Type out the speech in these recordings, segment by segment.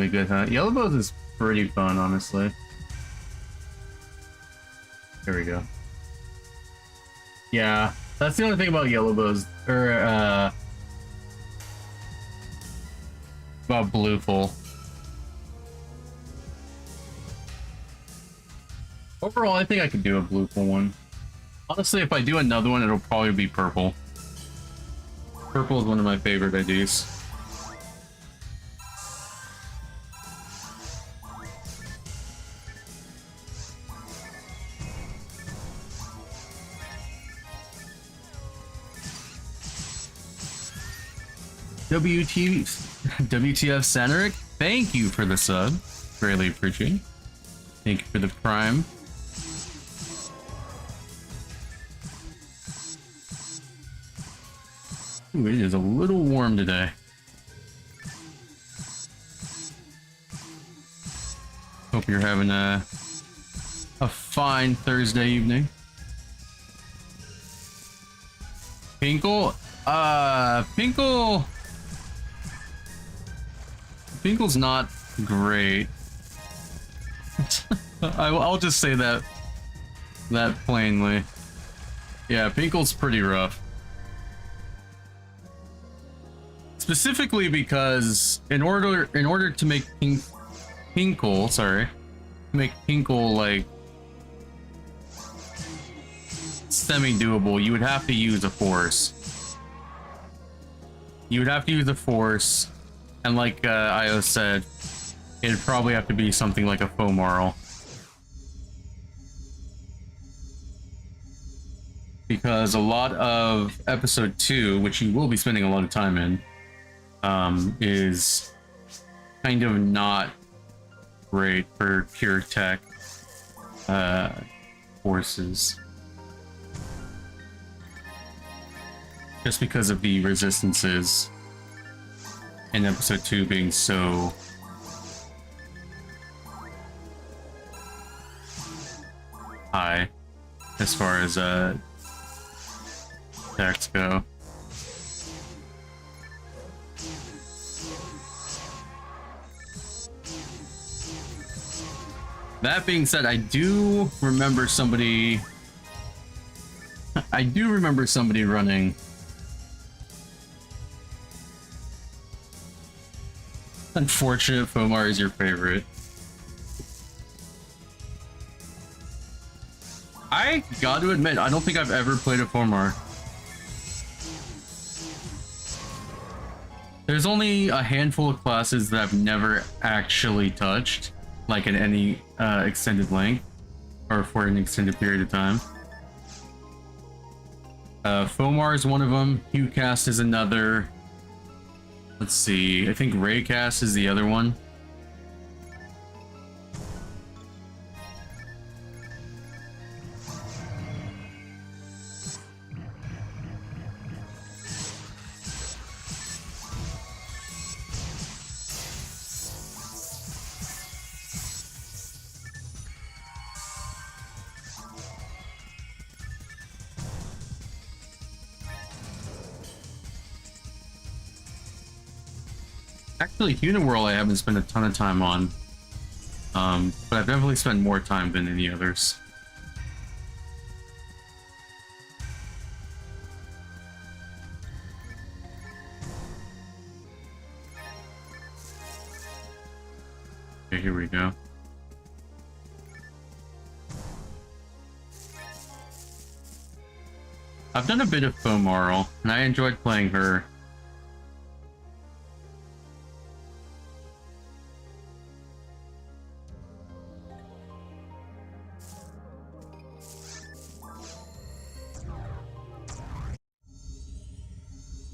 really good hunt. Yellow bows is pretty fun, honestly. There we go. Yeah, that's the only thing about yellow bows, or about blueful. Overall, I think I could do a blueful one. Honestly, if I do another one, it'll probably be purple. Purple is one of my favorite IDs. WTF Saneric, thank you for the sub. Greatly appreciate it. Thank you for the prime. Ooh, it is a little warm today. Hope you're having a fine Thursday evening. Pinkle? Pinkle's not great. I'll just say that plainly. Yeah, Pinkle's pretty rough. Specifically because in order to make Pinkle like semi-doable, you would have to use a force. You would have to use a force, and like Io said, it'd probably have to be something like a Fomarl. Because a lot of episode 2, which you will be spending a lot of time in, is kind of not great for pure tech forces. Just because of the resistances in episode 2 being so high as far as attacks go. That being said, I do remember somebody running Unfortunate Fomar is your favorite. I got to admit, I don't think I've ever played a Fomar. There's only a handful of classes that I've never actually touched, like in any extended length, or for an extended period of time. Fomar is one of them, Hucast is another. Let's see, I think Raycast is the other one. Actually, Uniworld I haven't spent a ton of time on, but I've definitely spent more time than any others. Okay, here we go. I've done a bit of Fomarl, and I enjoyed playing her.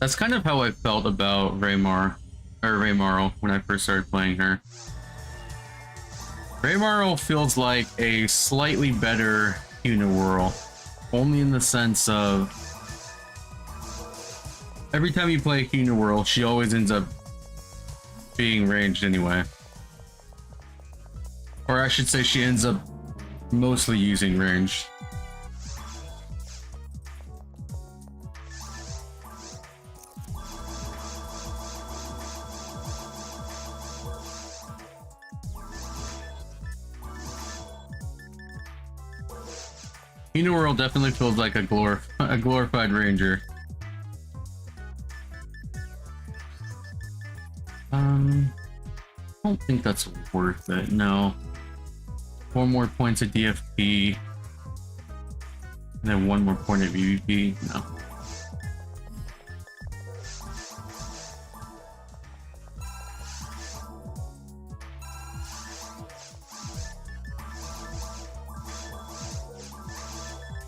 That's kind of how I felt about Raymarl when I first started playing her. Raymarl feels like a slightly better Uniworld, only in the sense of every time you play Uniworld, she always ends up being ranged anyway. Or I should say she ends up mostly using ranged. World definitely feels like a glorified ranger. I don't think that's worth it. No. 4 more points of DFP, and then 1 more point of EVP. No.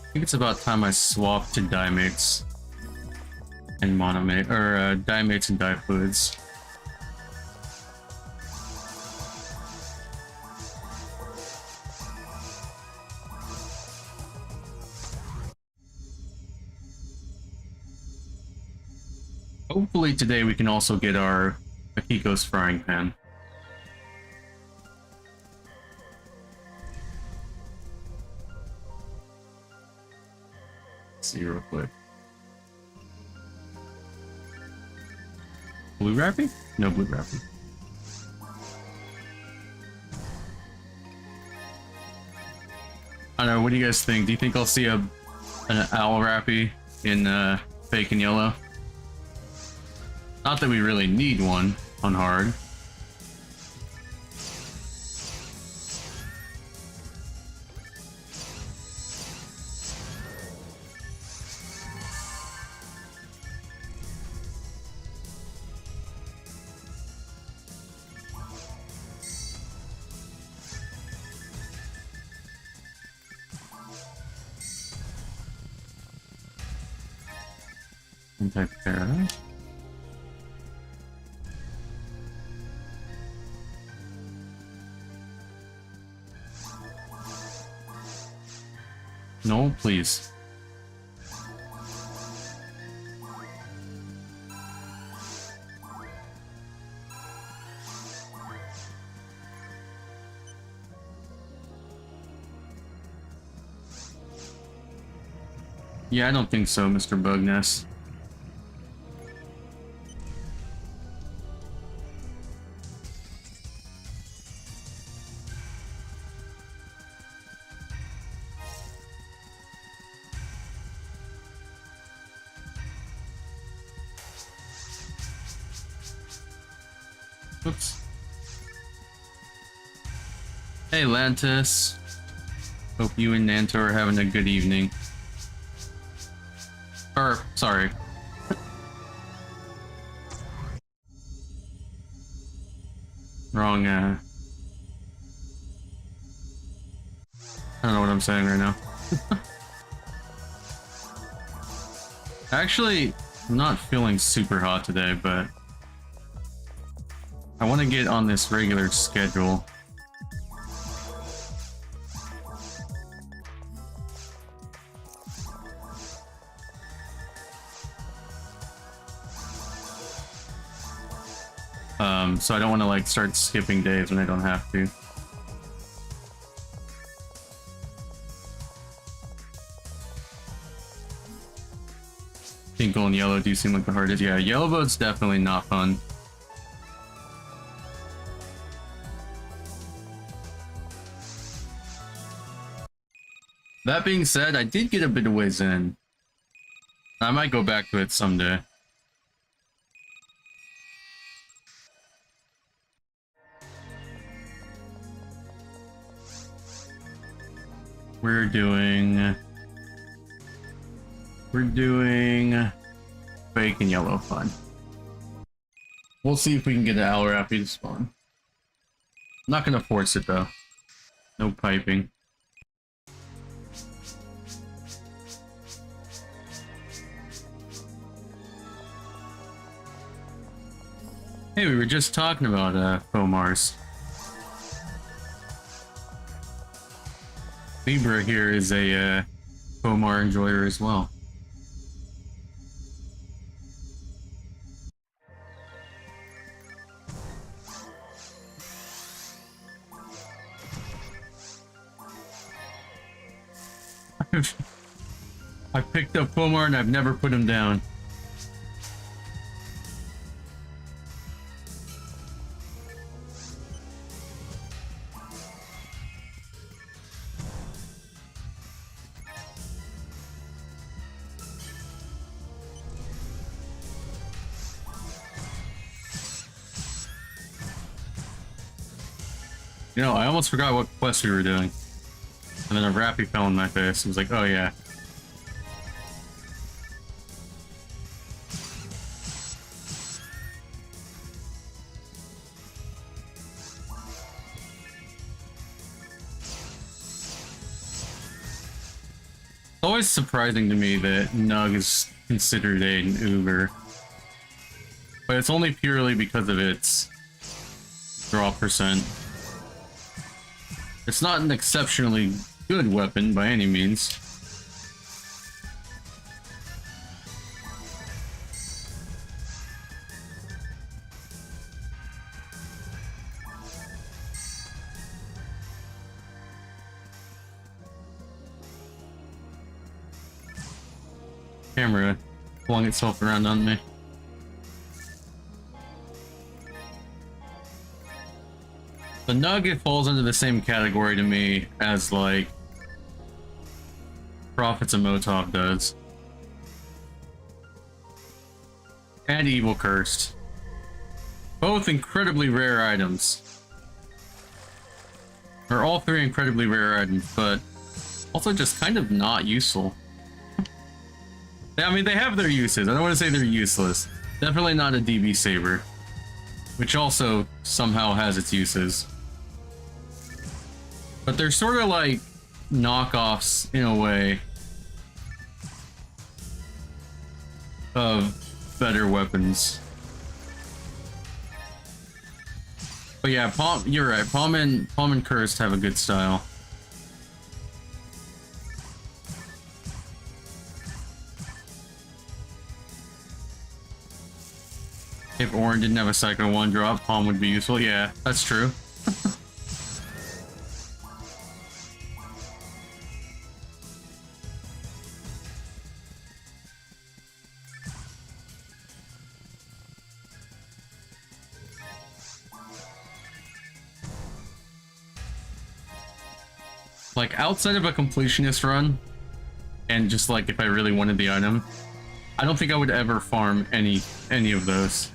I think it's about time I swap to Dimates and Monomate, or Dimates and Difluids. Hopefully today we can also get our Akiko's frying pan. Let's see real quick. Blue wrapping? No blue wrapping. I don't know, what do you guys think? Do you think I'll see an owl rappy in fake and yellow? Not that we really need one on hard. Anti-para. No, please. Yeah, I don't think so, Mr. Bugness. Oops. Hey, Lantis. Hope you and Nanto are having a good evening. Or, sorry. Wrong, I don't know what I'm saying right now. Actually, I'm not feeling super hot today, but I want to get on this regular schedule. So I don't want to like start skipping days when I don't have to. Pink, gold, and yellow do seem like the hardest. Yeah, yellow boat's definitely not fun. That being said, I did get a bit of ways in. I might go back to it someday. We're doing fake and yellow fun. We'll see if we can get an owl rappy to spawn. I'm not gonna force it though. No piping. Hey, we were just talking about Fomars. Libra here is a Fomar enjoyer as well. I picked up Fomar and I've never put him down. You know, I almost forgot what quest we were doing. And then a rappy fell in my face. It was like, oh yeah. It's always surprising to me that Nug is considered an Uber. But it's only purely because of its draw percent. It's not an exceptionally good weapon by any means. Camera flung itself around on me. The Nugget falls into the same category to me as, like, Prophets of Motov does. And Evil Cursed. Both incredibly rare items. Or all three incredibly rare items, but also just kind of not useful. I mean, they have their uses. I don't want to say they're useless. Definitely not a DB Saber. Which also somehow has its uses. But they're sort of like knockoffs, in a way, of better weapons. But yeah, you're right. Palm and Cursed have a good style. If Orin didn't have a Psycho 1 drop, Palm would be useful. Yeah, that's true. Like, outside of a completionist run, and just like if I really wanted the item, I don't think I would ever farm any of those.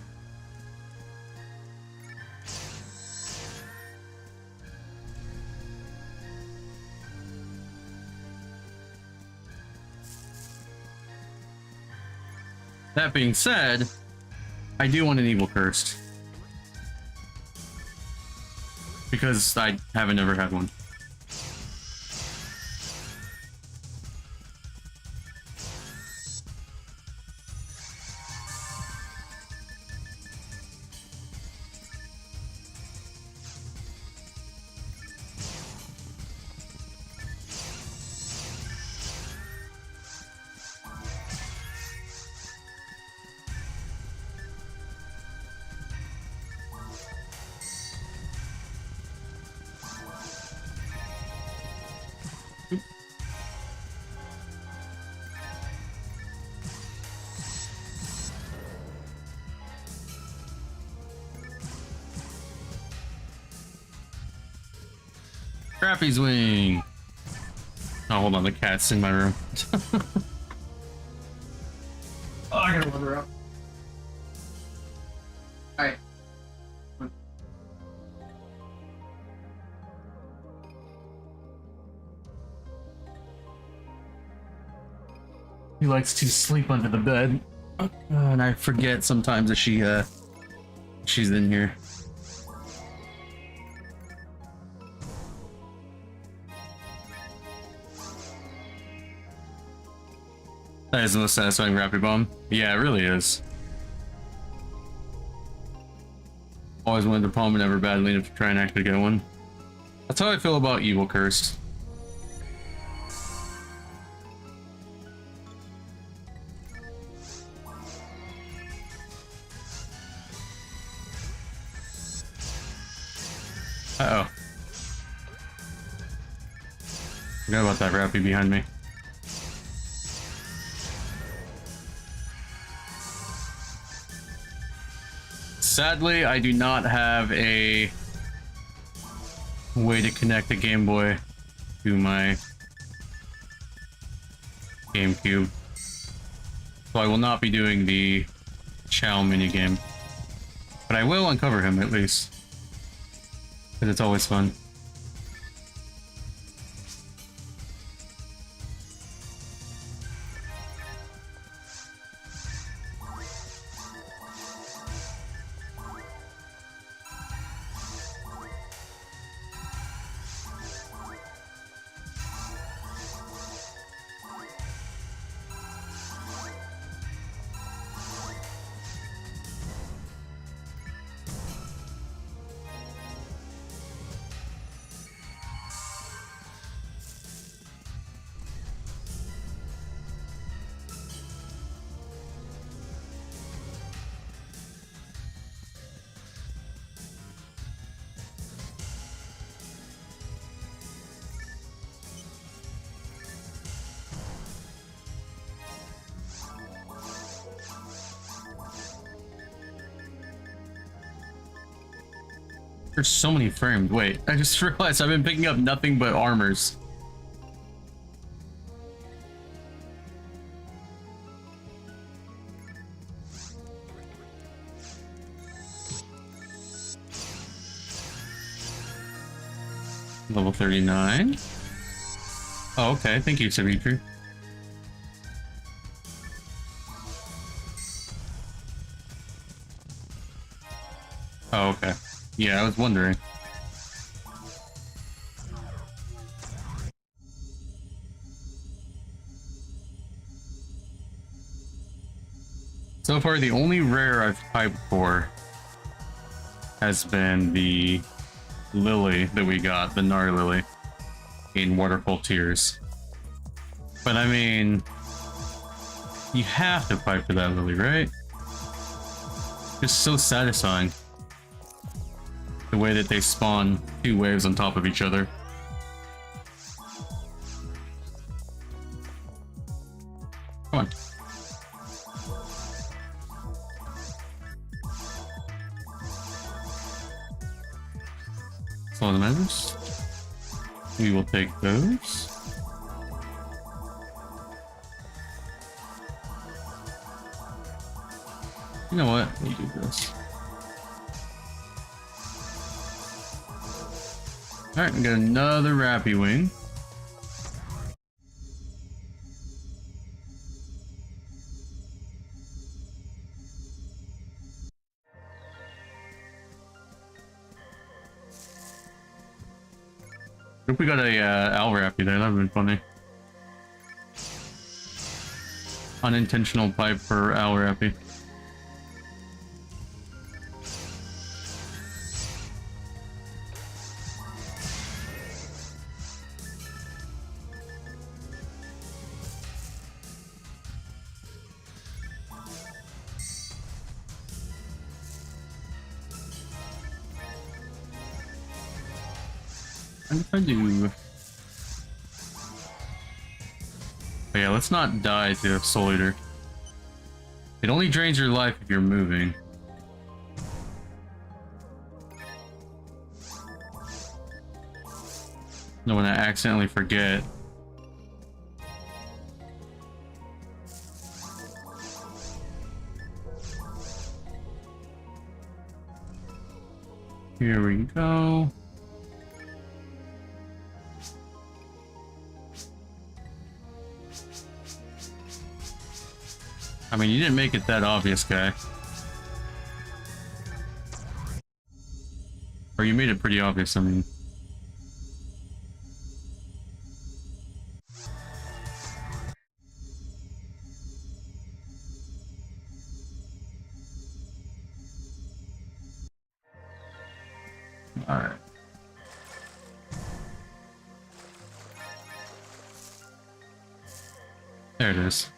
That being said, I do want an Evil Cursed. Because I haven't ever had one. Crappy's wing. Oh, hold on, the cat's in my room. Oh, I gotta let her out. Alright. He likes to sleep under the bed. And I forget sometimes that she's in here. That is the most satisfying Rapid Bomb. Yeah, it really is. Always wanted to palm and never badly enough to try and actually get one. That's how I feel about Evil Cursed. Uh-oh. Forgot about that Rappy behind me. Sadly, I do not have a way to connect the Game Boy to my Gamecube. So I will not be doing the Chow minigame. But I will uncover him, at least. Because it's always fun. There's so many framed. Wait, I just realized I've been picking up nothing but armors. Level 39. Oh, okay. Thank you, Savitri. Oh, okay. Yeah, I was wondering. So far, the only rare I've piped for has been the lily that we got, the Nar Lily, in Waterfall Tears. But I mean, you have to pipe for that lily, right? Just so satisfying. The way that they spawn two waves on top of each other. Come on. Follow the measures. We will take those. You know what? We'll do this. Alright, we got another Rappy Wing. What if we got a Owl Rappy there? That would have been funny. Unintentional pipe for Owl Rappy. What if I do? Oh yeah, let's not die to Soul Eater. It only drains your life if you're moving. No, when I accidentally forget. Here we go. I mean, you didn't make it that obvious, guy. Or you made it pretty obvious, I mean. Alright. There it is.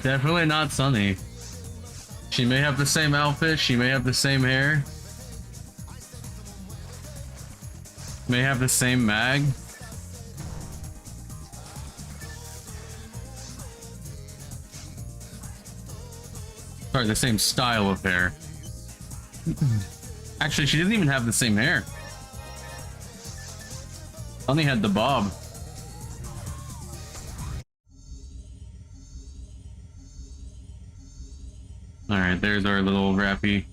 Definitely not Sunny. She may have the same outfit, she may have the same hair, may have the same mag. Sorry, the same style of hair. Actually, she doesn't even have the same hair. Only had the bob. Alright, there's our little Rappy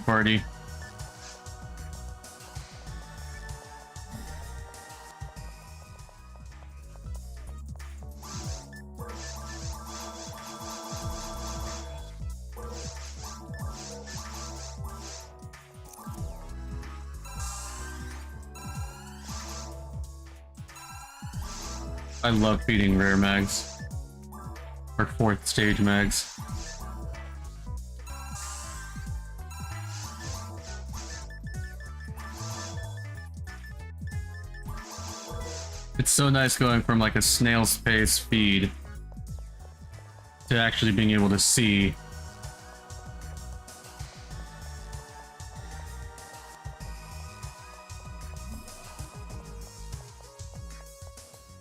party. I love feeding rare mags. Or 4th stage mags. It's so nice going from like a snail's pace feed to actually being able to see.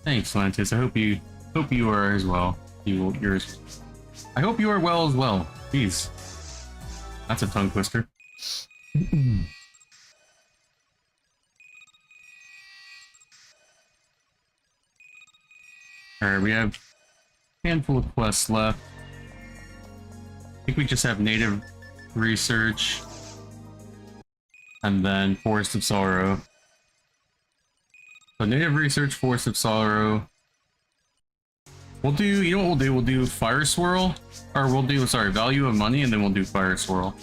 Thanks, Lantis. I hope you are as well. Yours. I hope you are well as well. Jeez, that's a tongue twister. Alright, we have a handful of quests left. I think we just have native research and then Forest of Sorrow. So native research, Forest of Sorrow. We'll do, you know what we'll do? We'll do Fire Swirl, or we'll do, sorry, Value of Money, and then we'll do Fire Swirl.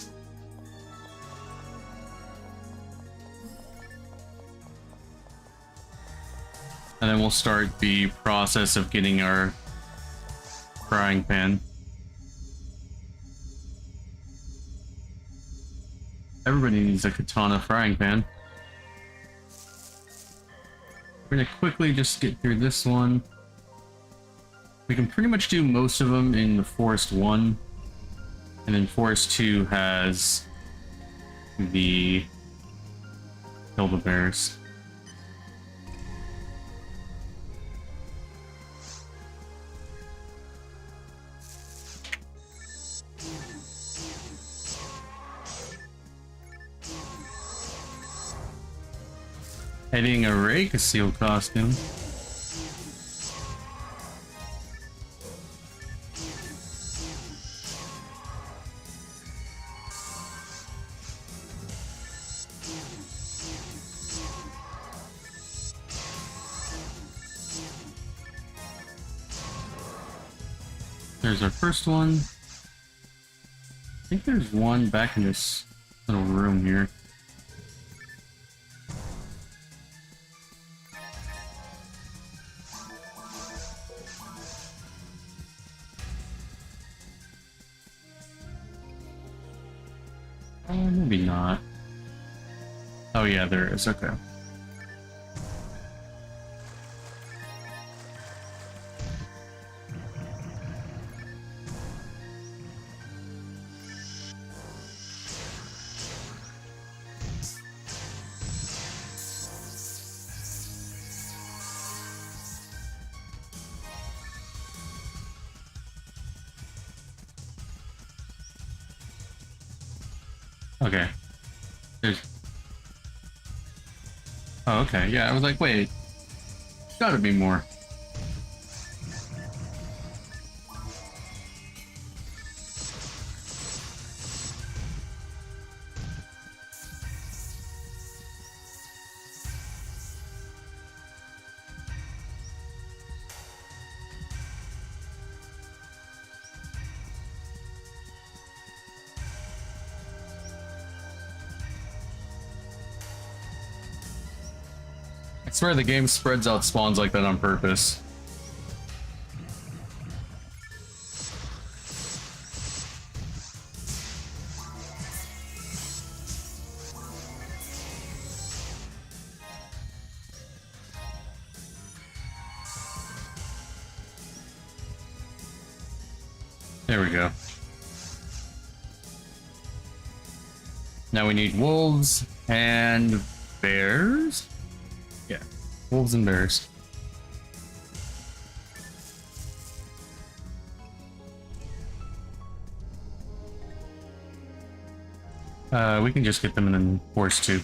And then we'll start the process of getting our frying pan. Everybody needs a katana frying pan. We're gonna quickly just get through this one. We can pretty much do most of them in the Forest 1. And then Forest 2 has the Kill the Bears. Heading a Rake Seal costume. There's our first one. I think there's one back in this little room here. Maybe not. Oh yeah, there is. Okay. Okay. There's... Oh, okay. Yeah, I was like, wait. Gotta be more. I swear the game spreads out spawns like that on purpose. There we go. Now we need wolves and bears? Yeah, wolves and bears. We can just get them in Force 2.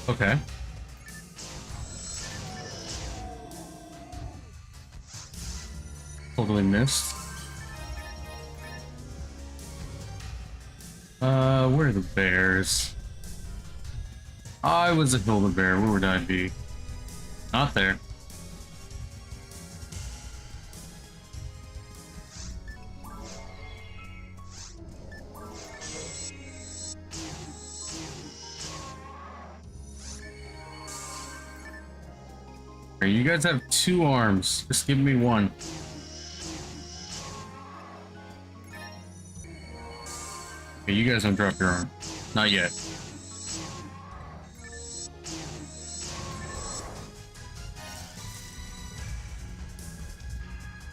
Okay. Totally missed. Where are the bears? I was a Hilda-bear. Where would I be? Not there. You guys have 2 arms. Just give me 1. Okay, you guys don't drop your arm. Not yet.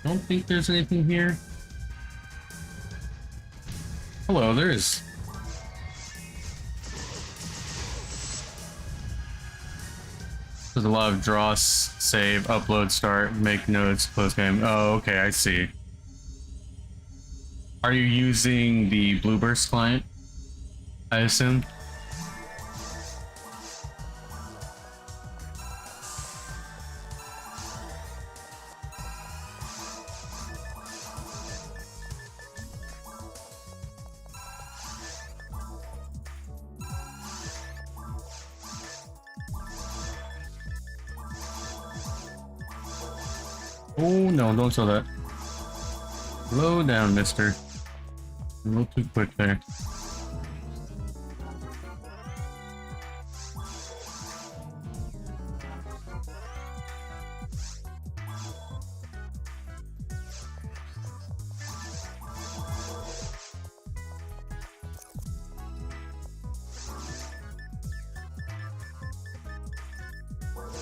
Don't think there's anything here. Hello, there is. There's a lot of draw, save, upload, start, make notes, close game. Oh, okay, I see. Are you using the Blueburst client? I assume. Oh no, don't show that. Slow down, mister. A little too quick there.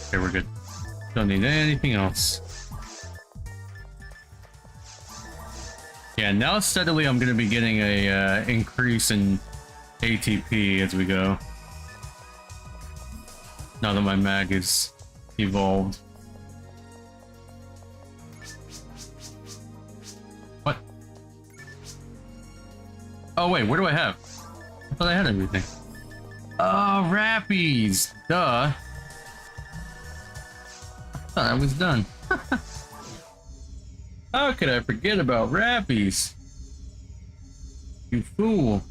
Okay, we're good. Don't need anything else. Yeah, now steadily I'm going to be getting a increase in ATP as we go. Now that my mag is evolved. What? Oh wait, what do I have? I thought I had everything. Oh, Rappies! Duh. I thought I was done. How could I forget about Rappies? You fool.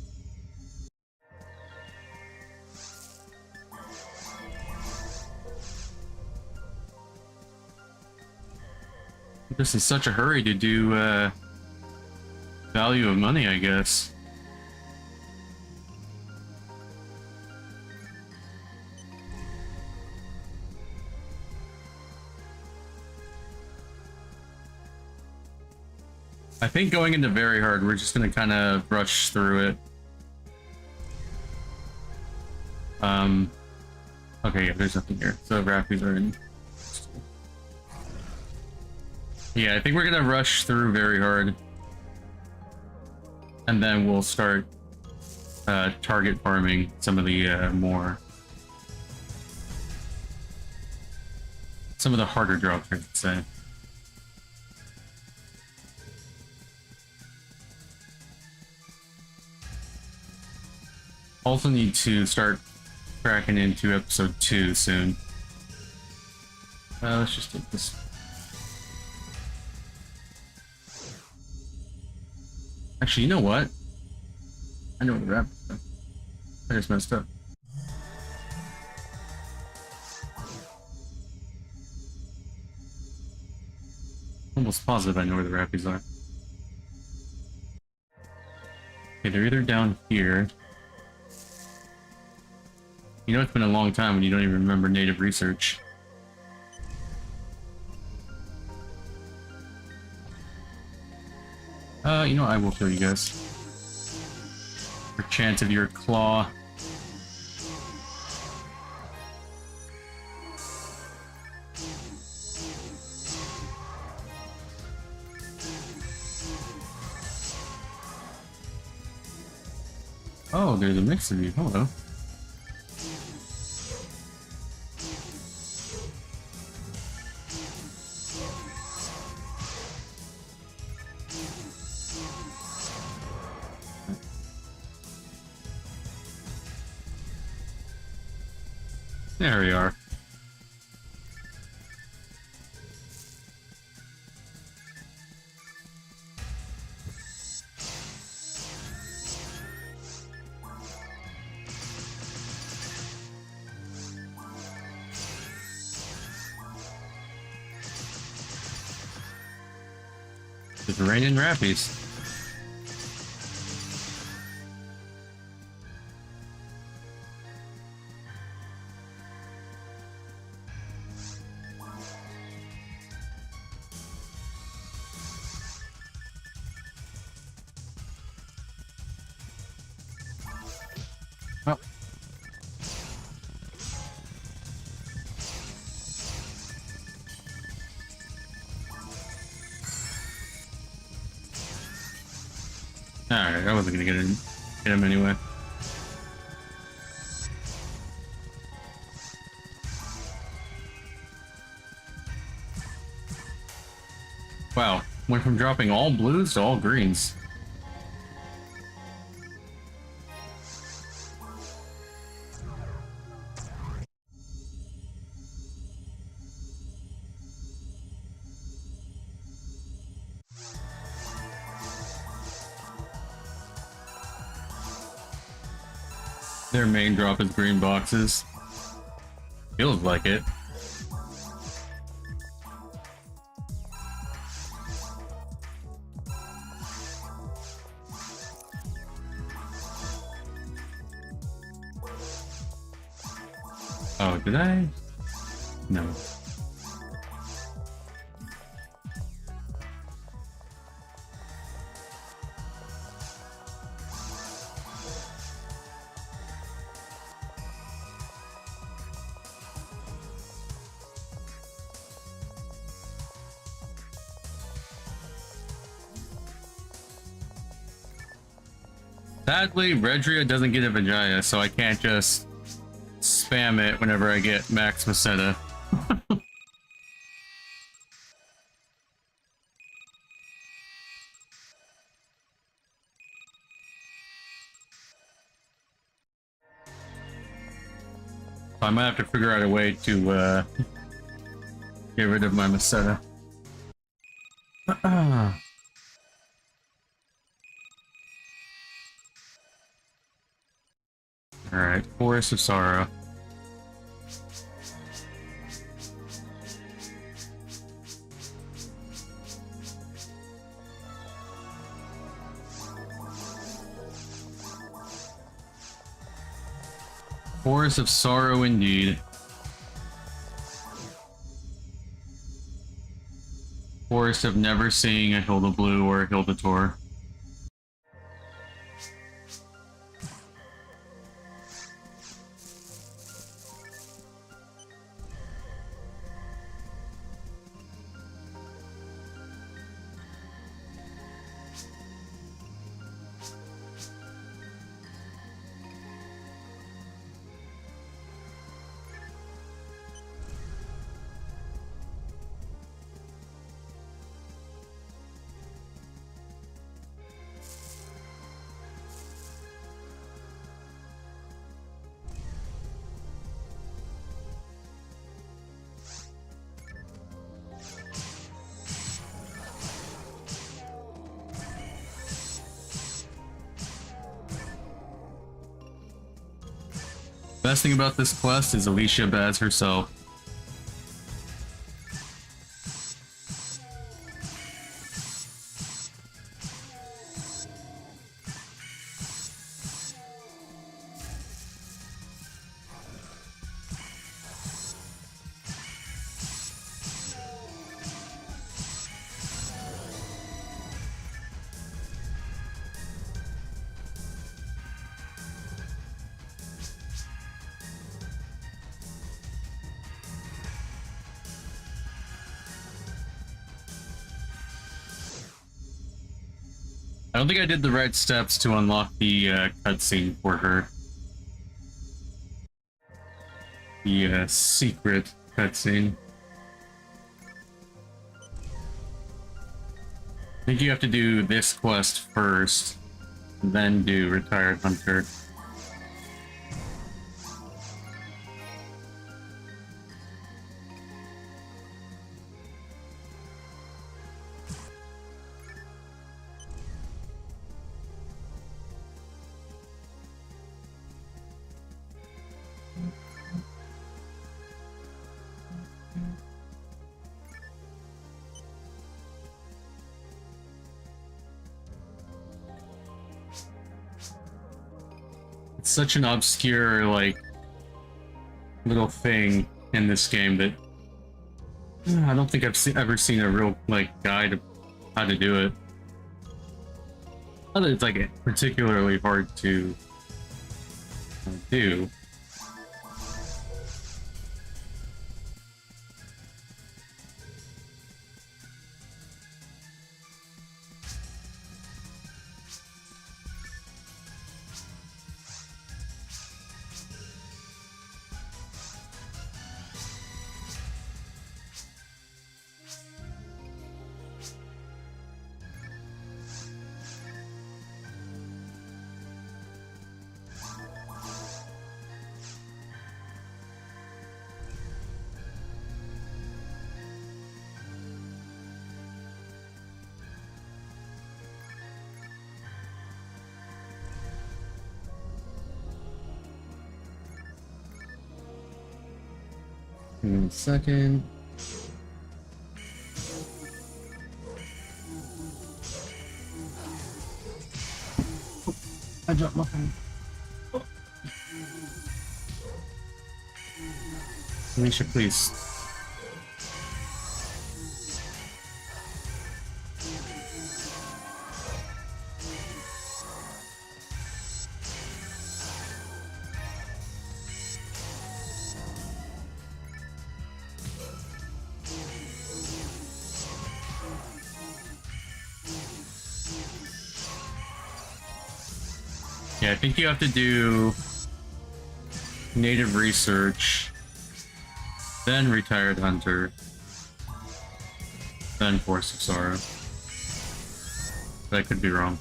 I'm just in such a hurry to do value of money, I guess. I think going into very hard, we're just gonna kind of rush through it. Okay, yeah, there's nothing here. So Rappies are in. Yeah, I think we're gonna rush through very hard. And then we'll start target farming some of the some of the harder drops, I should say. Also need to start cracking into episode 2 soon. Let's just take this. Actually, you know what? I know what the rap is. I just messed up. Almost positive I know where the Rappies are. Okay, they're either down here. You know, it's been a long time when you don't even remember native research. You know, I will show you guys. For chance of your claw. Oh, there's a mix of you. Hello. There we are. It's raining rappies. Oh. Alright, I wasn't gonna get him anyway. Wow, went from dropping all blues to all greens. Their main drop is green boxes. Feels like it. Oh, did I? No. Sadly, Redria doesn't get a Vijaya, so I can't just spam it whenever I get Max Masetta. I might have to figure out a way to get rid of my Masetta. Alright, Forest of Sorrow. Forest of Sorrow indeed. Forest of never seeing a Hilda Blue or a Hilda Tor. Best thing about this quest is Alicia Baz herself. I don't think I did the right steps to unlock the cutscene for her. The secret cutscene. I think you have to do this quest first, then do Retired Hunter. It's such an obscure, like, little thing in this game that I don't think I've ever seen a real, like, guide of how to do it. Not that it's, like, particularly hard to do. Give me a second. I dropped my phone. Alicia, please. Yeah, I think you have to do native research, then retired hunter, then force of sorrow. But I could be wrong.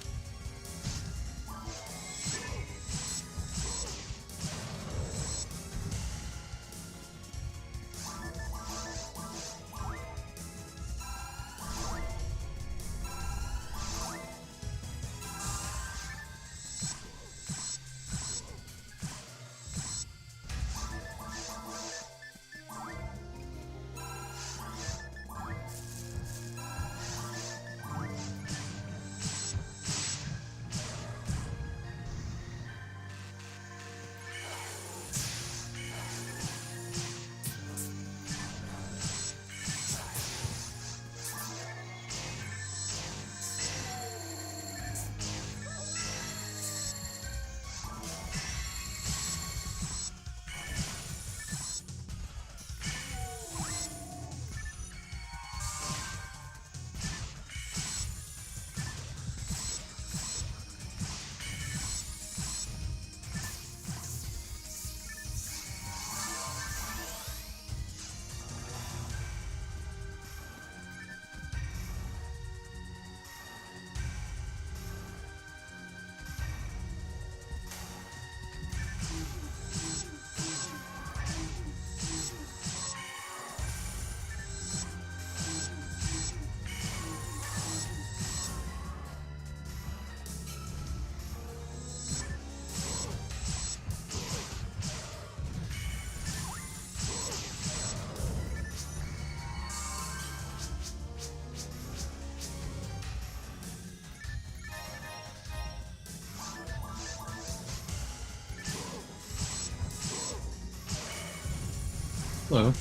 Hello.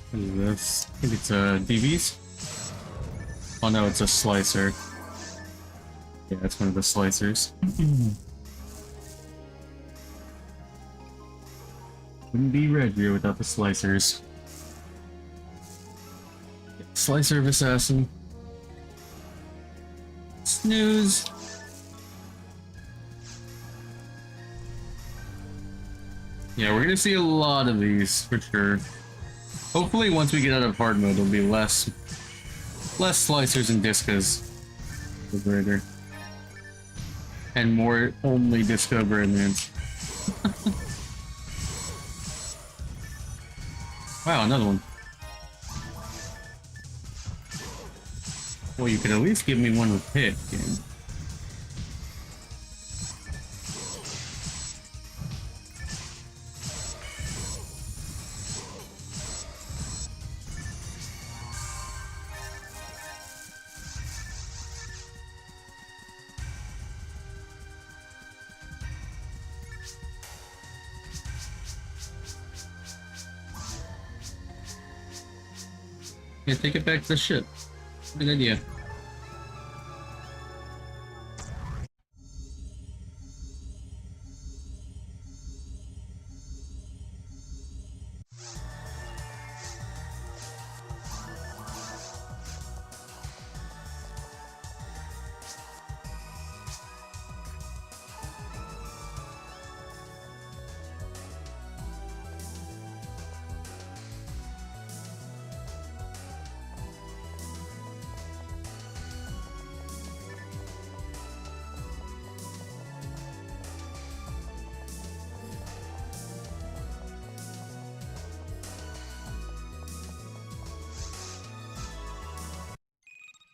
What is this? I think it's DVs? Oh no, it's a slicer. Yeah, it's one of the slicers. Wouldn't be Redria without the slicers. Slicer of Assassin. Snooze. Yeah, we're gonna see a lot of these for sure. Hopefully once we get out of hard mode, there'll be less slicers and discas liberator. And more only disco remnants. Wow, another one. Well, you could at least give me one with hit, game. Yeah, take it back to the ship. Good idea.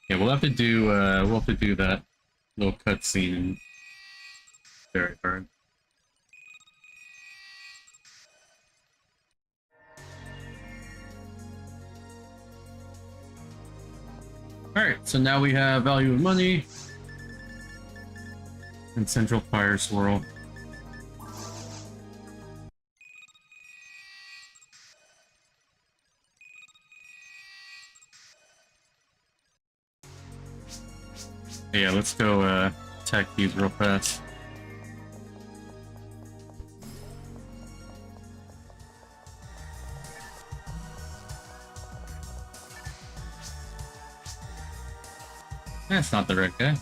Yeah, we'll have to do that little cutscene very hard. Alright, so now we have value of money and central fire swirl. Yeah, let's go attack these real fast. That's not the right guy.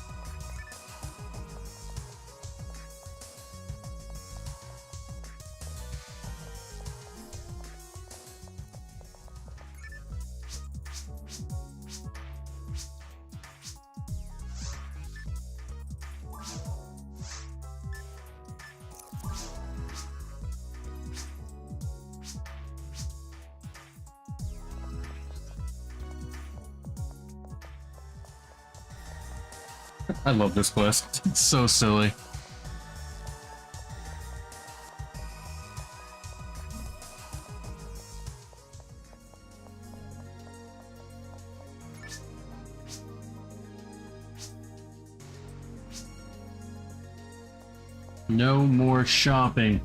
I love this quest. It's so silly. No more shopping.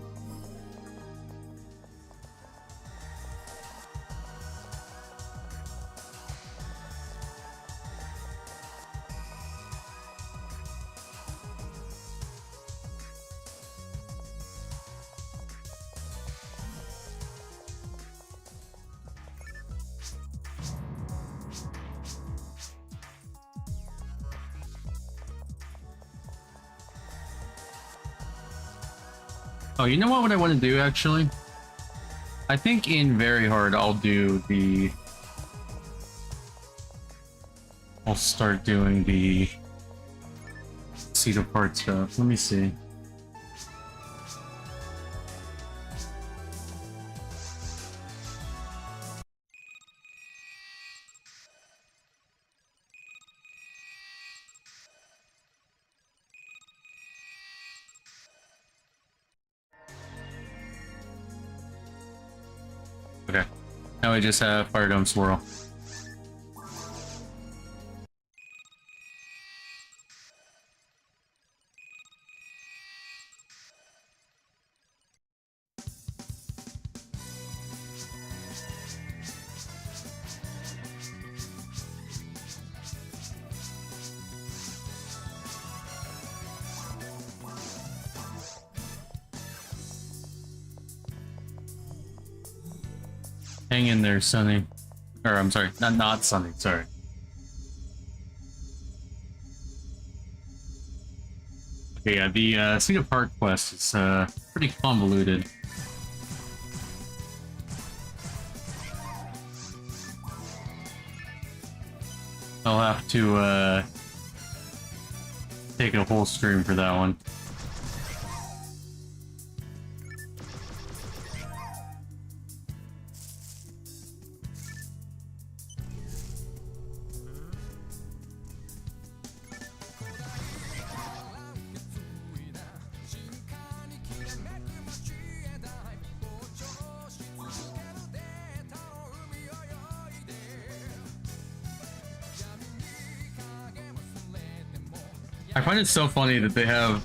Oh, you know what I want to do, actually? I think in very hard, I'll start doing the seat apart stuff. Let me see. Okay. Now I just have Fire Dome Swirl. Hang in there, Sonny. Or, I'm sorry, not Sonny, sorry. Okay, yeah, the Cedar Park quest is pretty convoluted. I'll have to take a whole stream for that one. I find it so funny that they have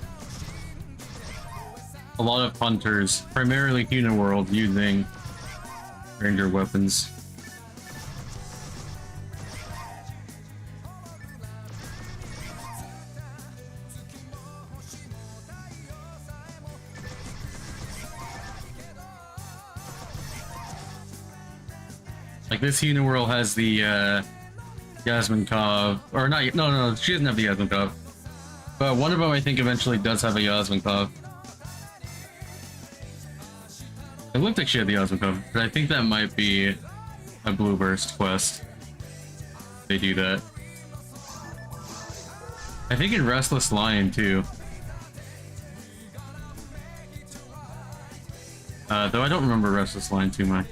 a lot of hunters, primarily human world, using ranger weapons. Like this Uniworld has the Yasmin Kov, or not? No, she doesn't have the Yasmin Kov. But one of them, I think, eventually does have a Yasmin Kov. It looked like she had the Yasmin Kov, but I think that might be a Blue Burst quest. They do that. I think in Restless Lion too. Though I don't remember Restless Lion too much.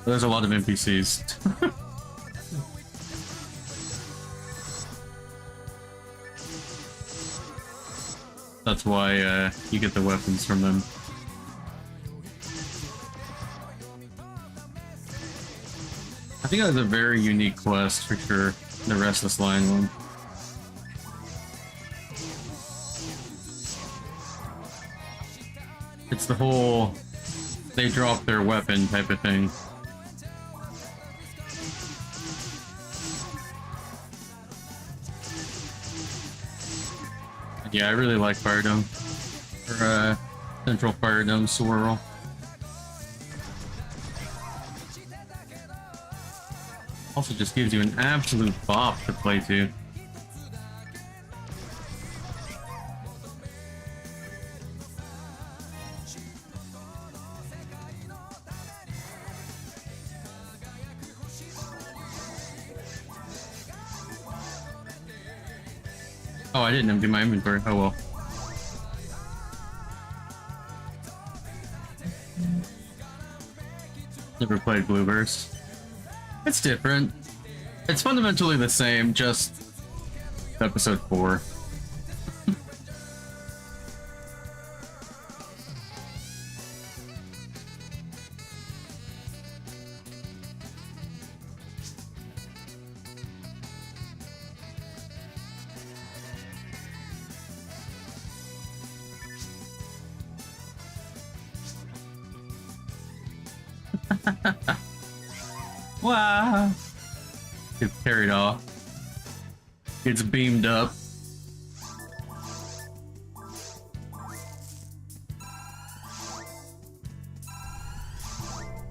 There's a lot of NPCs. That's why you get the weapons from them. I think that was a very unique quest for sure, the Restless Lion one. It's the whole they drop their weapon type of thing. Yeah, I really like Fire Dome. Or Central Fire Dome Swirl. Also just gives you an absolute bop to play to. Oh, I didn't empty my inventory. Oh well. Never played Blue Burst. It's different. It's fundamentally the same, just episode 4. Wow. Gets carried off. Gets beamed up.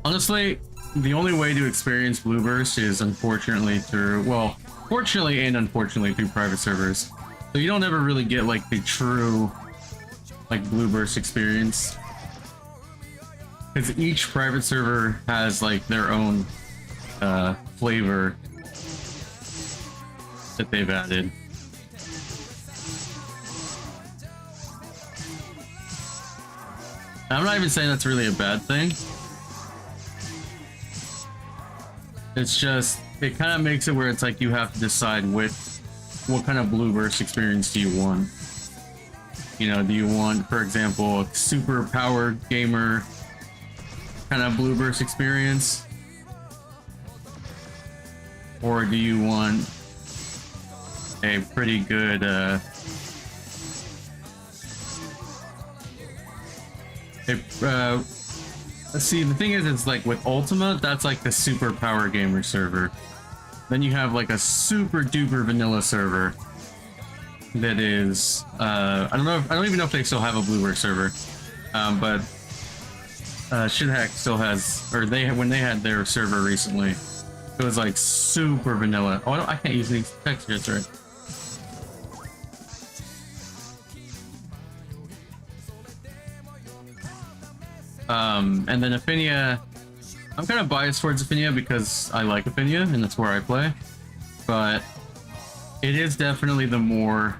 Honestly, the only way to experience Blue Burst is unfortunately through, well, fortunately and unfortunately through private servers. So you don't ever really get like the true like Blue Burst experience. Because each private server has like their own flavor that they've added. I'm not even saying that's really a bad thing. It's just, it kind of makes it where it's like you have to decide what kind of Blue Burst experience do you want. You know, do you want, for example, a super powered gamer kind of Blue Burst experience? Or do you want a pretty good let's see, the thing is, it's like with Ultima, that's like the super power gamer server. Then you have like a super duper vanilla server that is I don't even know if they still have a Blue Burst server, but Shithack still has, or when they had their server recently, it was like super vanilla. Oh, I can't use these textures, right? And then Affinia, I'm kind of biased towards Affinia because I like Affinia and that's where I play, but it is definitely the more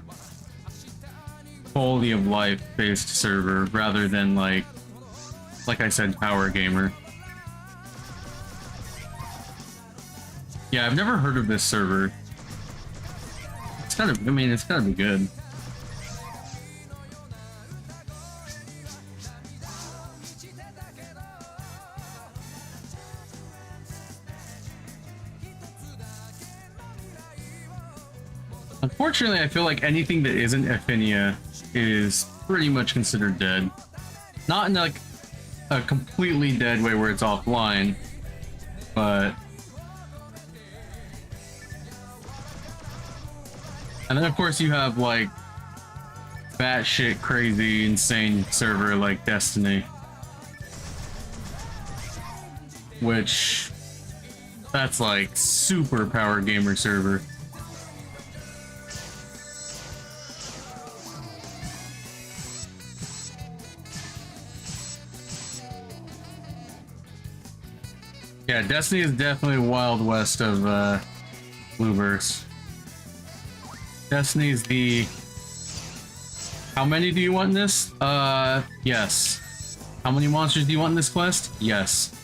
quality of life based server rather than like I said, power gamer. Yeah, I've never heard of this server. It's kind of, I mean, it's gotta be good. Unfortunately, I feel like anything that isn't Affinia is pretty much considered dead. Not in like a completely dead way where it's offline, but... And then of course you have like batshit crazy insane server like Destiny, which That's like super power gamer server. Yeah, Destiny is definitely Wild West of Blueverse. Destiny's the... How many do you want in this? Yes. How many monsters do you want in this quest? Yes.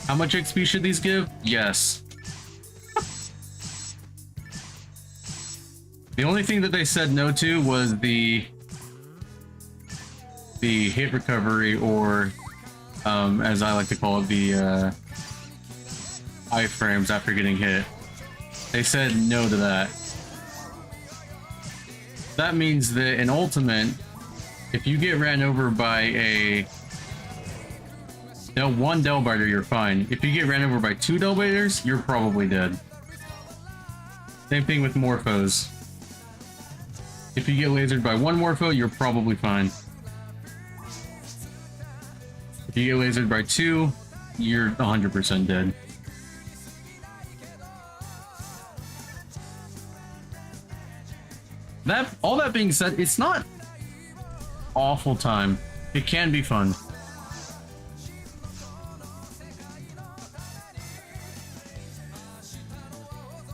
How much XP should these give? Yes. The only thing that they said no to was the hit recovery, or as I like to call it, the iframes after getting hit. They said no to that. That means that in Ultimate, if you get ran over by one Delbiter, you're fine. If you get ran over by 2 Delbaters, you're probably dead. Same thing with Morphos. If you get lasered by 1 Morpho, you're probably fine. If you get lasered by 2, you're 100% dead. All that being said, it's not awful time. It can be fun.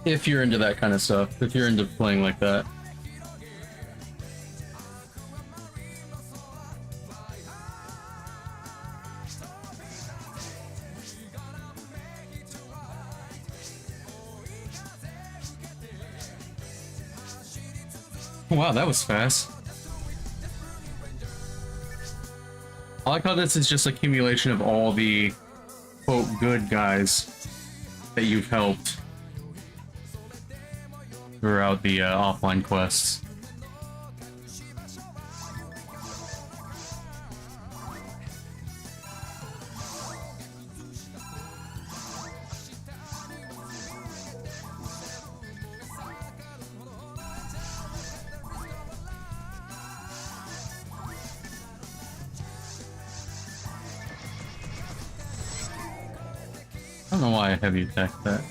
If you're into that kind of stuff, if you're into playing like that. Wow, that was fast. I like how this is just accumulation of all the, quote, good guys that you've helped throughout the offline quests. I don't know why I heavy attacked that.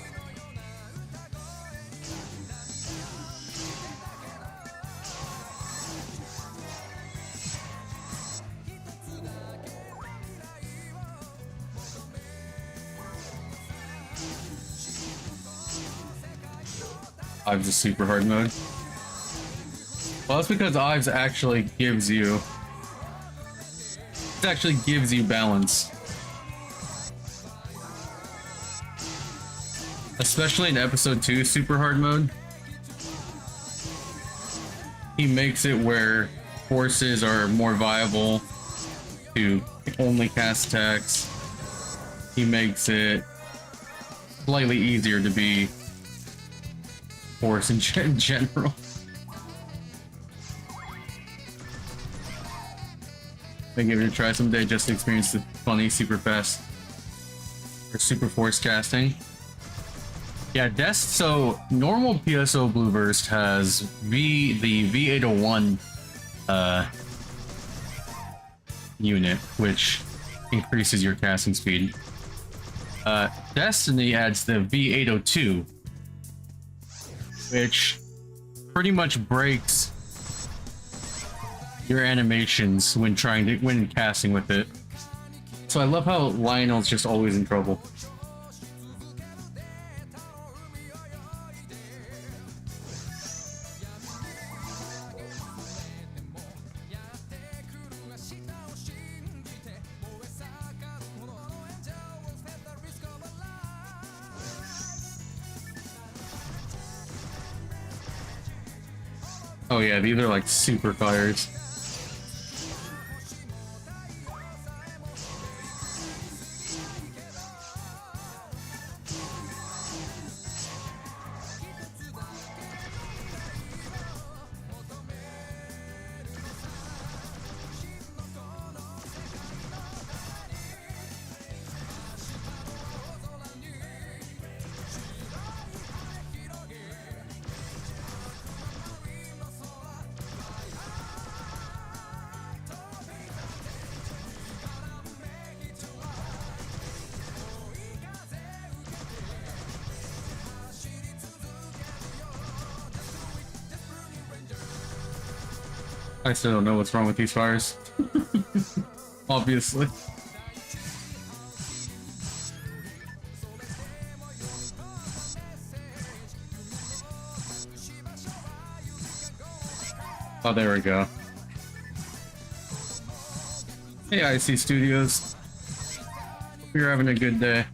Ives is super hard mode. Well, that's because Ives actually gives you... It actually gives you balance. Especially in episode 2 super hard mode. He makes it where forces are more viable to only cast attacks. He makes it slightly easier to be force in general. I give it a try someday just to experience the funny super fast or super force casting. Yeah, so normal PSO Blueverse has the V801 unit, which increases your casting speed. Destiny adds the V802, which pretty much breaks your animations when casting with it. So I love how Lionel's just always in trouble. Oh yeah, these are like super fires. I still don't know what's wrong with these fires. Obviously. Oh, there we go. Hey, IC Studios. Hope you're having a good day.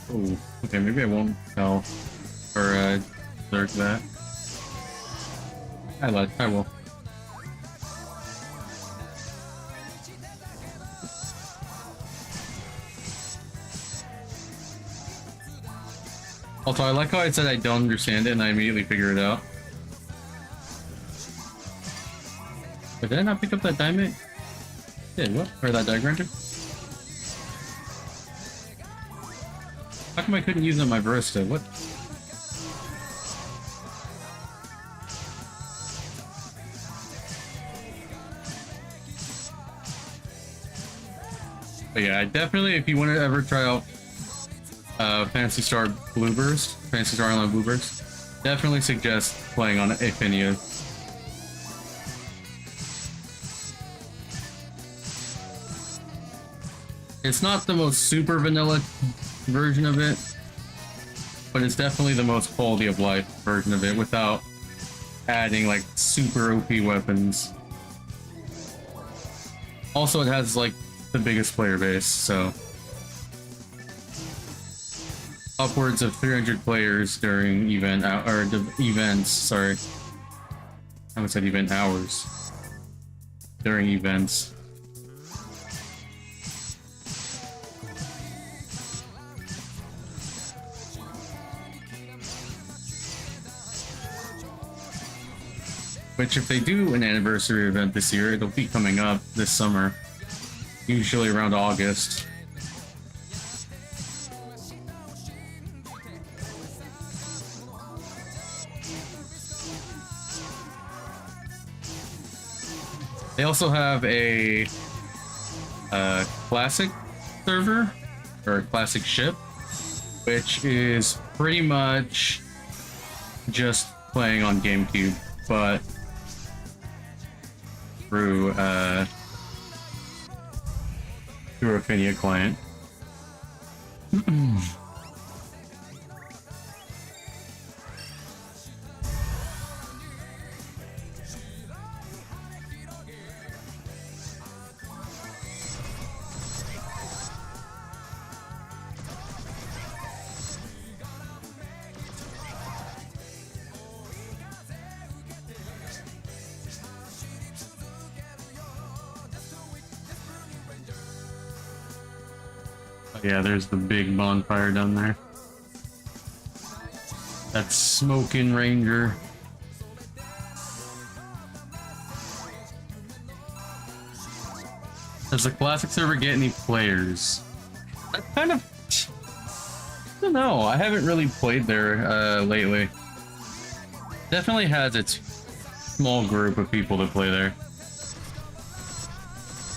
Oh, okay, maybe I won't tell or lurk that. I will. Also, I like how I said I don't understand it and I immediately figure it out. But did I not pick up that diamond? Did what? Or that diagram? How come I couldn't use it on my barista? What? But yeah, I definitely, if you want to ever try out Phantasy Star Bluebirds, Phantasy Star Online Bluebirds, definitely suggest playing on Affinia. It's not the most super vanilla version of it, but it's definitely the most quality of life version of it without adding like super OP weapons. Also, it has like the biggest player base, so upwards of 300 players during events. Sorry, I almost said event hours during events. Which, if they do an anniversary event this year, it'll be coming up this summer, usually around August. They also have a classic server, or a classic ship, which is pretty much just playing on Gamecube, but through Affinia client. Yeah, there's the big bonfire down there. That's Smoking Ranger. Does the classic server get any players? I kind of... I don't know. I haven't really played there lately. Definitely has its small group of people that play there.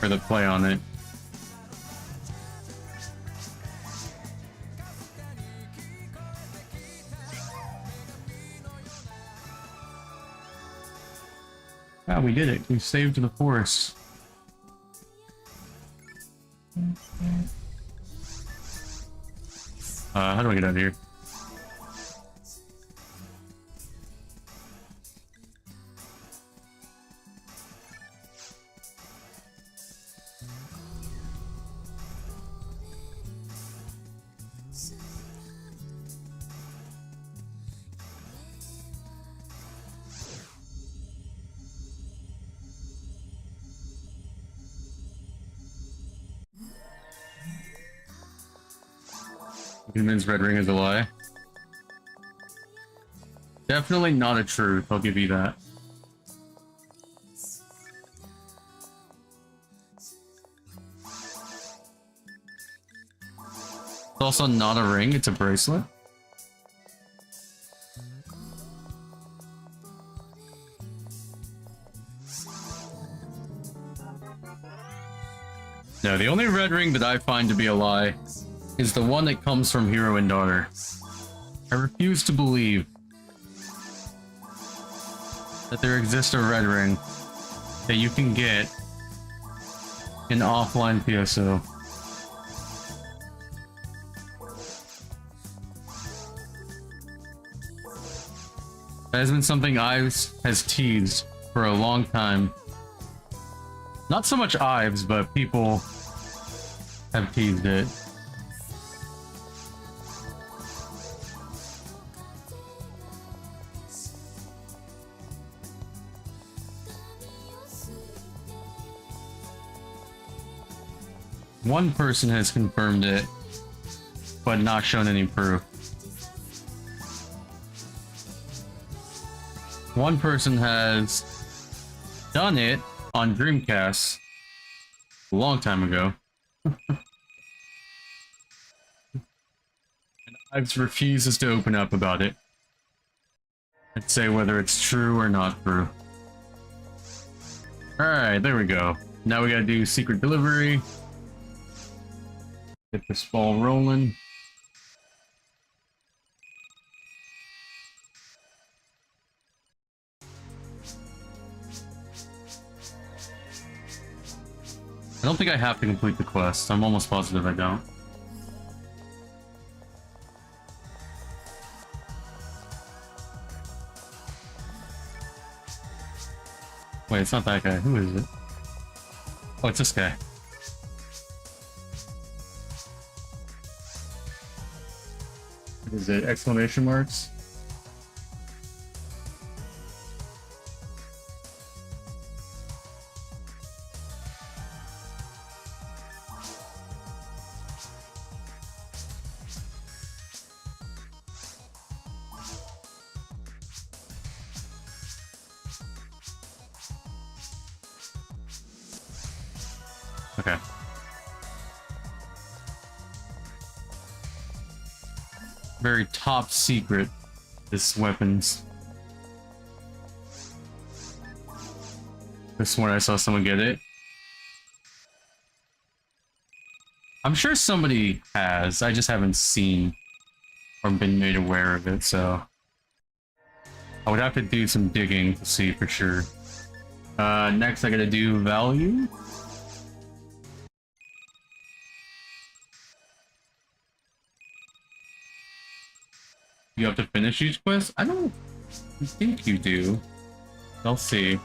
Or that play on it. Wow, we did it. We saved the forest. How do I get out of here? Convince Red Ring is a lie. Definitely not a truth, I'll give you that. It's also not a ring, it's a bracelet. No, the only red ring that I find to be a lie is the one that comes from Hero and Daughter. I refuse to believe that there exists a red ring that you can get in offline PSO. That has been something Ives has teased for a long time. Not so much Ives, but people have teased it. One person has confirmed it, but not shown any proof. One person has done it on Dreamcast a long time ago. And Ives refuses to open up about it and say whether it's true or not true. Alright, there we go. Now we gotta do secret delivery. Get this ball rolling. I don't think I have to complete the quest. I'm almost positive I don't. Wait, it's not that guy. Who is it? Oh, it's this guy. What is it? Exclamation marks? Okay. Very top secret, this weapons. This one I saw someone get it. I'm sure somebody has, I just haven't seen or been made aware of it, so I would have to do some digging to see for sure. Next I gotta do value. You have to finish each quest? I don't think you do. I'll see. I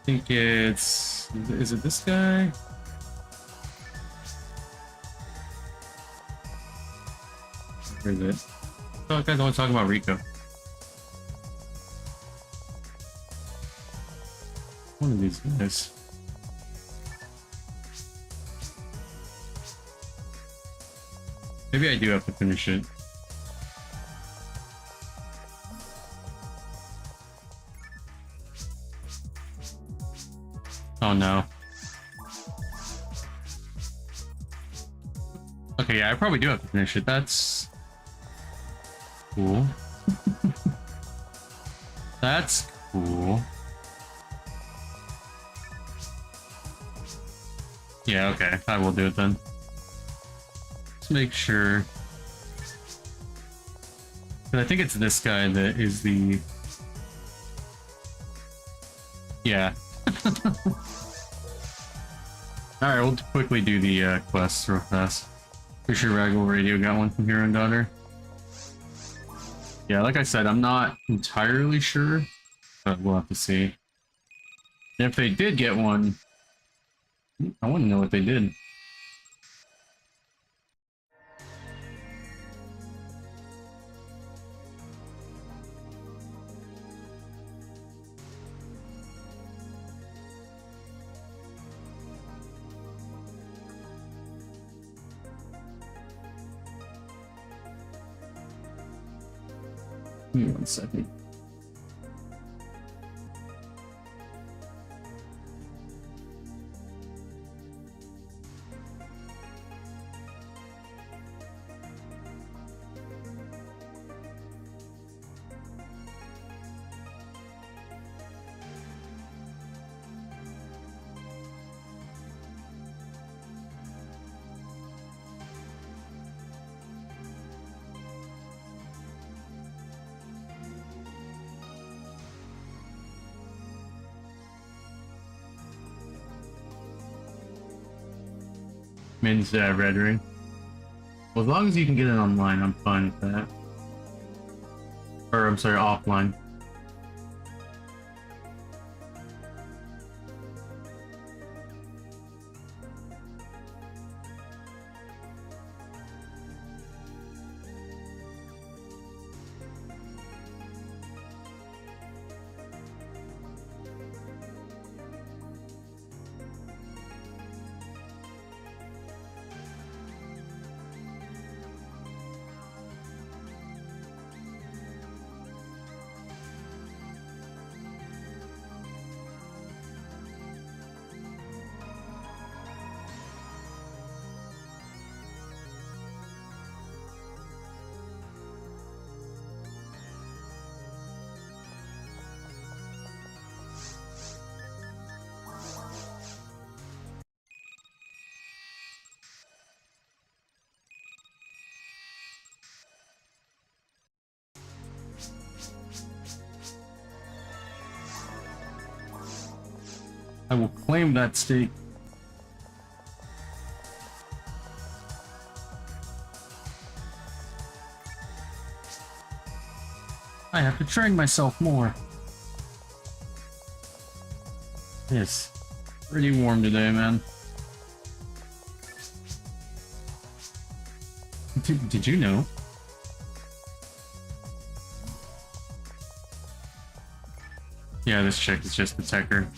think it's... Is it this guy? Where is it? Oh, guys, I want to talk about Rico. One of these guys. Maybe I do have to finish it. Oh no. Okay, yeah, I probably do have to finish it. That's cool. That's cool. Yeah, okay, I will do it then. Let's make sure. But I think it's this guy that is the... Yeah. Alright, we'll quickly do the quests real fast. Pretty sure Raggle Radio got one from Hero and Daughter. Yeah, like I said, I'm not entirely sure, but we'll have to see. And if they did get one, I want to know what they did. Give me 1 second. Min's Redria. Well, as long as you can get it online, I'm fine with that. Or, I'm sorry, offline. I will claim that stake. I have to train myself more. It's pretty warm today, man. Did you know? Yeah, this chick is just the techer.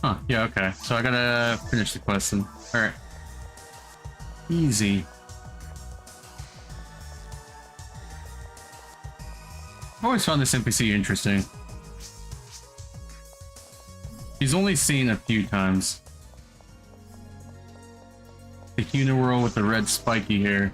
Huh, yeah, okay. So I gotta finish the quest then. Alright. Easy. I've always found this NPC interesting. He's only seen a few times. The Uniwhirl with the red spiky hair.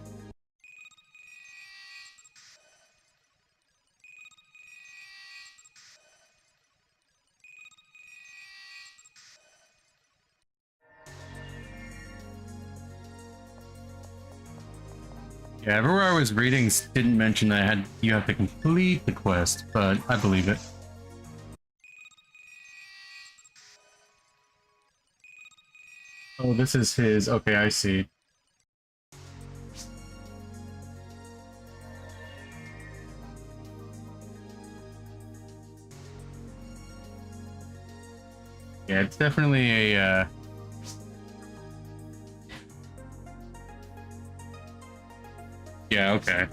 Yeah, everywhere I was reading didn't mention that you have to complete the quest, but I believe it. Oh, this is his. Okay, I see. Yeah, it's definitely a yeah, okay.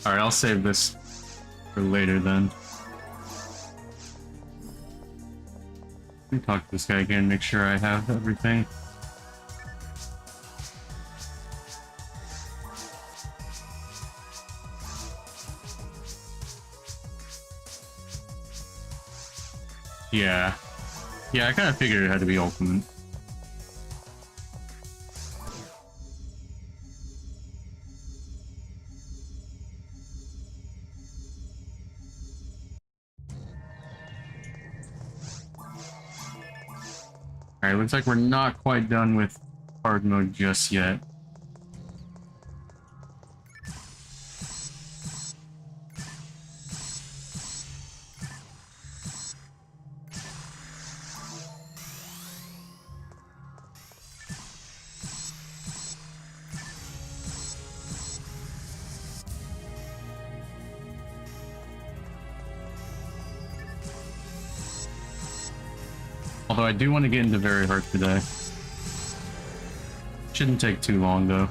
Alright, I'll save this for later then. Let me talk to this guy again, make sure I have everything. Yeah. Yeah, I kind of figured it had to be ultimate. Alright, looks like we're not quite done with hard mode just yet. Although I do want to get into very hard today. Shouldn't take too long though.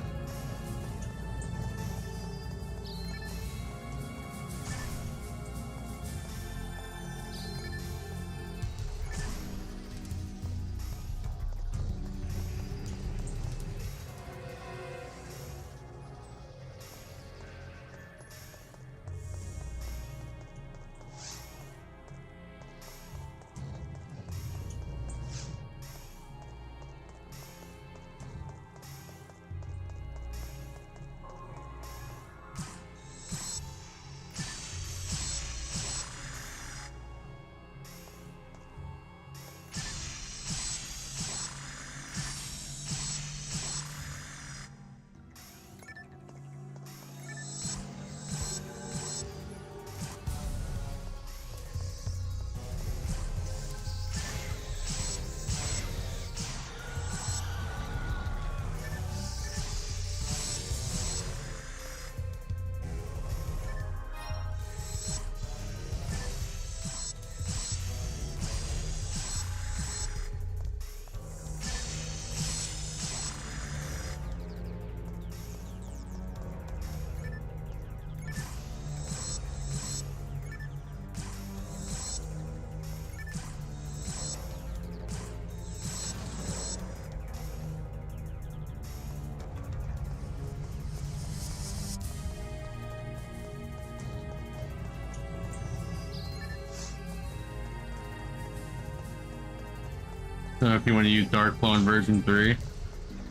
So if you want to use Dark Clone version 3,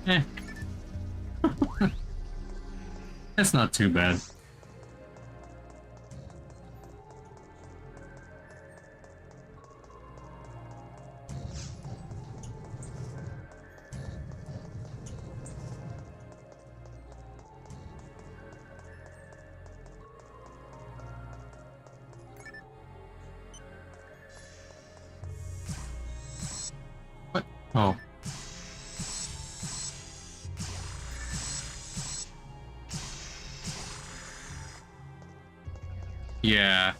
eh. That's not too bad. What? Oh. Yeah.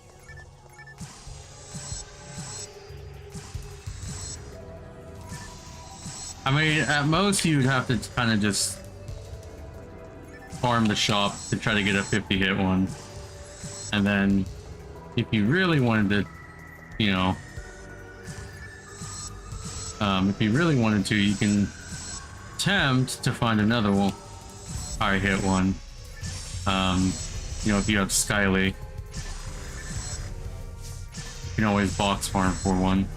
I mean, at most you'd have to kind of just farm the shop to try to get a 50 hit one. And then if you really wanted to, you know, if you really wanted to, you can attempt to find another one, high hit one. You know, if you have Skyly, you can always box farm for one.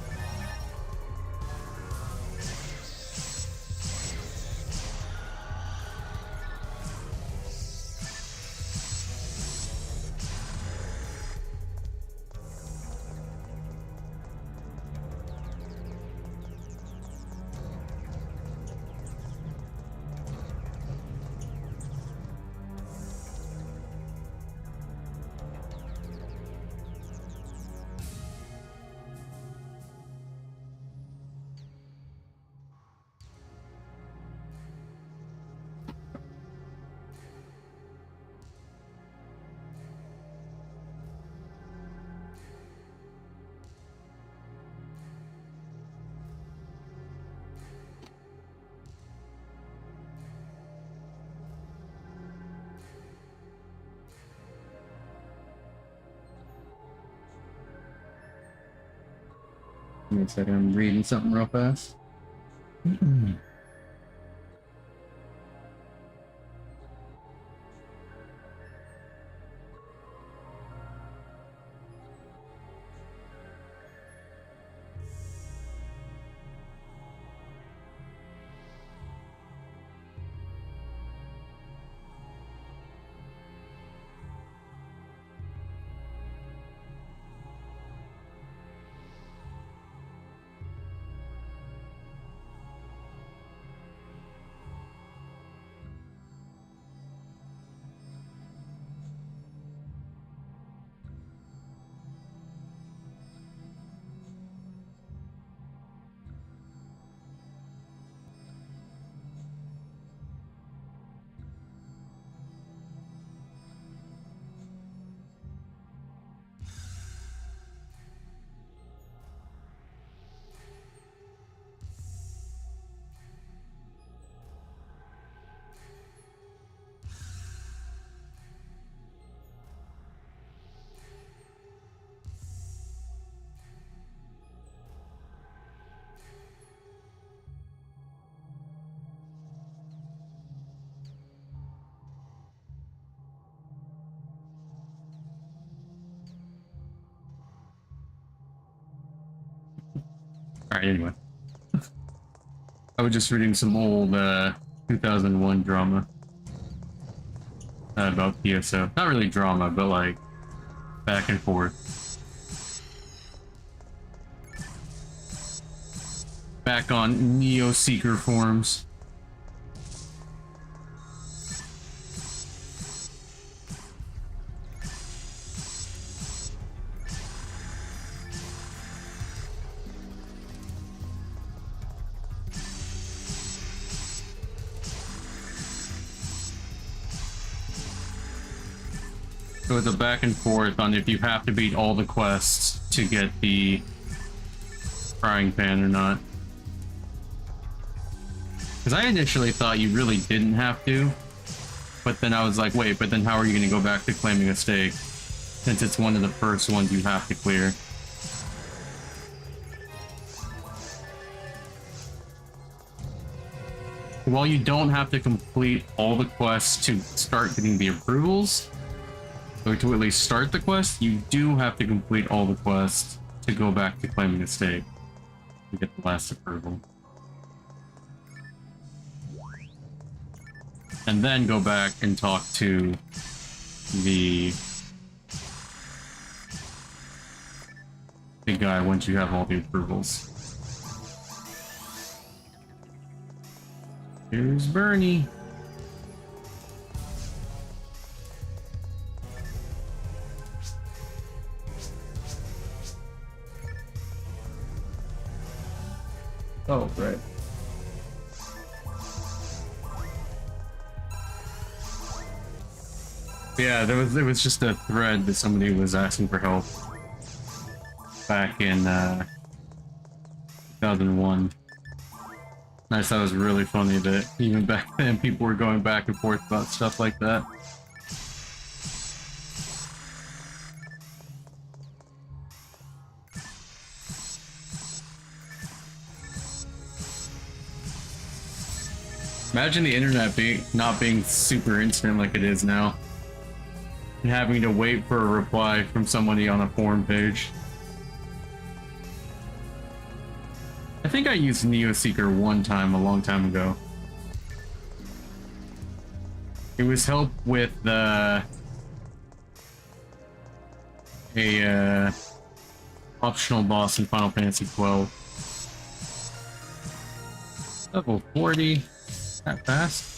Give me a second, I'm reading something real fast. Alright, anyway. I was just reading some old 2001 drama about PSO. Not really drama, but like back and forth. Back on Neo Seeker forums. So it's a back and forth on if you have to beat all the quests to get the frying pan or not. Because I initially thought you really didn't have to, but then I was like, wait, but then how are you going to go back to claiming a stake, since it's one of the first ones you have to clear? While you don't have to complete all the quests to start getting the approvals, or to at least start the quest, you do have to complete all the quests to go back to claiming a stake to get the last approval. and then go back and talk to the guy once you have all the approvals. Here's Bernie. Oh, right. Yeah, there was just a thread that somebody was asking for help back in 2001. I thought it was really funny that even back then people were going back and forth about stuff like that. Imagine the internet not being super instant like it is now, and having to wait for a reply from somebody on a forum page. I think I used NeoSeeker one time a long time ago. It was help with a optional boss in Final Fantasy XII. Level 40. That fast?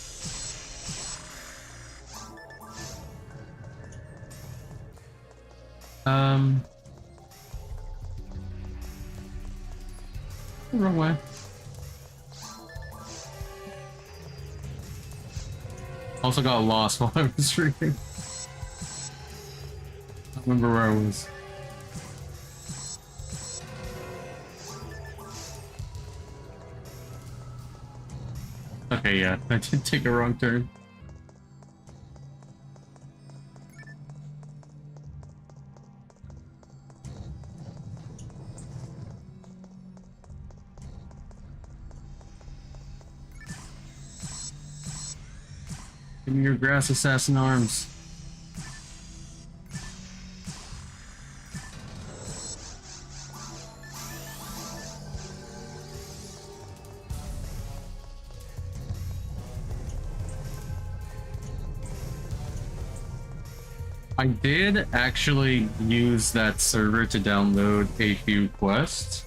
Wrong way. Also got lost while I was streaming. I don't remember where I was. Okay, yeah, I did take a wrong turn. Give me your grass assassin arms. I did actually use that server to download a few quests.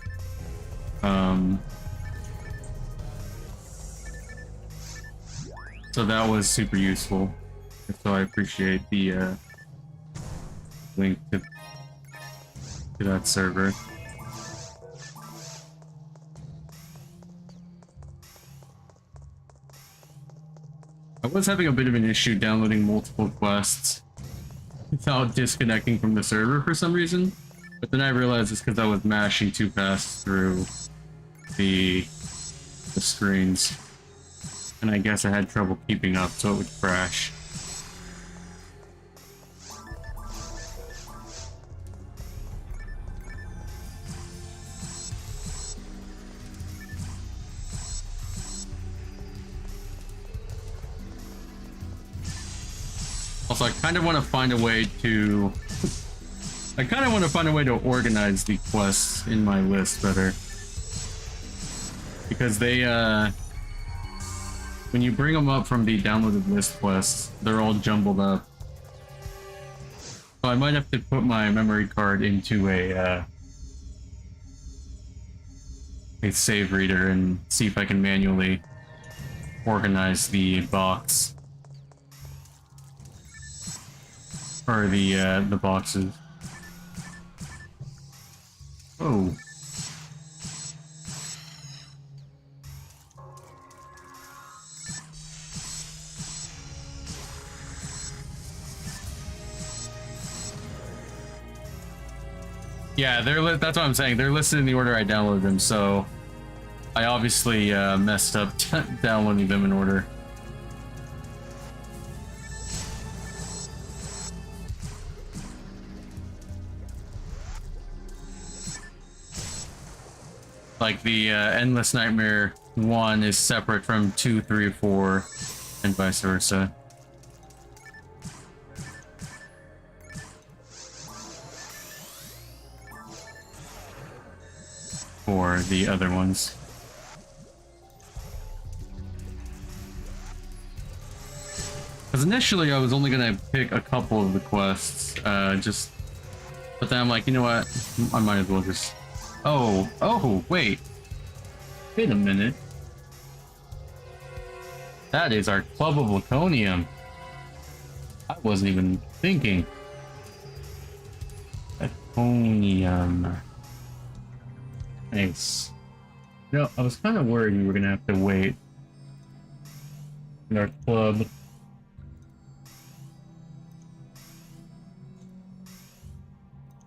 So that was super useful. So I appreciate the link to that server. I was having a bit of an issue downloading multiple quests without disconnecting from the server for some reason, but then I realized it's because I was mashing too fast through the screens, and I guess I had trouble keeping up, so it would crash. Also, I kind of want to find a way to organize the quests in my list better. Because they, when you bring them up from the downloaded list quests, they're all jumbled up. So I might have to put my memory card into a save reader and see if I can manually organize the box. Or the boxes. Oh. Yeah, that's what I'm saying. They're listed in the order I downloaded them, so I obviously messed up downloading them in order. Like the Endless Nightmare 1 is separate from 2, 3, 4, and vice versa. For the other ones. Because initially I was only gonna pick a couple of the quests, but then I'm like, you know what? I might as well just. Oh, wait a minute. That is our Club of Laconium. I wasn't even thinking. Laconium. Nice. No, I was kind of worried we were gonna have to wait in our club.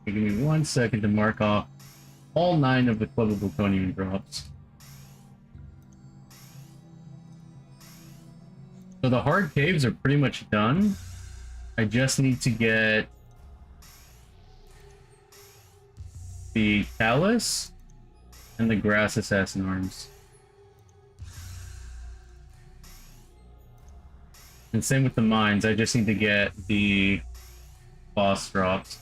Okay, give me 1 second to mark off all 9 of the Club of Laconium drops. So the hard caves are pretty much done. I just need to get the Callus and the Grass Assassin Arms. And same with the mines, I just need to get the boss drops.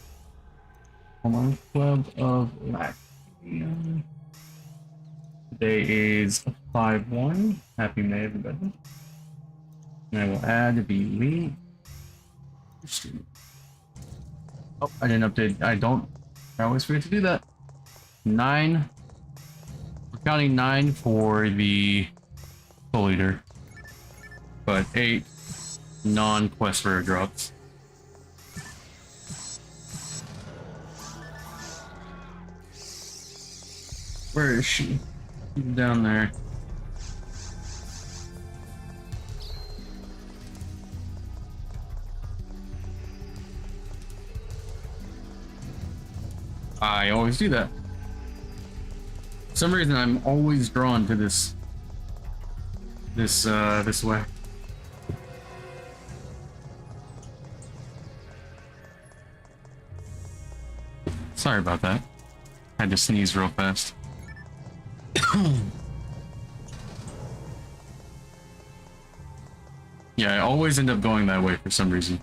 Come on, Club of Laconium. Today is 5/1. Happy May, everybody. And I will add the elite. Oh, I didn't update. I always forget to do that. 9. We're counting 9 for the soul leader, but 8 non-quest rare drops. Where is she? She's down there. I always do that. For some reason, I'm always drawn to this way. Sorry about that. Had to sneeze real fast. Yeah, I always end up going that way for some reason.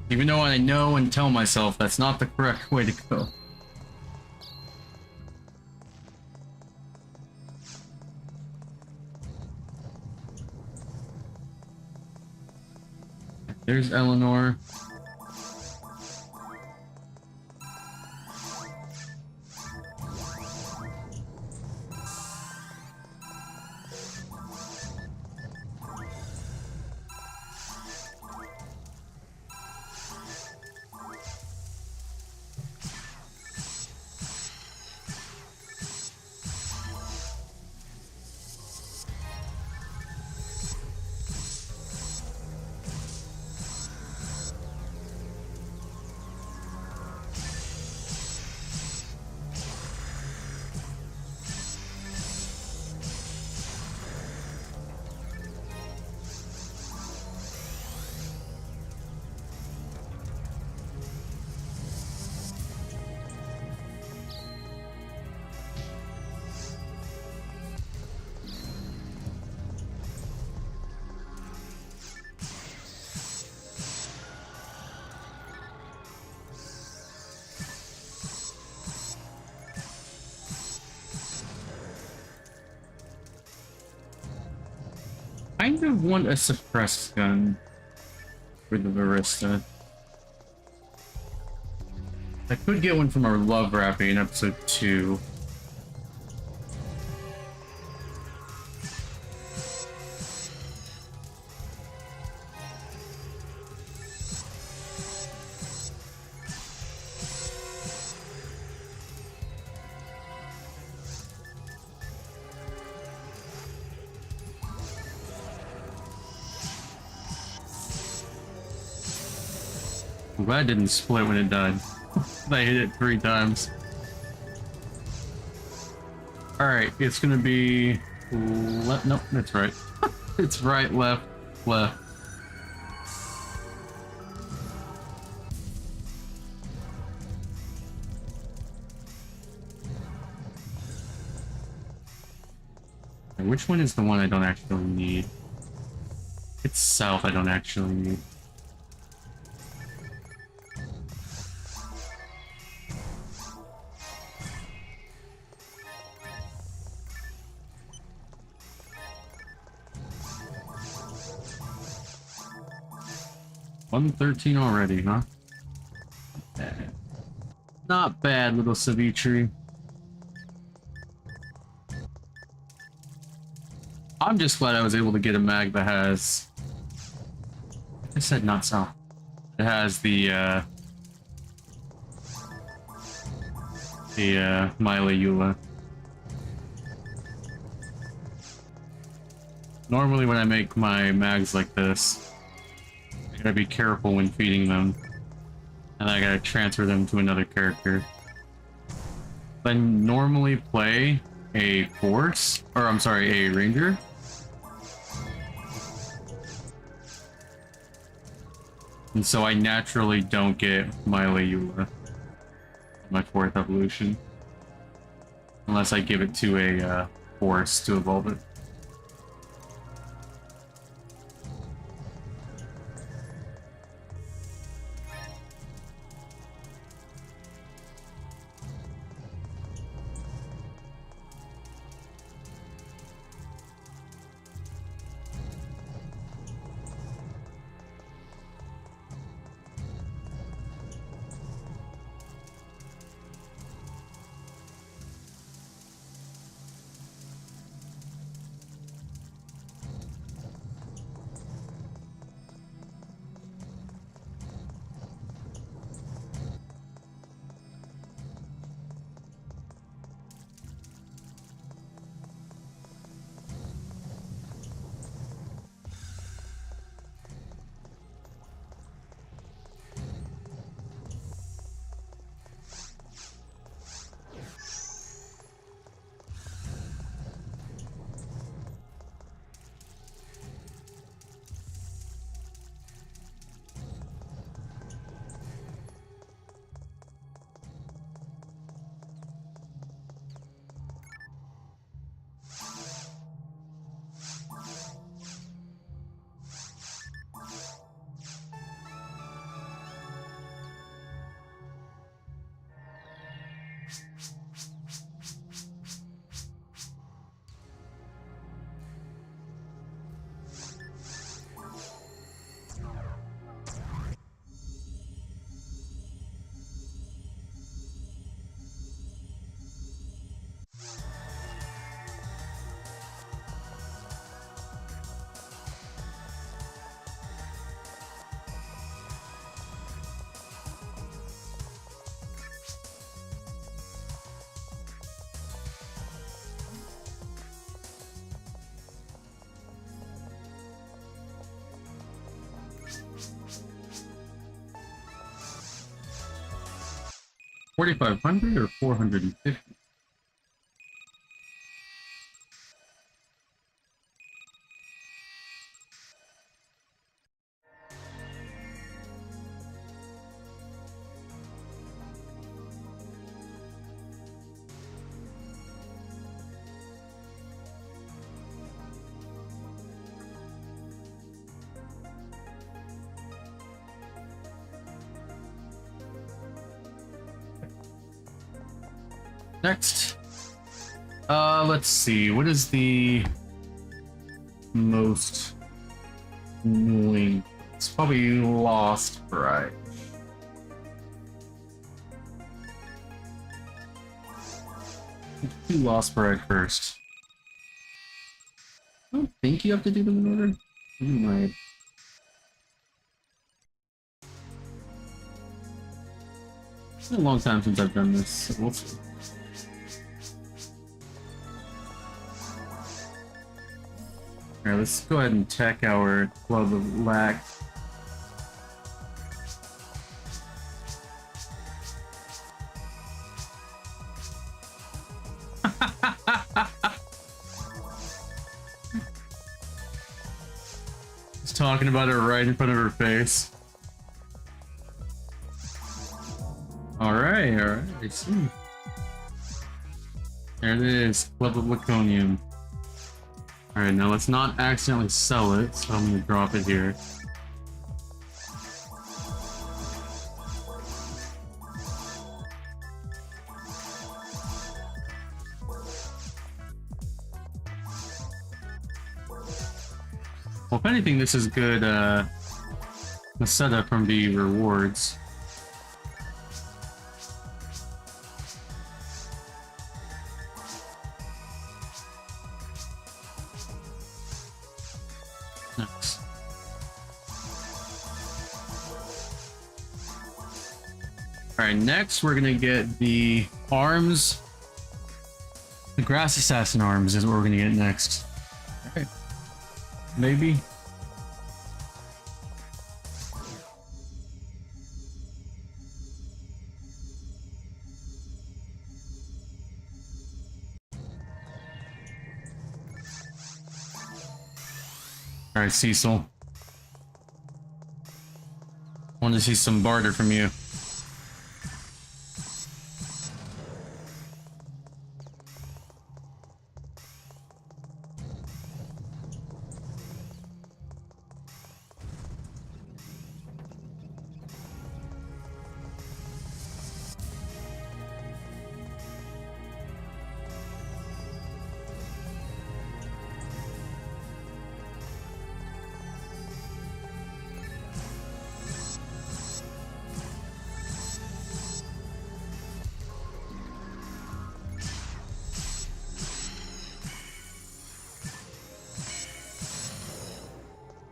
Even though I know and tell myself that's not the correct way to go. There's Eleanor. I kind of want a suppressed gun for the barista. I could get one from our love wrapping in episode 2. I'm glad it didn't split when it died. I hit it 3 times. Alright, it's gonna be left. Nope, that's right. It's right, left, left. Which one is the one I don't actually need? It's south I don't actually need. 113 already, huh? Bad. Not bad, little Savitri. I'm just glad I was able to get a mag that has... I said not south. It has the Mila Eula. Normally when I make my mags like this, I gotta be careful when feeding them. And I gotta transfer them to another character. I normally play a force, or I'm sorry, a ranger. And so I naturally don't get Mila Eula my 4th evolution. Unless I give it to a force to evolve it. $4,500 or 450? Next, let's see. What is the most annoying? It's probably Lost, right? Do Lost Bride first. I don't think you have to do them in order. You might. It's been a long time since I've done this, so we'll see. Alright, let's go ahead and check our Club of Lack. Just talking about it right in front of her face. Alright, I see. There it is, Club of Laconium. Alright, now let's not accidentally sell it, so I'm gonna drop it here. Well, if anything, this is good, the setup from the rewards. Nice. Alright, next we're gonna get the arms. The grass assassin arms is what we're gonna get next. Alright. Maybe. Alright, Cecil. Want to see some barter from you.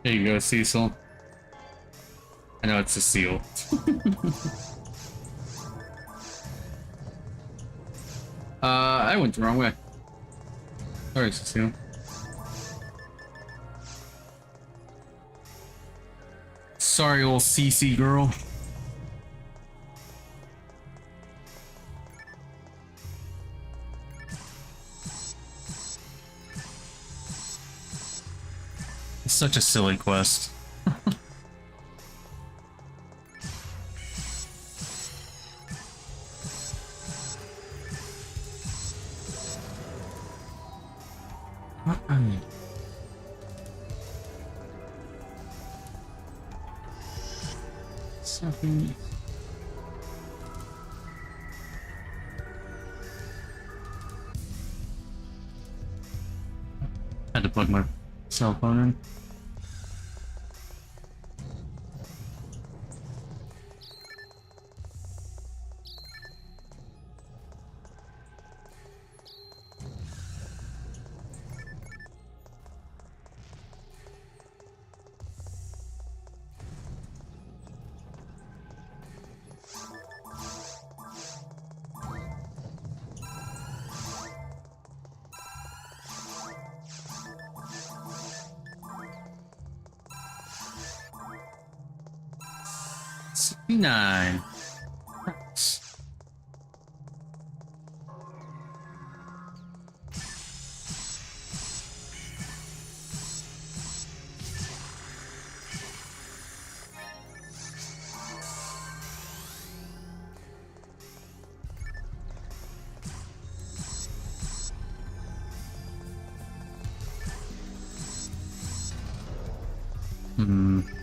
There you go, Cecil. I know it's a seal. I went the wrong way. Sorry, Cecile. Sorry, old CC girl. It's such a silly quest. Something. Had to plug my cell phone in. Nine.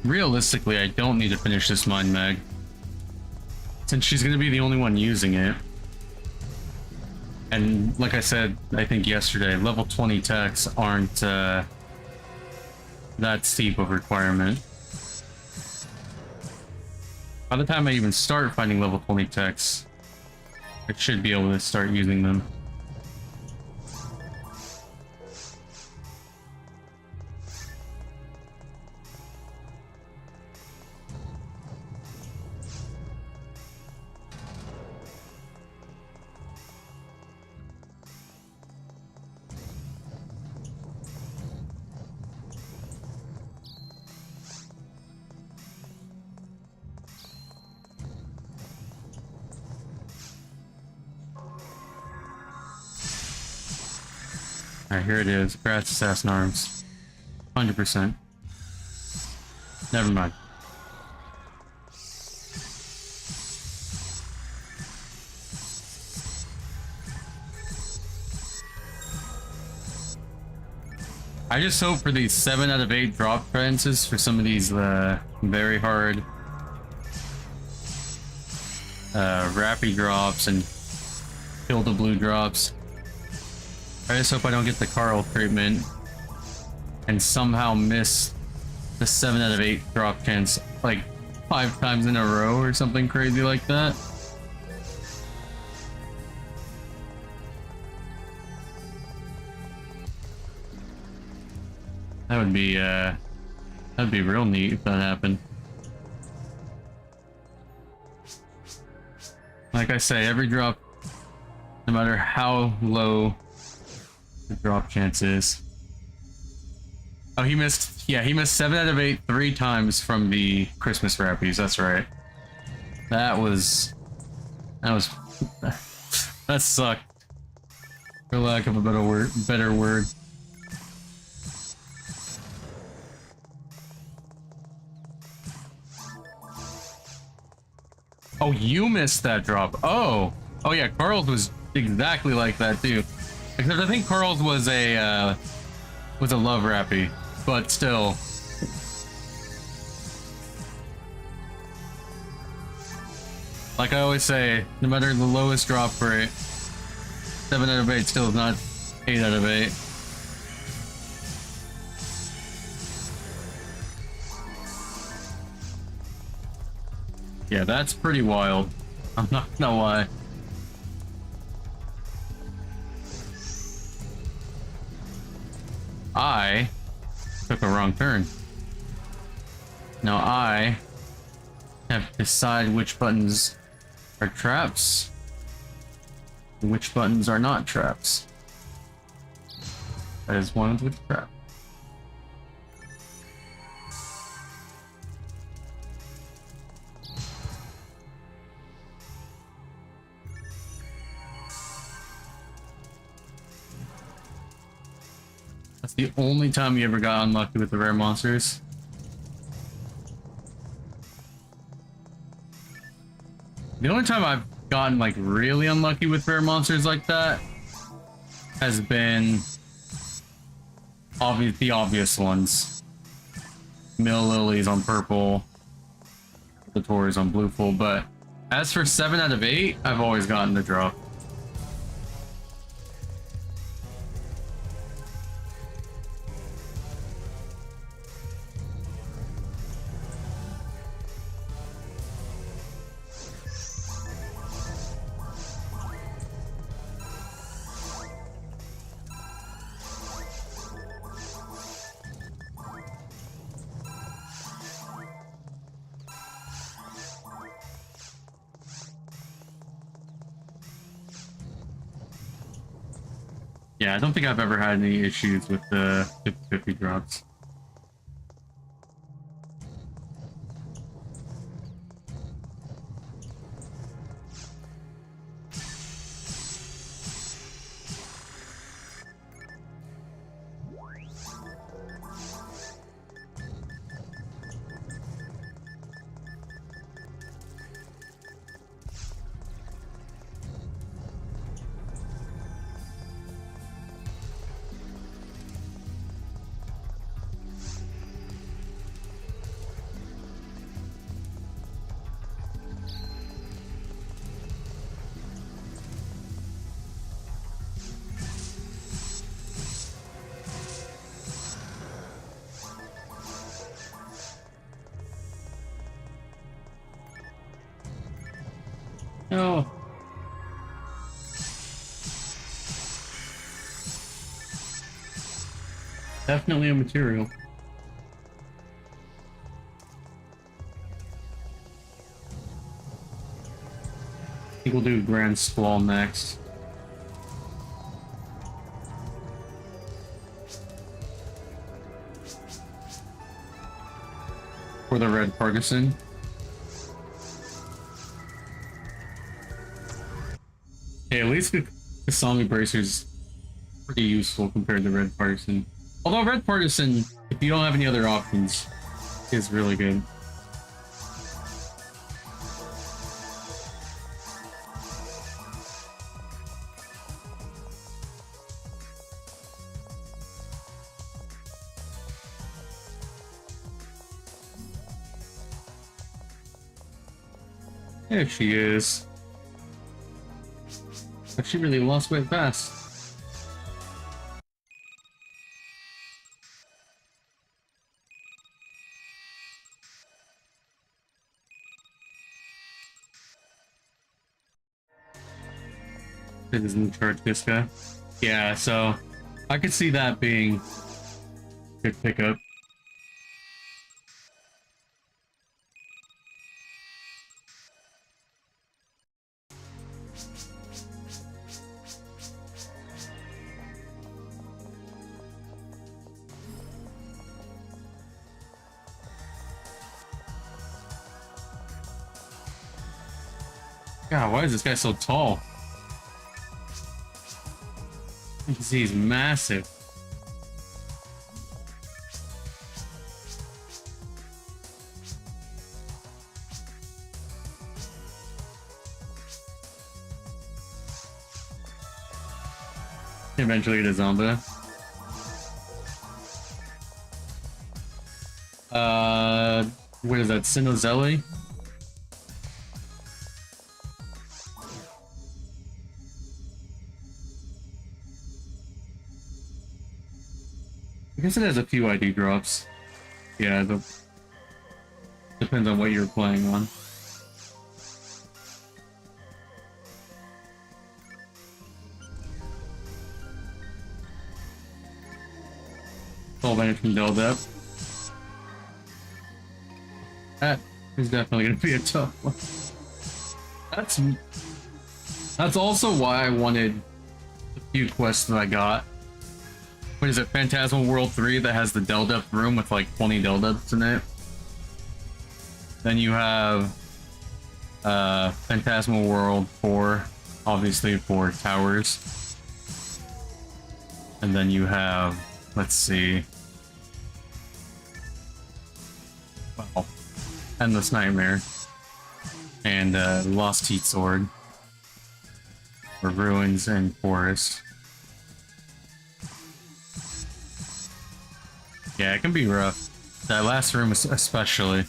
Realistically, I don't need to finish this mind mag. Since she's gonna be the only one using it. And like I said, I think yesterday, level 20 techs aren't that steep of a requirement. By the time I even start finding level 20 techs, I should be able to start using them. Alright, here it is. Grass Assassin Arms. 100%. Never mind. I just hope for these 7 out of 8 drop fences for some of these very hard Rappy drops and Kill the Blue drops. I just hope I don't get the Carl treatment and somehow miss the 7 out of 8 drop chance. Like, 5 times in a row or something crazy like that. That'd be real neat if that happened. Like I say, every drop, no matter how low the drop chance is. Oh, he missed, yeah, he missed 7 out of 8 3 times from the Christmas wrappies, that's right. That sucked. For lack of a better word. Oh, you missed that drop. Oh. Oh yeah, Carl's was exactly like that too. Except I think Carl's was a love rappy, but still. Like I always say, no matter the lowest drop rate, 7 out of 8 still is not 8 out of 8. Yeah, that's pretty wild. I'm not gonna lie. I took a wrong turn. Now I have to decide which buttons are traps and which buttons are not traps. That is one of the traps. That's the only time you ever got unlucky with the rare monsters. The only time I've gotten like really unlucky with rare monsters like that has been the obvious ones. Mill Lilies on purple, the Tours on blue full, but as for 7 out of 8, I've always gotten the drop. Yeah, I don't think I've ever had any issues with the 50/50 drops. No. Definitely a material. I think we'll do Grand Squall next. For the red partisan. Hey, at least the Kasami Bracer's pretty useful compared to red partisan. Although red partisan, if you don't have any other options, is really good. There she is. But she really lost weight fast. It doesn't charge this guy. Yeah, so I could see that being a good pickup. God, why is this guy so tall? You can see he's massive. Eventually get a zombie. What is that? Sinozelli? I guess it has a few ID drops. Yeah, depends on what you're playing on. Full advantage from Del Depth. That is definitely going to be a tough one. That's also why I wanted the few quests that I got. What is it, Phantasmal World 3 that has the Del Depth room with like 20 Del Depths in it? Then you have Phantasmal World 4, obviously for towers. And then you have, let's see. Well, Endless Nightmare. And Lost Teeth Sword. For Ruins and Forest. Yeah, it can be rough. That last room especially.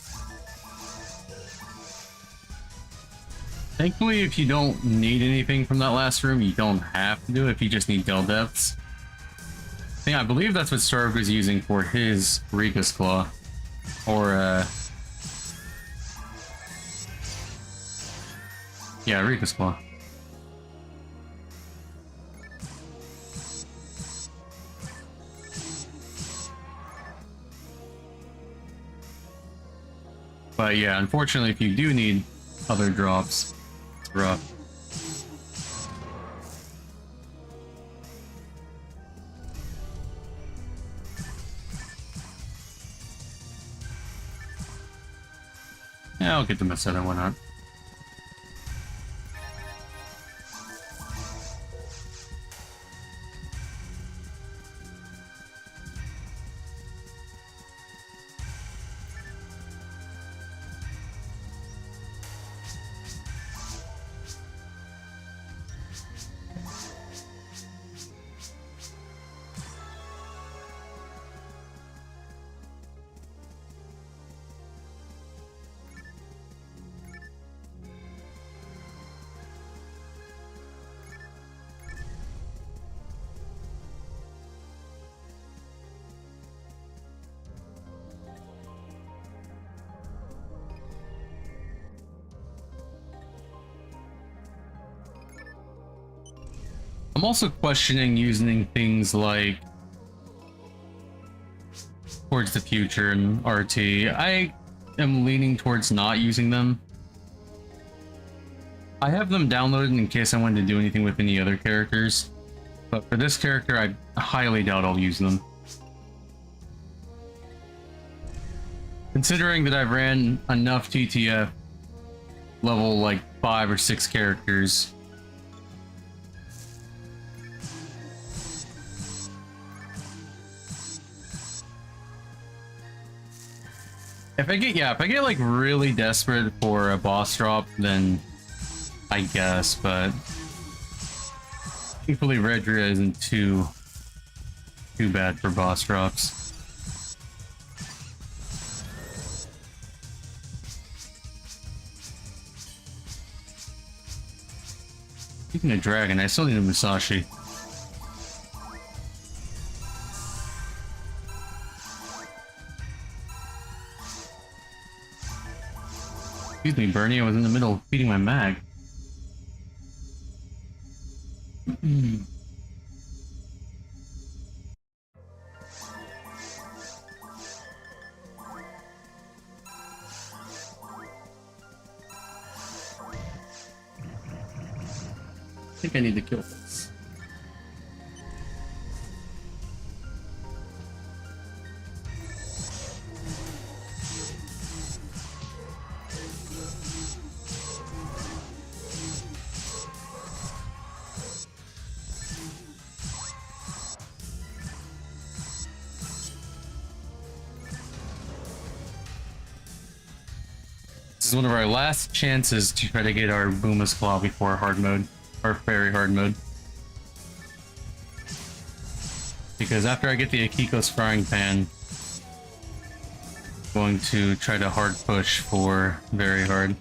Thankfully, if you don't need anything from that last room, you don't have to do it if you just need Del Depths. I believe that's what Stark was using for his Rika's Claw. Or, yeah, Rika's Claw. But yeah, unfortunately, if you do need other drops, it's rough. Yeah, I'll get the Meseta, why not? I'm also questioning using things like Towards the Future and RT. I am leaning towards not using them. I have them downloaded in case I wanted to do anything with any other characters, but for this character, I highly doubt I'll use them. Considering that I've ran enough TTF level like 5 or 6 characters. If I get like really desperate for a boss drop, then I guess, but thankfully Redria isn't too bad for boss drops. Speaking of dragon, I still need a Musashi. Excuse me, Bernie, I was in the middle of feeding my mag. I think I need to kill this. This is one of our last chances to try to get our Booma's Claw before hard mode, or very hard mode. Because after I get the Akiko's frying pan, I'm going to try to hard push for very hard.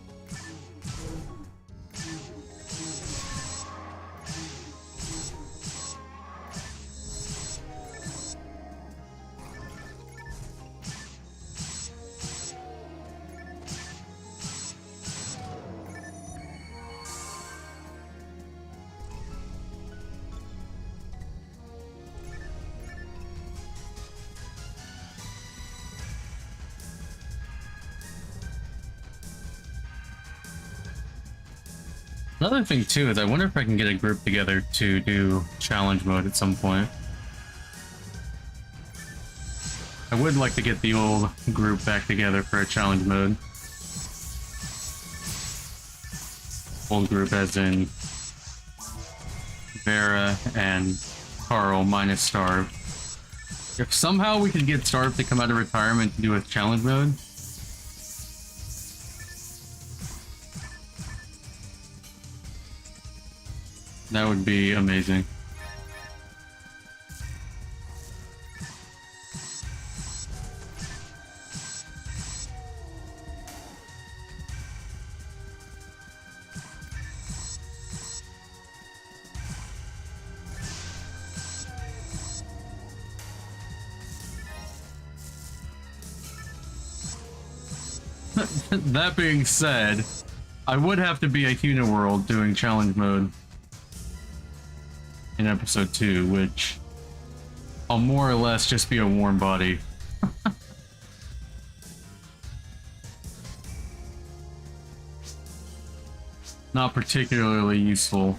Another thing too is I wonder if I can get a group together to do challenge mode at some point. I would like to get the old group back together for a challenge mode. Old group as in Vera and Carl minus Starve. If somehow we could get Starve to come out of retirement to do a challenge mode, that would be amazing. That being said, I would have to be a Huna World doing challenge mode in episode 2, which I'll more or less just be a warm body. Not particularly useful.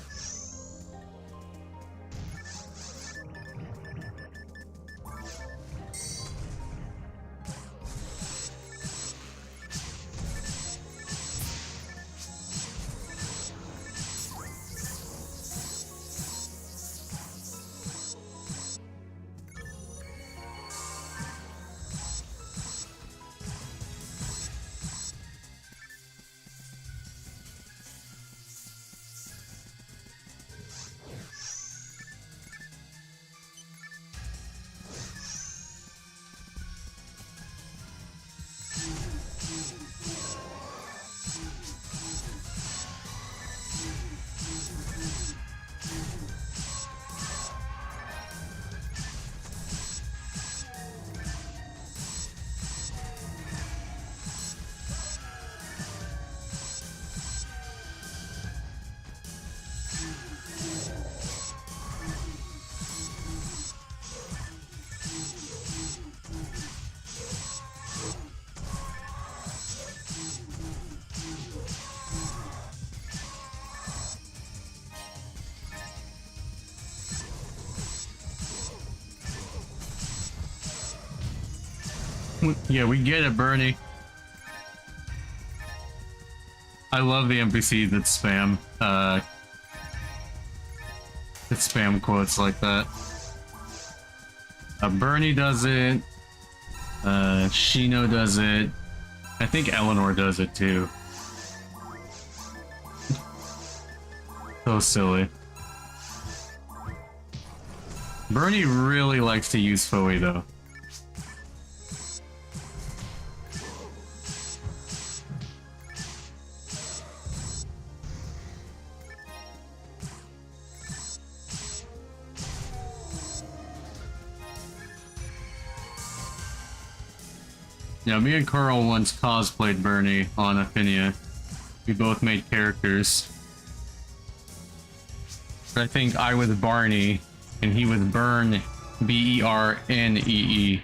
Yeah, we get it, Bernie. I love the NPC that spam quotes like that. Bernie does it. Shino does it. I think Eleanor does it too. So silly. Bernie really likes to use Foe though. Yeah, me and Carl once cosplayed Bernie on Affinia. We both made characters. But I think I was Barney, and he was Bern, Bernee.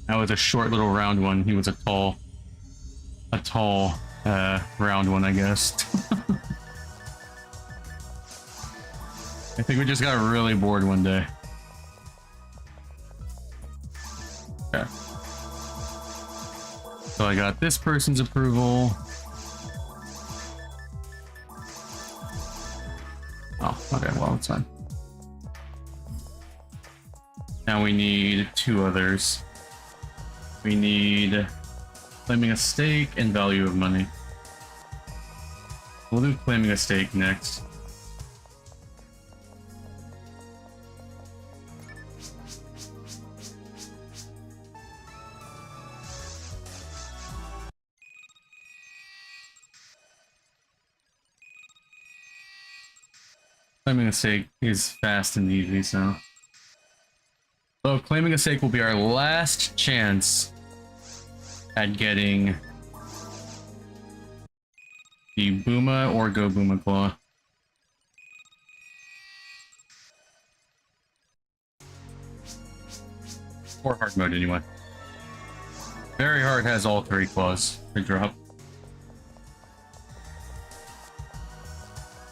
I was a short little round one. He was a tall round one, I guess. I think we just got really bored one day. Okay. So I got this person's approval. Oh, okay, well, it's fine. Now we need 2 others. We need claiming a stake and value of money. We'll do claiming a stake next. Claiming a stake is fast and easy, so. So claiming a stake will be our last chance at getting the Booma or Go Booma Claw. Or hard mode anyway. Very hard has all 3 claws to drop.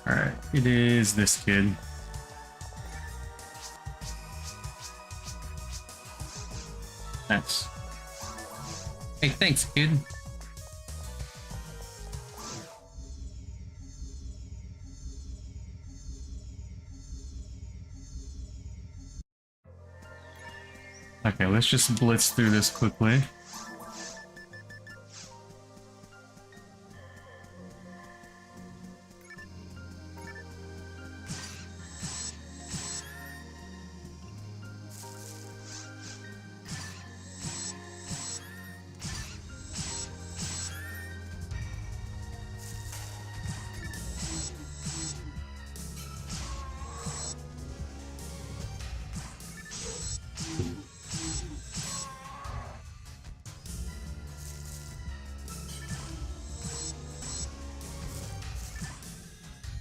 Alright, it is this kid. Nice. Hey, thanks, kid. Okay, let's just blitz through this quickly.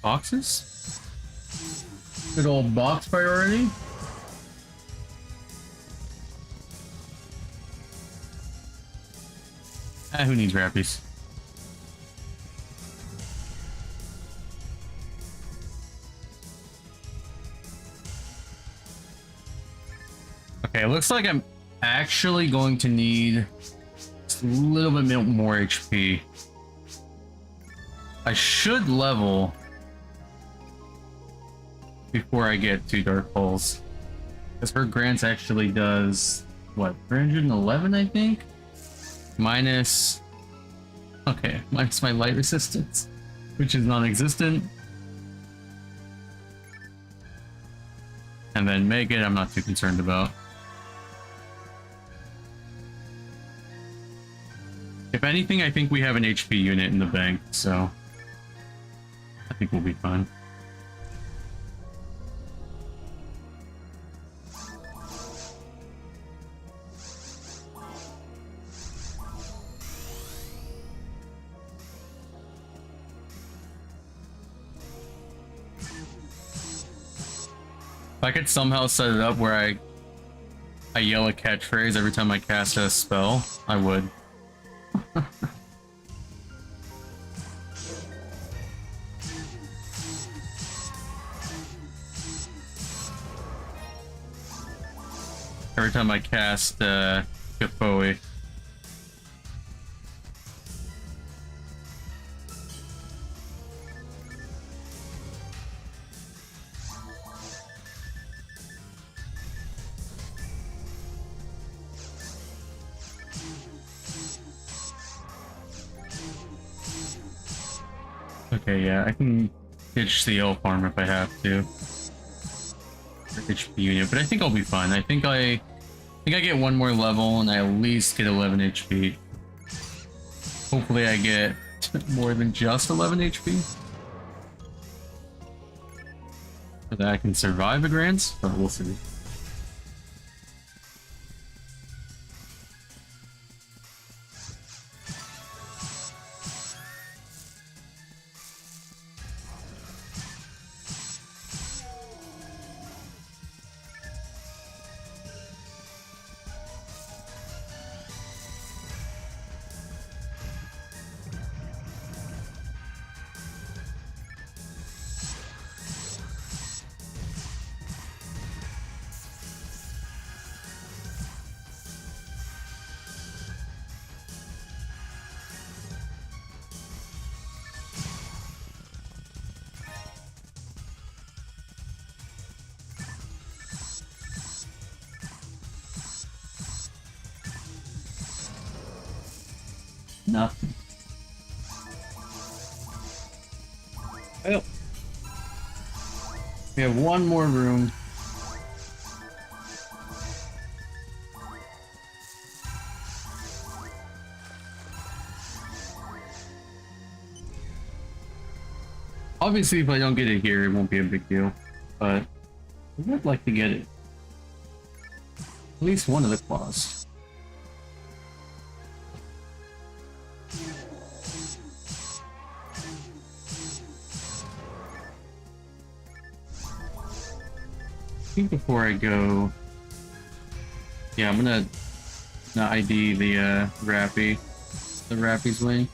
Boxes? Good old box priority. Who needs rappies? Okay, it looks like I'm actually going to need just a little bit more HP. I should level before I get to Dark Pulse, because her grants actually does what, 311, I think, minus my light resistance, which is non-existent, and then make it I'm not too concerned about. If anything, I think we have an HP unit in the bank, so I think we'll be fine. If I could somehow set it up where I yell a catchphrase every time I cast a spell, I would. Every time I cast Kapoe. Okay, yeah, I can ditch the L farm if I have to. HP unit, but I think I'll be fine. I think I get one more level and I at least get 11 HP. Hopefully I get more than just 11 HP. So that I can survive a grants, but we'll see. nothing. Well, we have one more room. Obviously, if I don't get it here, it won't be a big deal, but I would like to get it. At least one of the claws. I think before I go, yeah, I'm gonna ID the Rappy's wing.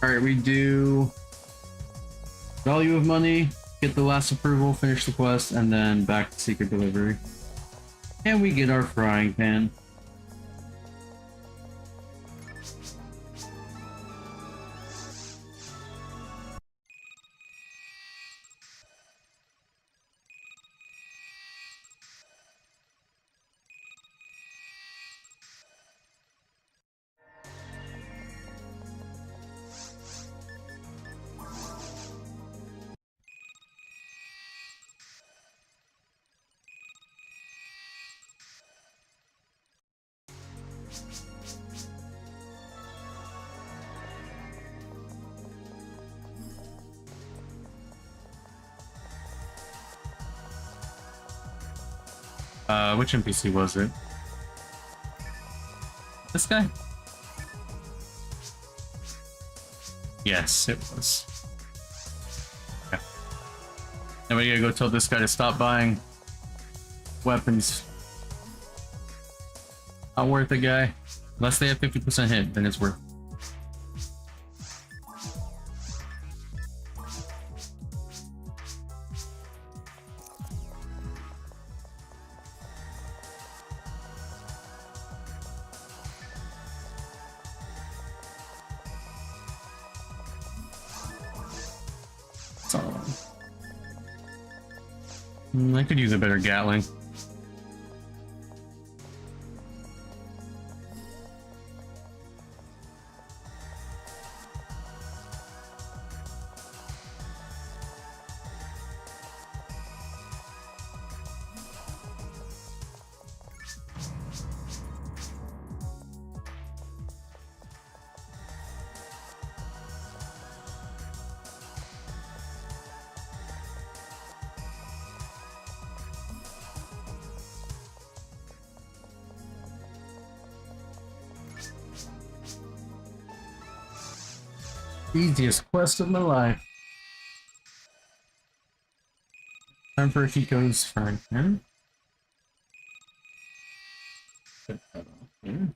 Alright, we do value of money, get the last approval, finish the quest, and then back to secret delivery. And we get our frying pan. Which NPC was it? This guy? Yes, it was. Yeah. Now we gotta go tell this guy to stop buying weapons. Not worth it, guy. Unless they have 50% hit, then it's worth it. I could use a better Gatling. Easiest quest of my life. Time for Hiko's fine. Yeah? Put that on here.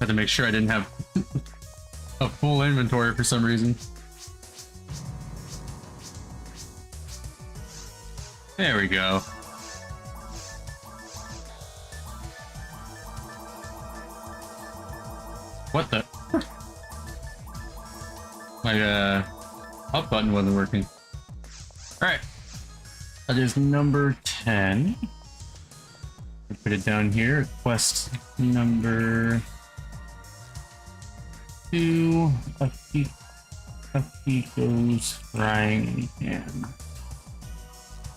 Had to make sure I didn't have a full inventory for some reason. There we go. What the? My Up button wasn't working. Alright. That is number 10. I put it down here. Quest number 2. Akiko's frying pan.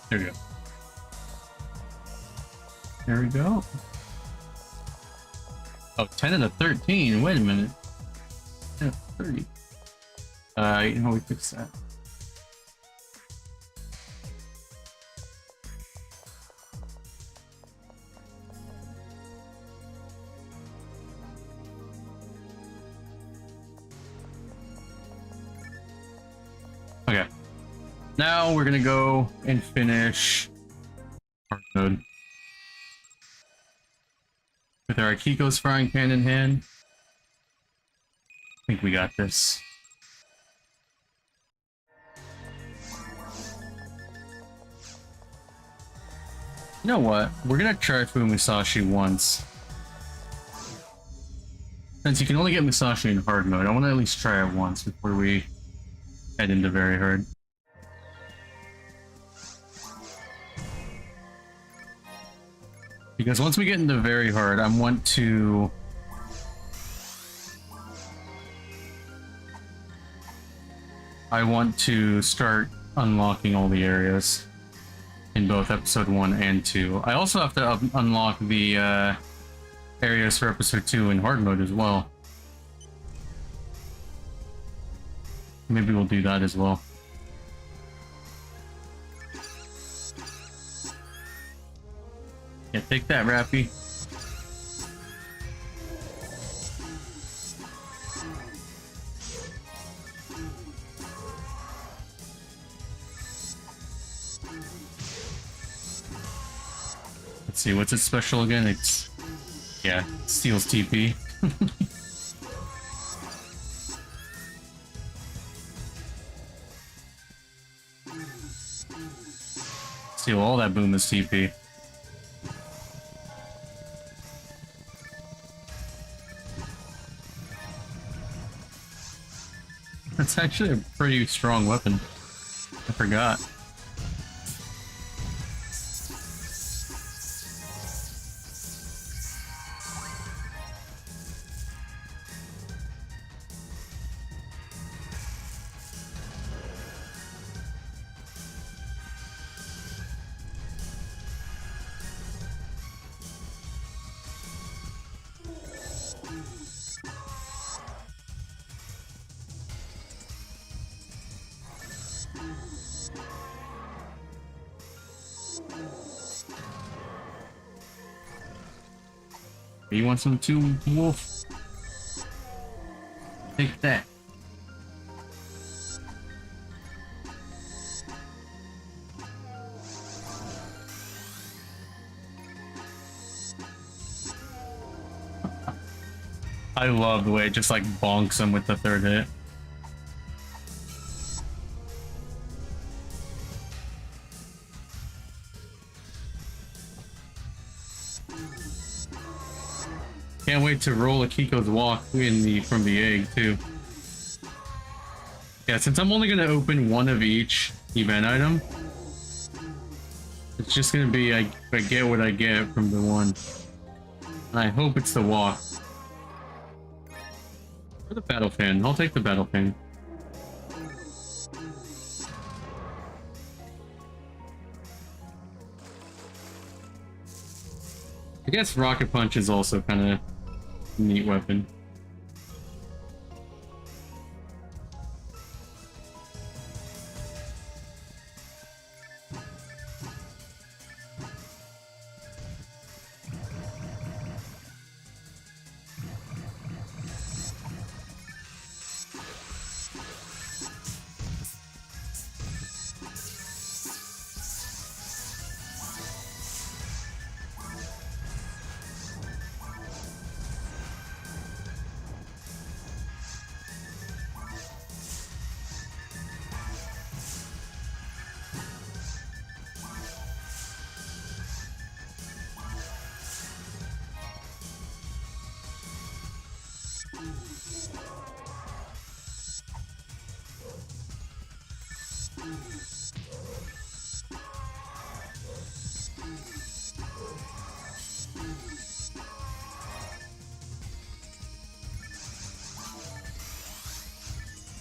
There we go. There we go. Oh, 10 out of 13. Wait a minute. 10 out of 30. You know, we fix that. Okay. Now we're gonna go and finish hard mode with our Akiko's frying pan in hand. I think we got this. You know what? We're gonna try Fumisashi once. Since you can only get Musashi in hard mode, I want to at least try it once before we head into very hard. Because once we get into very hard, I want to... start unlocking all the areas in both episode 1 and 2. I also have to unlock the areas for episode 2 in hard mode as well. Maybe we'll do that as well. Yeah, take that, Rappy. Let's see, what's its special again? It's... yeah, steals TP. Steal all that boom is TP. That's actually a pretty strong weapon. I forgot. You want some too, Wolf? Take that. I love the way it just like bonks him with the third hit. Can't wait to roll Akiko's walk in from the egg too. Yeah, since I'm only gonna open one of each event item, it's just gonna be I get what I get from the one. And I hope it's the walk. Or the battle fan. I'll take the battle fan. I guess Rocket Punch is also kind of a neat weapon.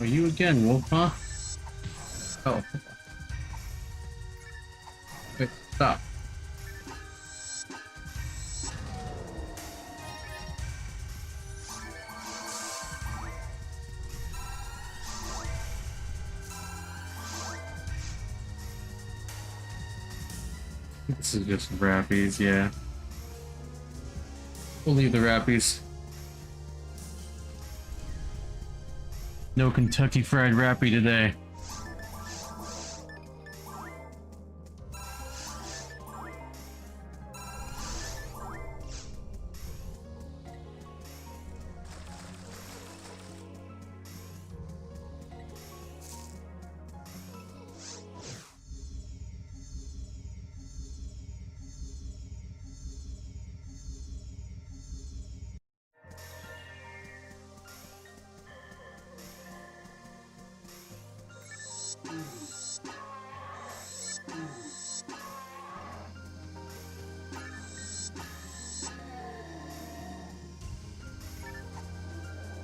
Are you again, Wolf, huh? Oh. Wait, stop. This is just Rappies, yeah. We'll leave the Rappies. No Kentucky Fried Rappy today.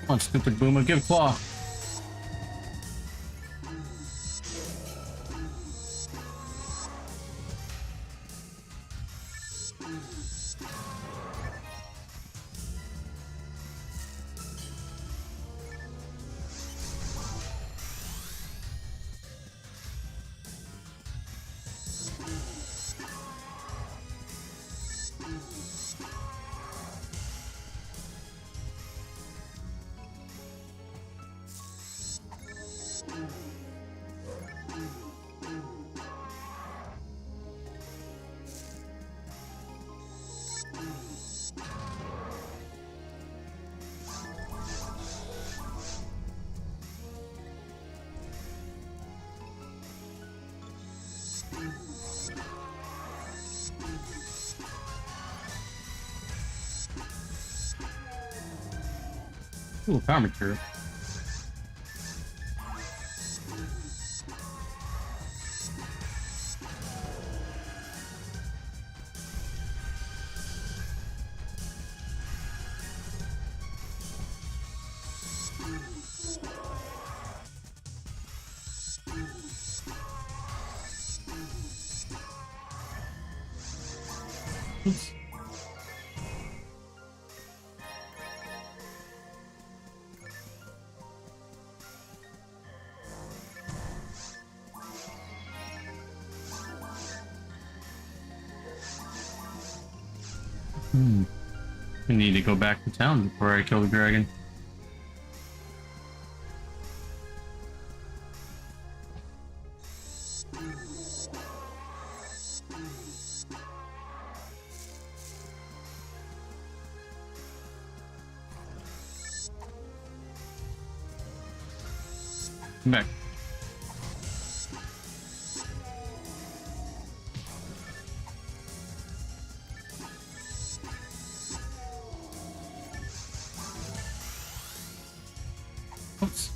Come on, stupid boomer, give claw. Ooh, power material. Oops. We need to go back to town before I kill the dragon. Come back. Oops.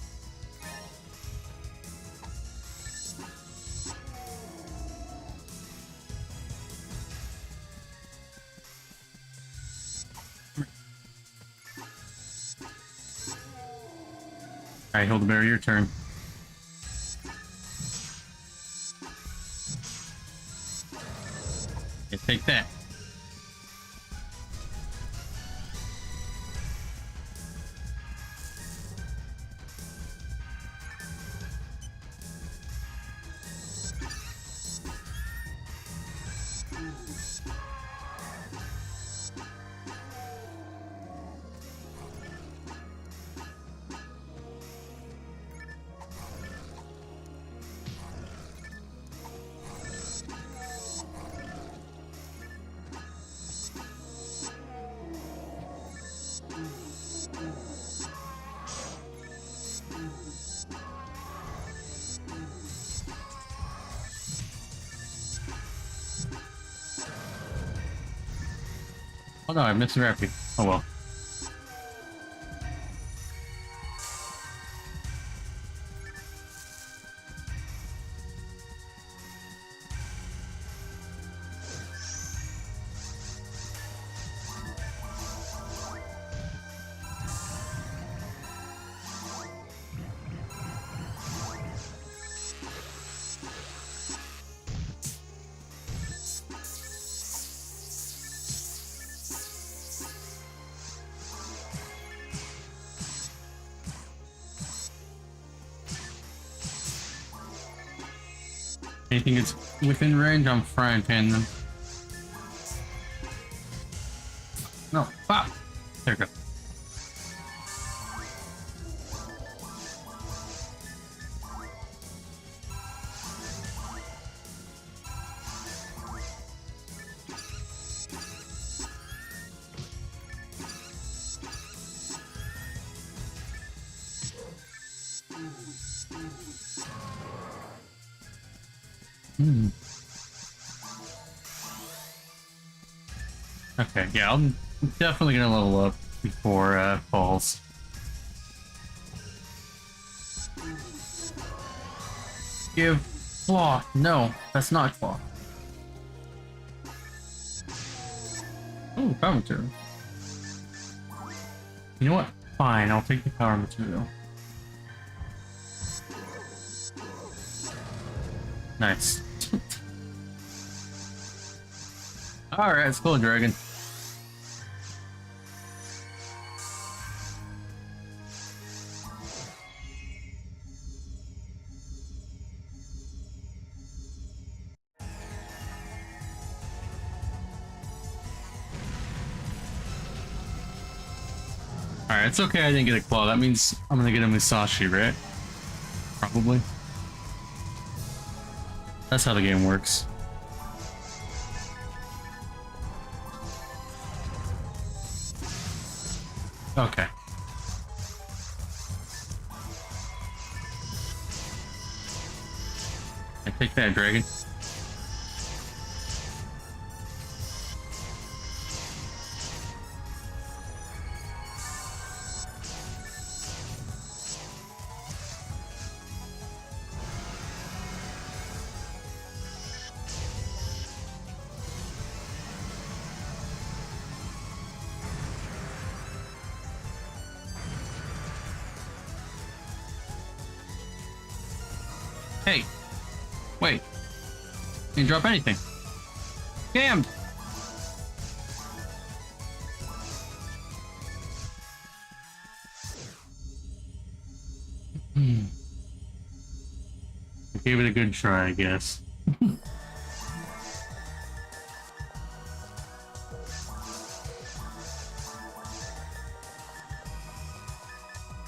Alright, Hildeberry, your turn. Yeah, take that. Oh no, I missed the Rappy. Oh well. Anything that's within range, I'm frying pan them. No, pop! There we go. Okay, yeah, I'm definitely gonna level up before falls. Give claw. No, that's not claw. Oh, power material. You know what? Fine, I'll take the power material. Nice. Alright, let's go, dragon. Alright, it's okay I didn't get a claw. That means I'm gonna get a Musashi, right? Probably. That's how the game works. Okay. I take that, dragon. Hey! Wait. Didn't drop anything. Damn! I gave it a good try, I guess.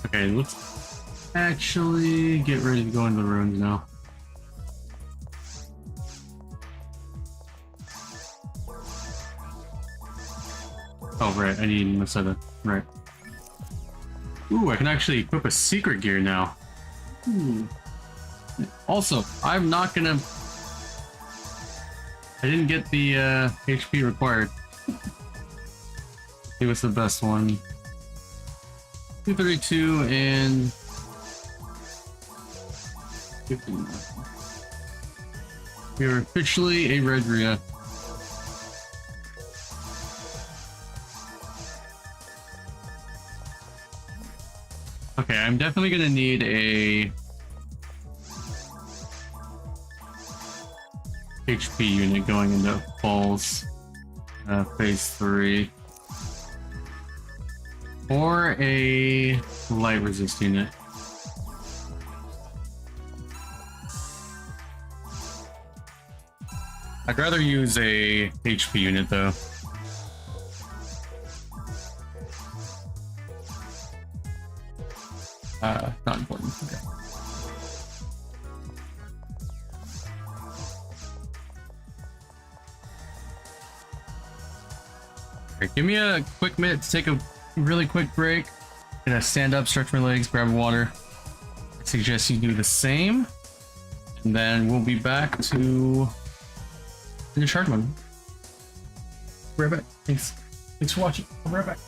Okay, let's actually get ready to go into the ruins now. Oh, right, I need Masada. Right. Ooh, I can actually equip a secret gear now. Ooh. Also, I'm not gonna... I didn't get the HP required. It was the best one. 232 and... 15. You're officially a Redria. Okay, I'm definitely gonna need a HP unit going into Falls Phase 3. Or a light resist unit. I'd rather use a HP unit though. Not important. Okay. Alright, give me a quick minute to take a really quick break. Gonna stand up, stretch my legs, grab water. I suggest you do the same. And then we'll be back to finish hard mode. Right back. Thanks. Thanks for watching. I'll be right back.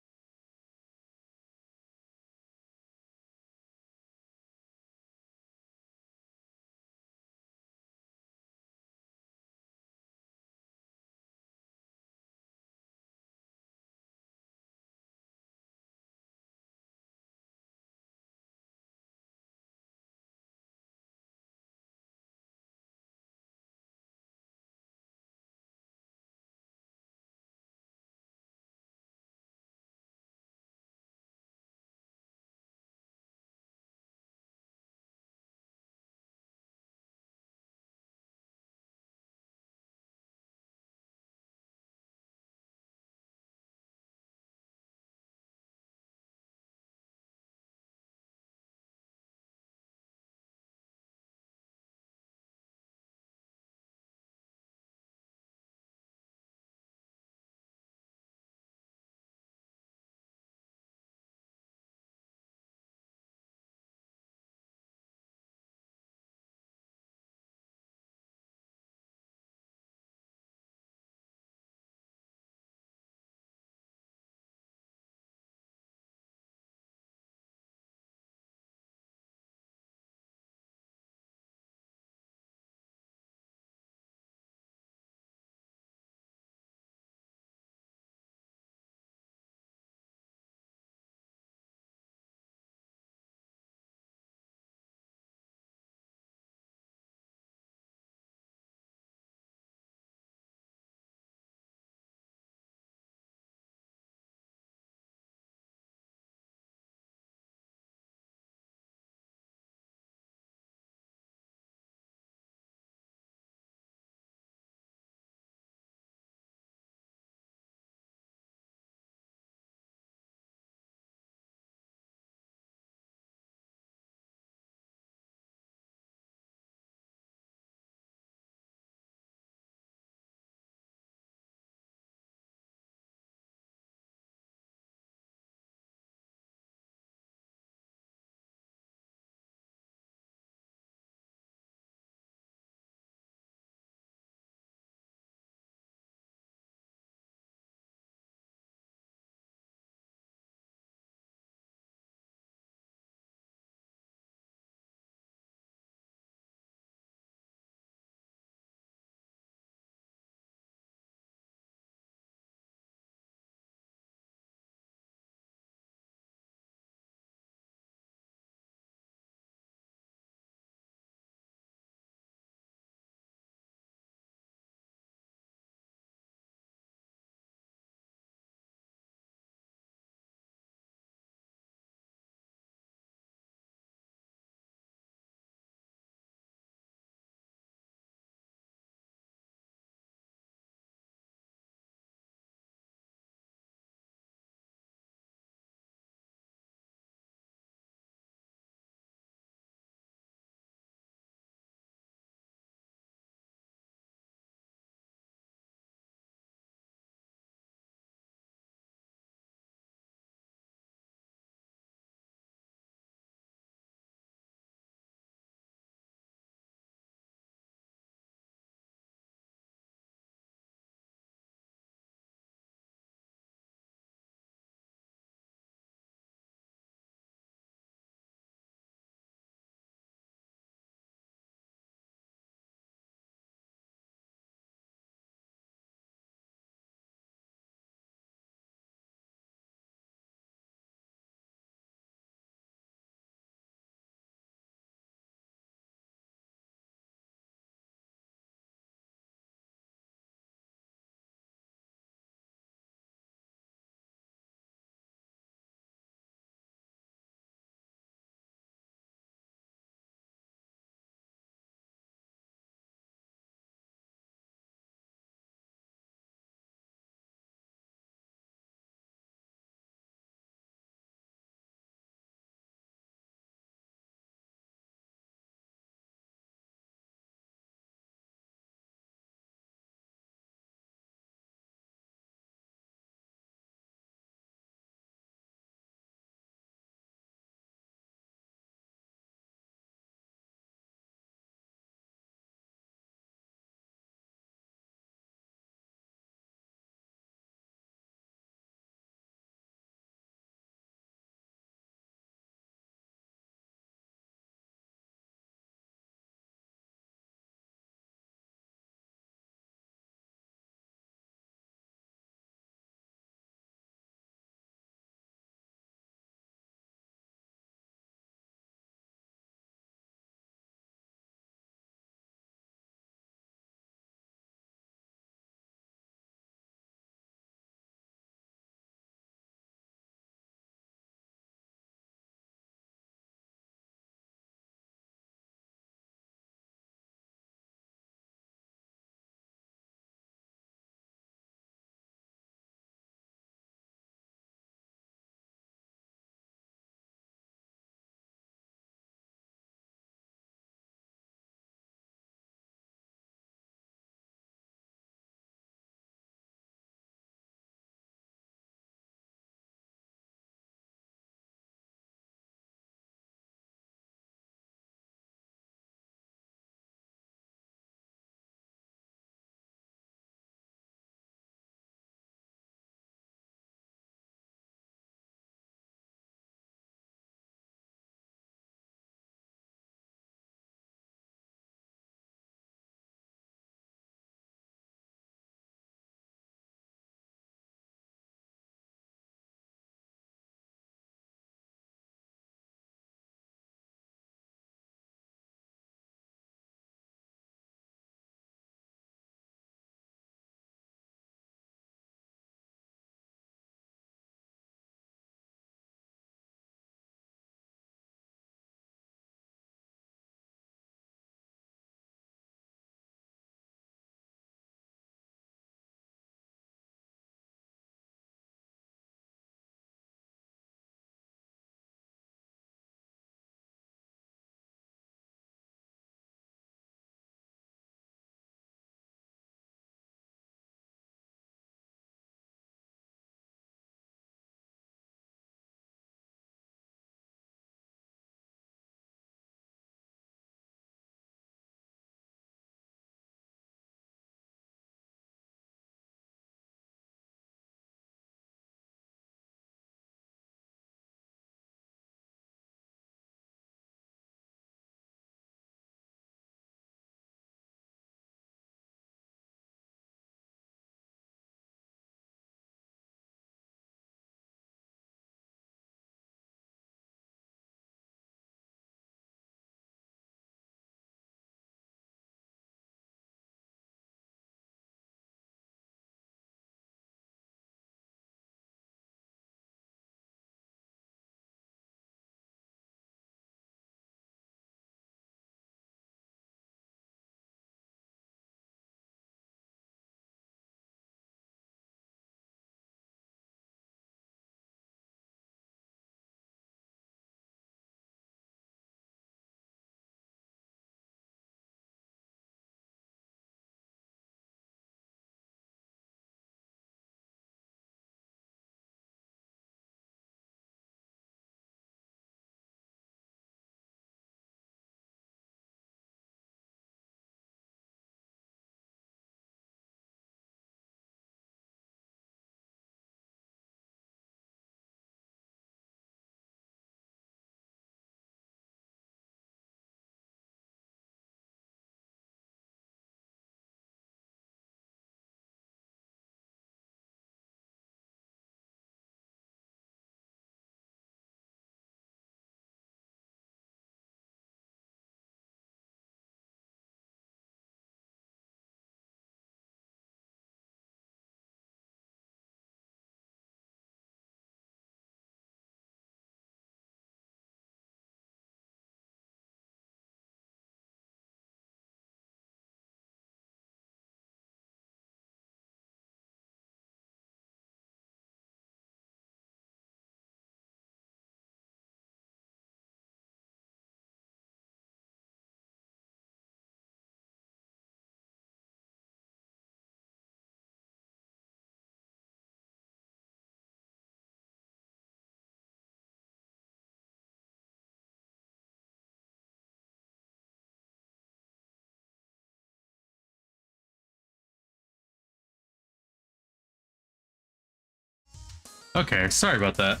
Okay, sorry about that.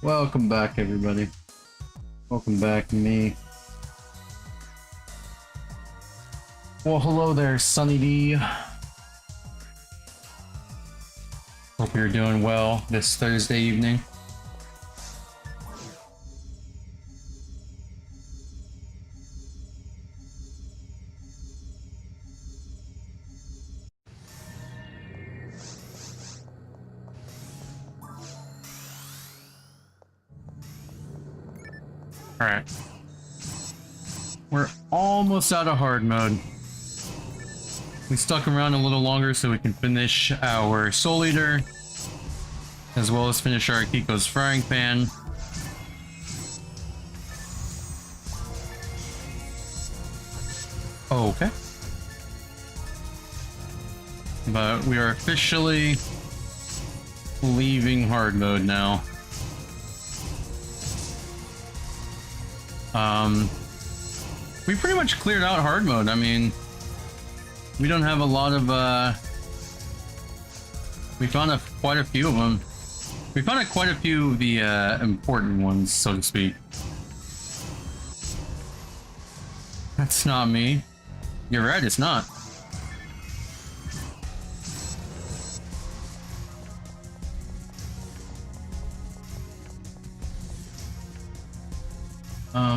Welcome back, everybody. Welcome back, me. Well, hello there, Sunny D. Hope you're doing well this Thursday evening. Alright. We're almost out of hard mode. We stuck around a little longer so we can finish our Soul Eater, as well as finish our Akiko's Frying Pan. Okay. But we are officially leaving hard mode now. We pretty much cleared out hard mode. I mean, we don't have a lot of, we found quite a few of them. We found quite a few of the, important ones, so to speak. That's not me. You're right, it's not.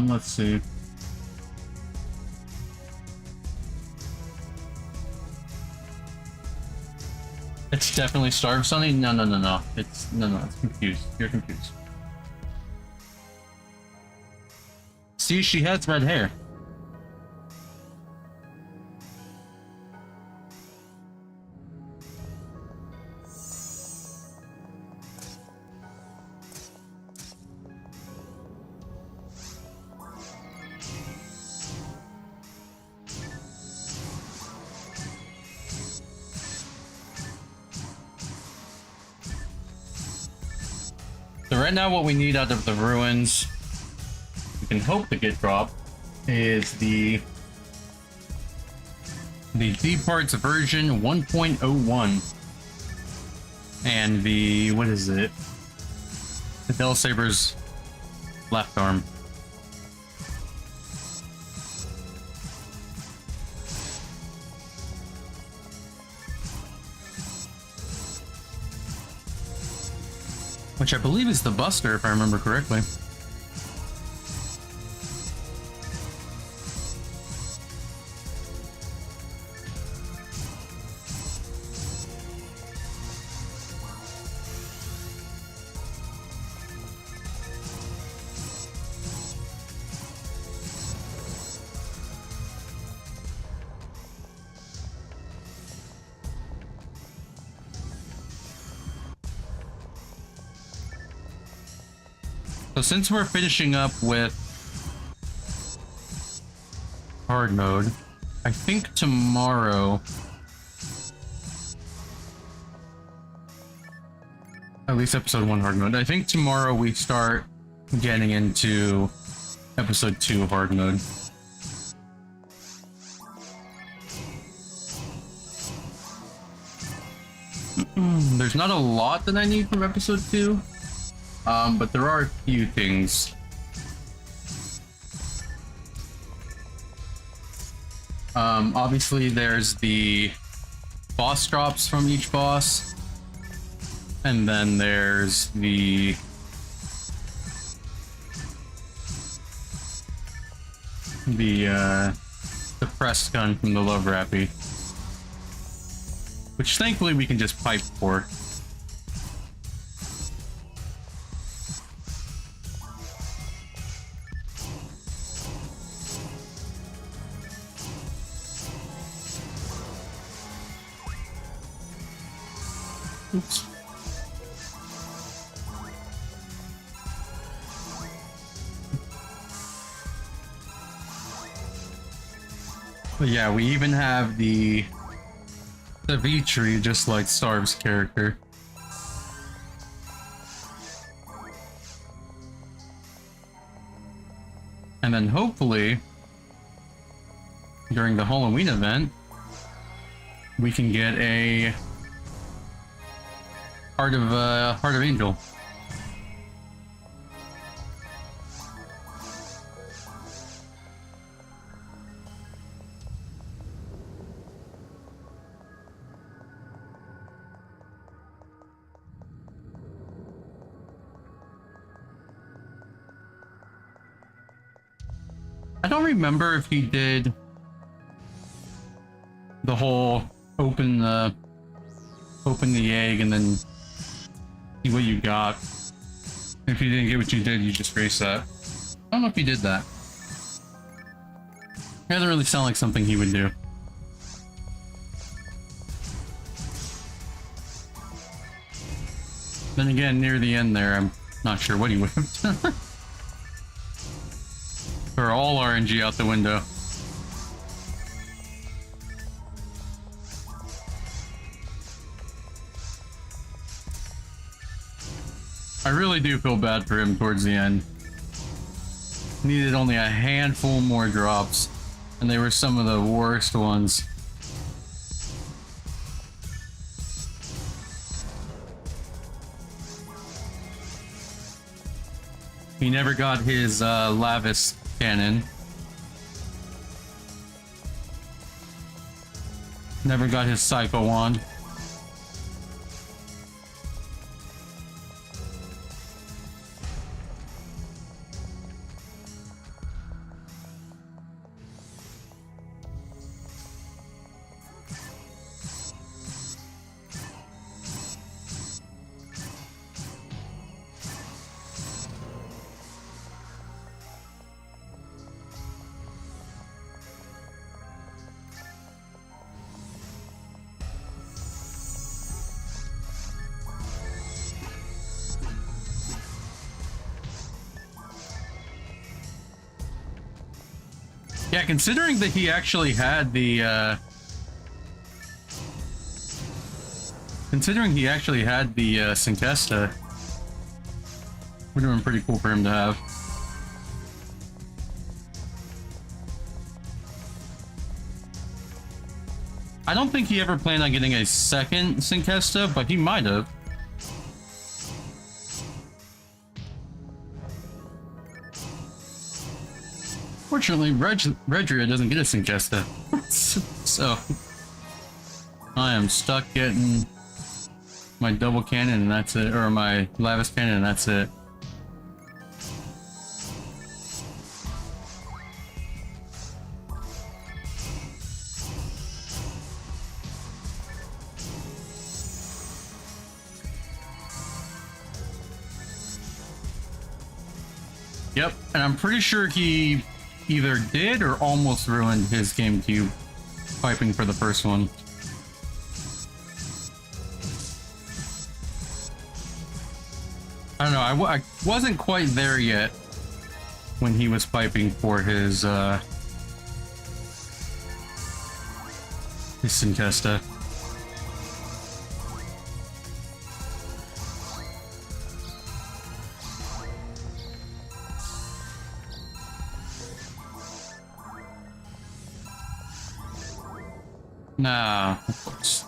Let's see. It's definitely Starve Sunny? No. It's it's confused. You're confused. See, she has red hair. So right now what we need out of the ruins, we can hope to get dropped, is the D parts version 1.01 and the, what is it? The Del Saber's left arm. Which I believe is the Buster, if I remember correctly. So since we're finishing up with hard mode, I think tomorrow, at least episode 1 hard mode, I think tomorrow we start getting into episode 2 hard mode. There's not a lot that I need from episode 2. But there are a few things. Obviously there's the boss drops from each boss. And then there's the press gun from the Love Rappy. Which thankfully we can just pipe for. Oops. But yeah, we even have the V tree, just like Starve's character. And then hopefully, during the Halloween event, we can get a Heart of Angel. I don't remember if he did the whole open the egg and then see what you got. If you didn't get what you did, you just erase that. I don't know if he did that. It doesn't really sound like something he would do. Then again, near the end there, I'm not sure what he would have done. Throw all RNG out the window. I really do feel bad for him towards the end. Needed only a handful more drops, and they were some of the worst ones. He never got his Lavis cannon. Never got his Psycho Wand. Yeah, considering that he actually had the Synkesta, would have been pretty cool for him to have. I don't think he ever planned on getting a second Synkesta, but he might have. Fortunately, Redria doesn't get a Synkesta. So I am stuck getting my double cannon and that's it, or my Lavis cannon and that's it. Yep, and I'm pretty sure he either did or almost ruined his Gamecube piping for the first one. I don't know, I wasn't quite there yet when he was piping for his Synkesta. Nah, of course.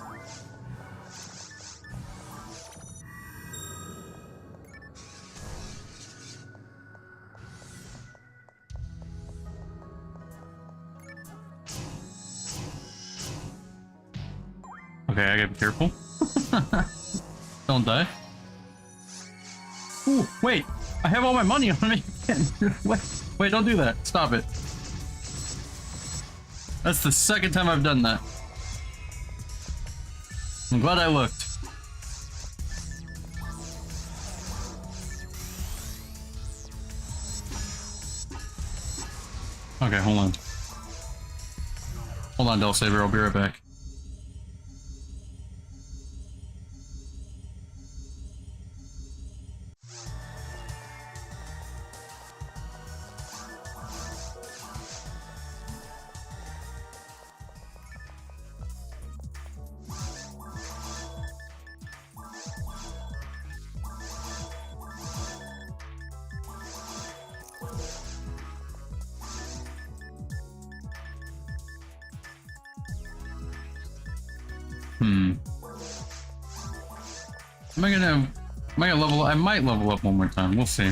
Okay, I gotta be careful. Don't die. Ooh, wait! I have all my money on me again! Wait, don't do that. Stop it. That's the second time I've done that. I'm glad I looked. Okay, hold on. Hold on, Del Saber, I'll be right back. Am I gonna level up? I might level up one more time. We'll see.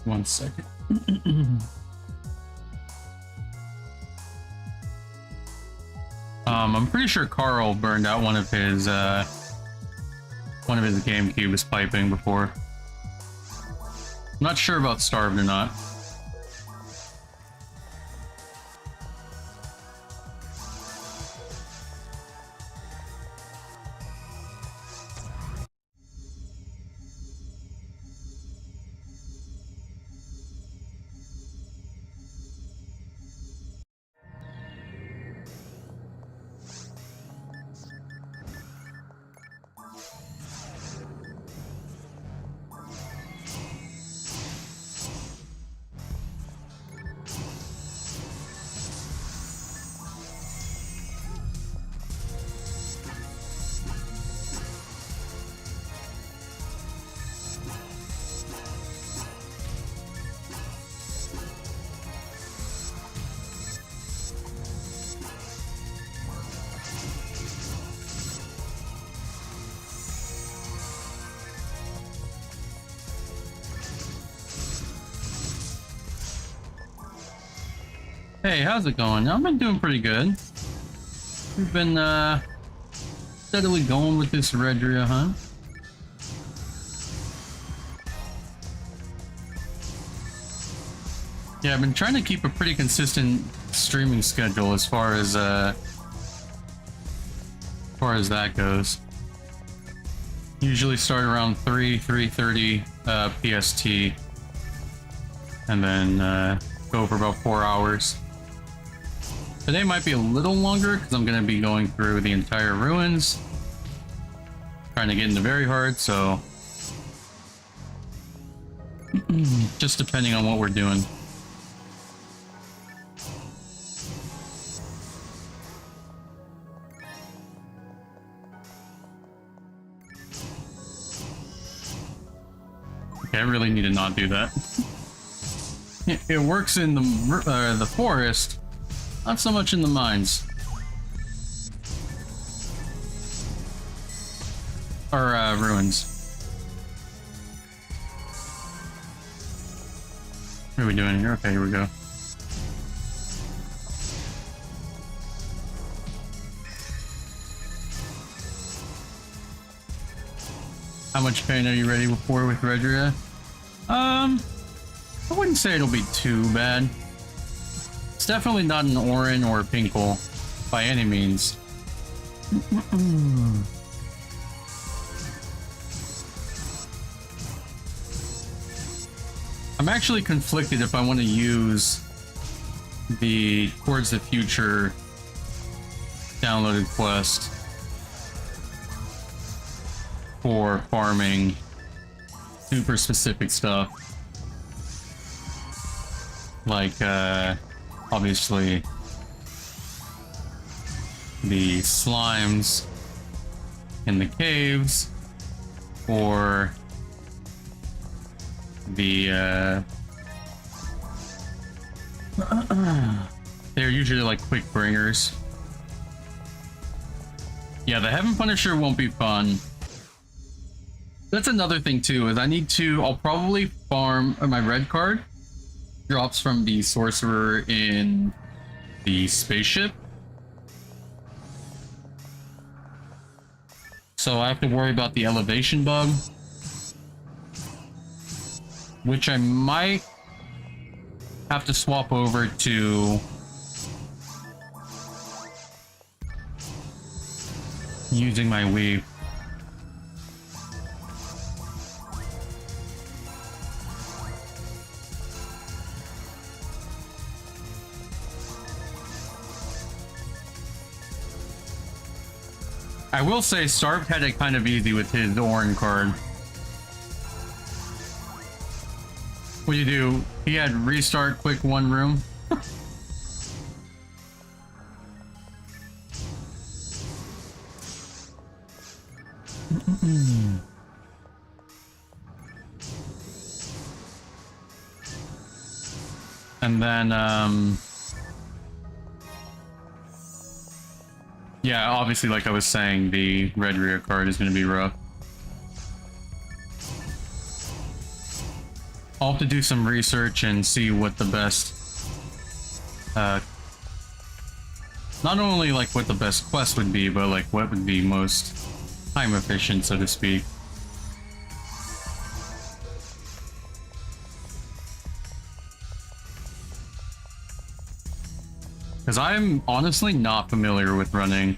One second. I'm pretty sure Carl burned out one of his Gamecube piping before. I'm not sure about Starved or not. Hey, how's it going? I've been doing pretty good. We've been steadily going with this Redria, huh? Yeah, I've been trying to keep a pretty consistent streaming schedule as far as that goes. Usually start around 3:30 PST, and then go for about 4 hours. Today might be a little longer because I'm going to be going through the entire ruins, trying to get into very hard, so just depending on what we're doing. Okay, I really need to not do that. It works in the forest, not so much in the mines. Or ruins. What are we doing here? Okay, here we go. How much pain are you ready for with Redria? I wouldn't say it'll be too bad. It's definitely not an Orin or a Pinkle by any means. I'm actually conflicted if I want to use the Towards the Future downloaded quest for farming super specific stuff. Like, obviously, the slimes in the caves, or the, they're usually like quick bringers. Yeah, the Heaven Punisher won't be fun. That's another thing too, is I'll probably farm my red card. Drops from the sorcerer in the spaceship. So I have to worry about the elevation bug, which I might have to swap over to using my weave. I will say Starved had it kind of easy with his Orin card. What do you do? He had restart quick one room. And then, yeah, obviously, like I was saying, the Redria card is going to be rough. I'll have to do some research and see what the best, not only like what the best quest would be, but like what would be most time efficient, so to speak. Because I'm honestly not familiar with running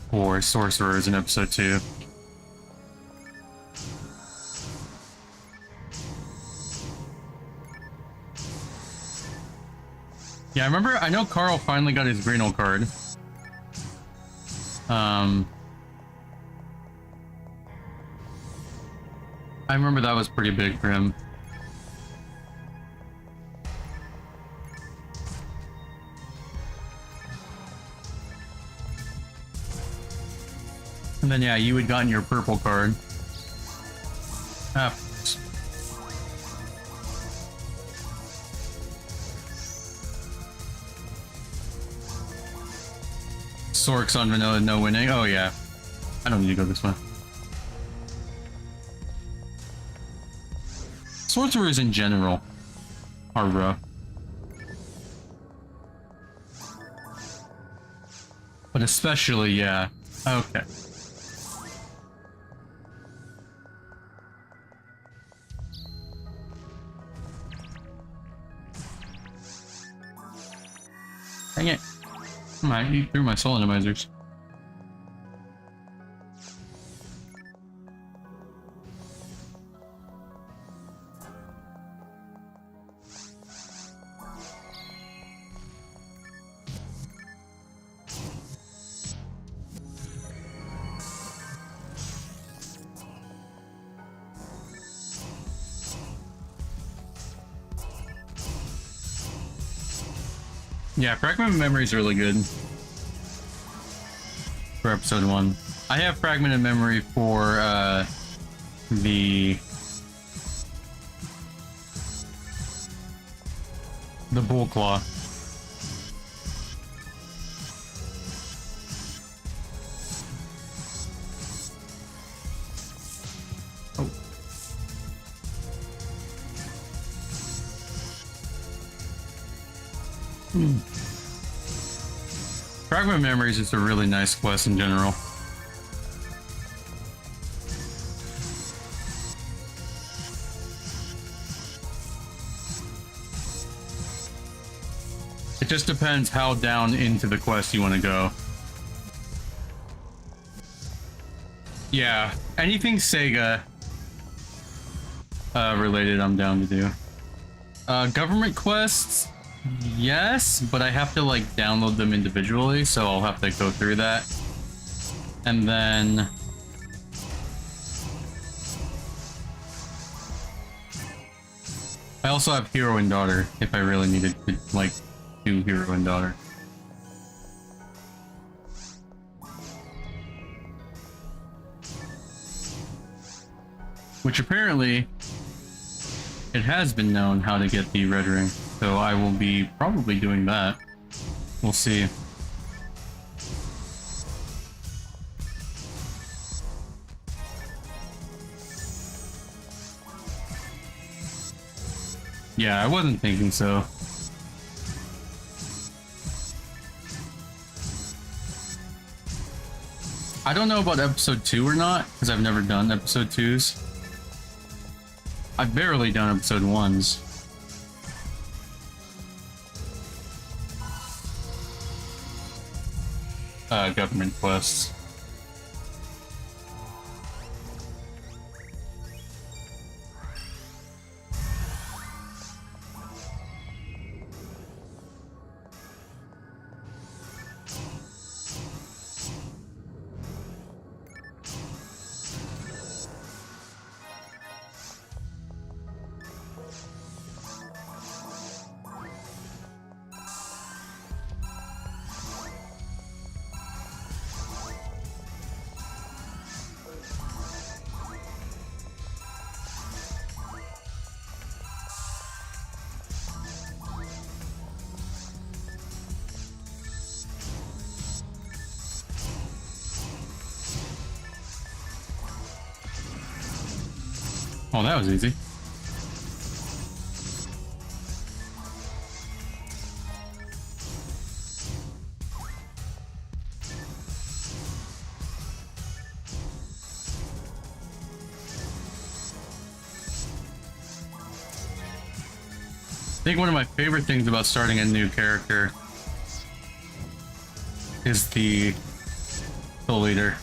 for sorcerers in episode 2. Yeah, I know Carl finally got his Greenel card. I remember that was pretty big for him. And then, yeah, you had gotten your purple card. Ah. Sorks on vanilla, no winning. Oh, yeah. I don't need to go this way. Sorcerers in general are rough. But especially, yeah. Okay. Dang it. I eat through my soul atomizers. Yeah, Fragment of Memory is really good for episode 1. I have Fragment of Memory for the Bull Claw. Oh. Fragment of Memory is just a really nice quest in general. It just depends how down into the quest you want to go. Yeah, anything Sega related I'm down to do. Government quests, yes, but I have to like download them individually, so I'll have to go through that. And then I also have Hero and Daughter if I really needed to like do Hero and Daughter. Which apparently it has been known how to get the red ring, so I will be probably doing that. We'll see. Yeah, I wasn't thinking so. I don't know about episode 2 or not, because I've never done episode 2s. I've barely done episode 1s. Government quests. Oh, that was easy. I think one of my favorite things about starting a new character is the soul leader.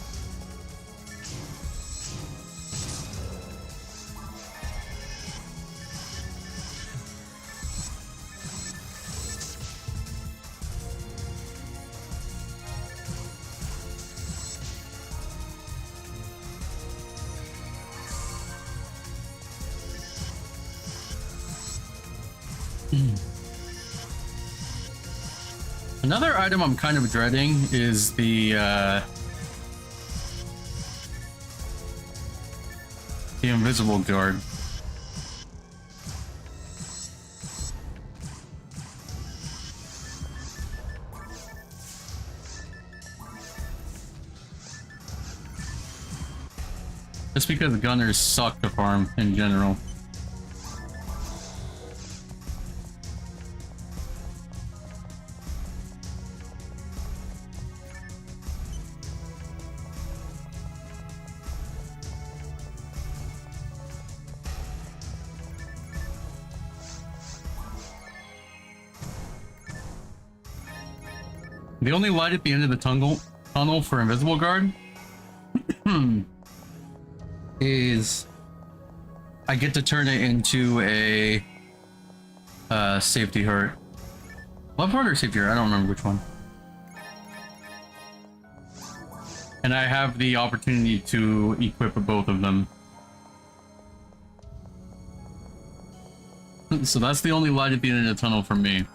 Another item I'm kind of dreading is the invisible guard. Just because gunners suck to farm in general. The only light at the end of the tunnel for invisible guard is I get to turn it into a safety heart. Love heart or safety heart? I don't remember which one. And I have the opportunity to equip both of them. So that's the only light at the end of the tunnel for me.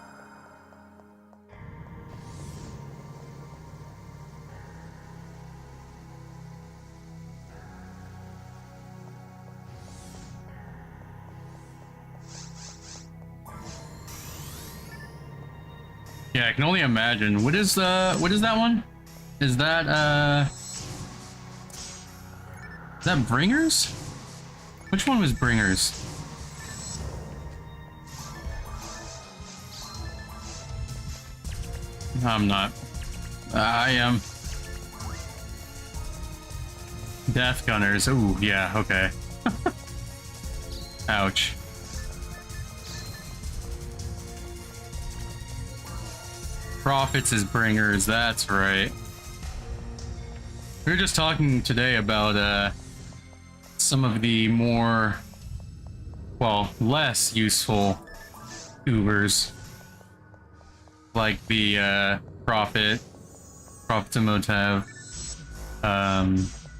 Yeah, I can only imagine. What is that one? Is that Bringers? Which one was Bringers? I'm not. I am. Death Gunners. Ooh, yeah, okay. Ouch. Prophets is Bringers, that's right. We were just talking today about some of the more, well, less useful Ubers. Like the Prophet Motev,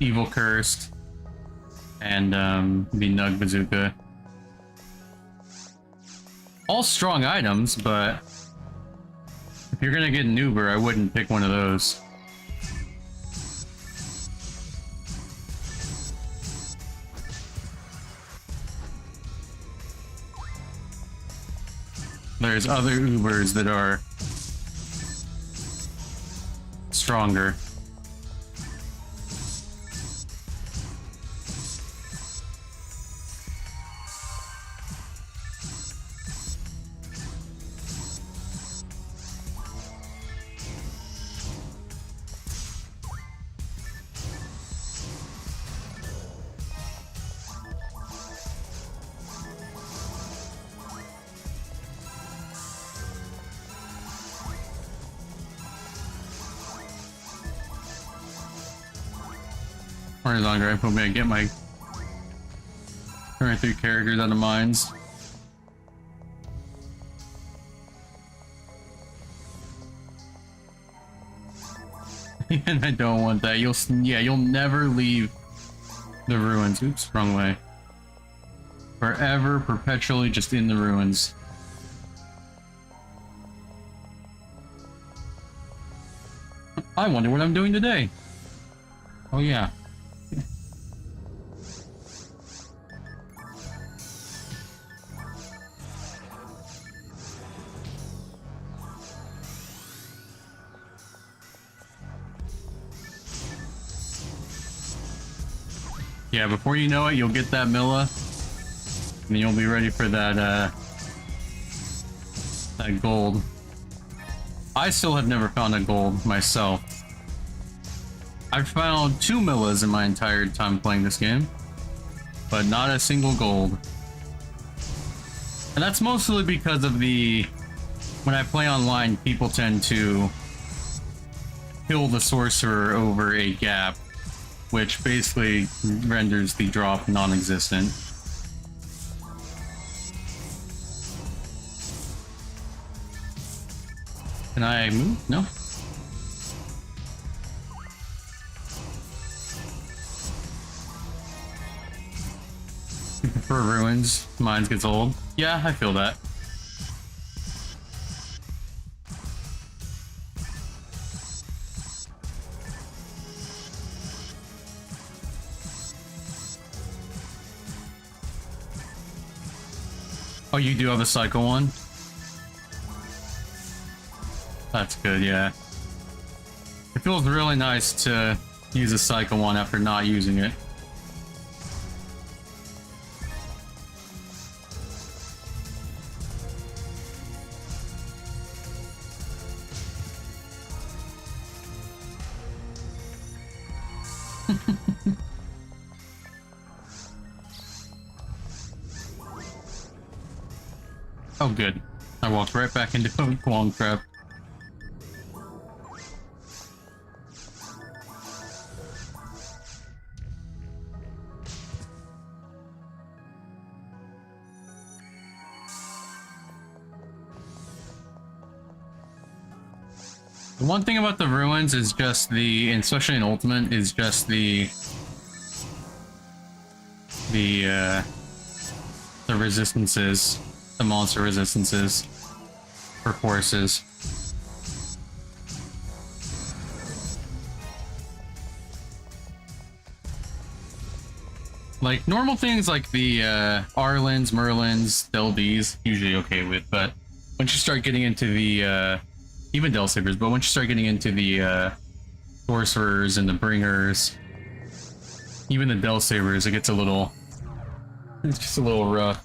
Evil Cursed, and the Nug Bazooka. All strong items, but if you're gonna get an Uber, I wouldn't pick one of those. There's other Ubers that are stronger. As longer I put me, I get my current 3 characters out of mines. And I don't want that. You'll never leave the ruins. Oops, wrong way. Forever, perpetually just in the ruins. I wonder what I'm doing today. Oh yeah. Yeah, before you know it, you'll get that Milla, And you'll be ready for that that gold. I still have never found a gold myself. I've found 2 Millas in my entire time playing this game, but not a single gold. And that's mostly because of when I play online, people tend to kill the sorcerer over a gap, which basically renders the drop non-existent. Can I move? No. You prefer ruins? Mine gets old. Yeah, I feel that. Oh, you do have a cycle one? That's good, yeah. It feels really nice to use a cycle one after not using it. Oh, good. I walked right back into a long trap. The one thing about the ruins is just especially in Ultimate, is just the resistances, the monster resistances for forces. Like normal things like the Arlins, Merlins, Delbys, usually okay with, but once you start getting into the even Del Sabers, but once you start getting into the sorcerers and the bringers, even the Del Sabers, it's just a little rough.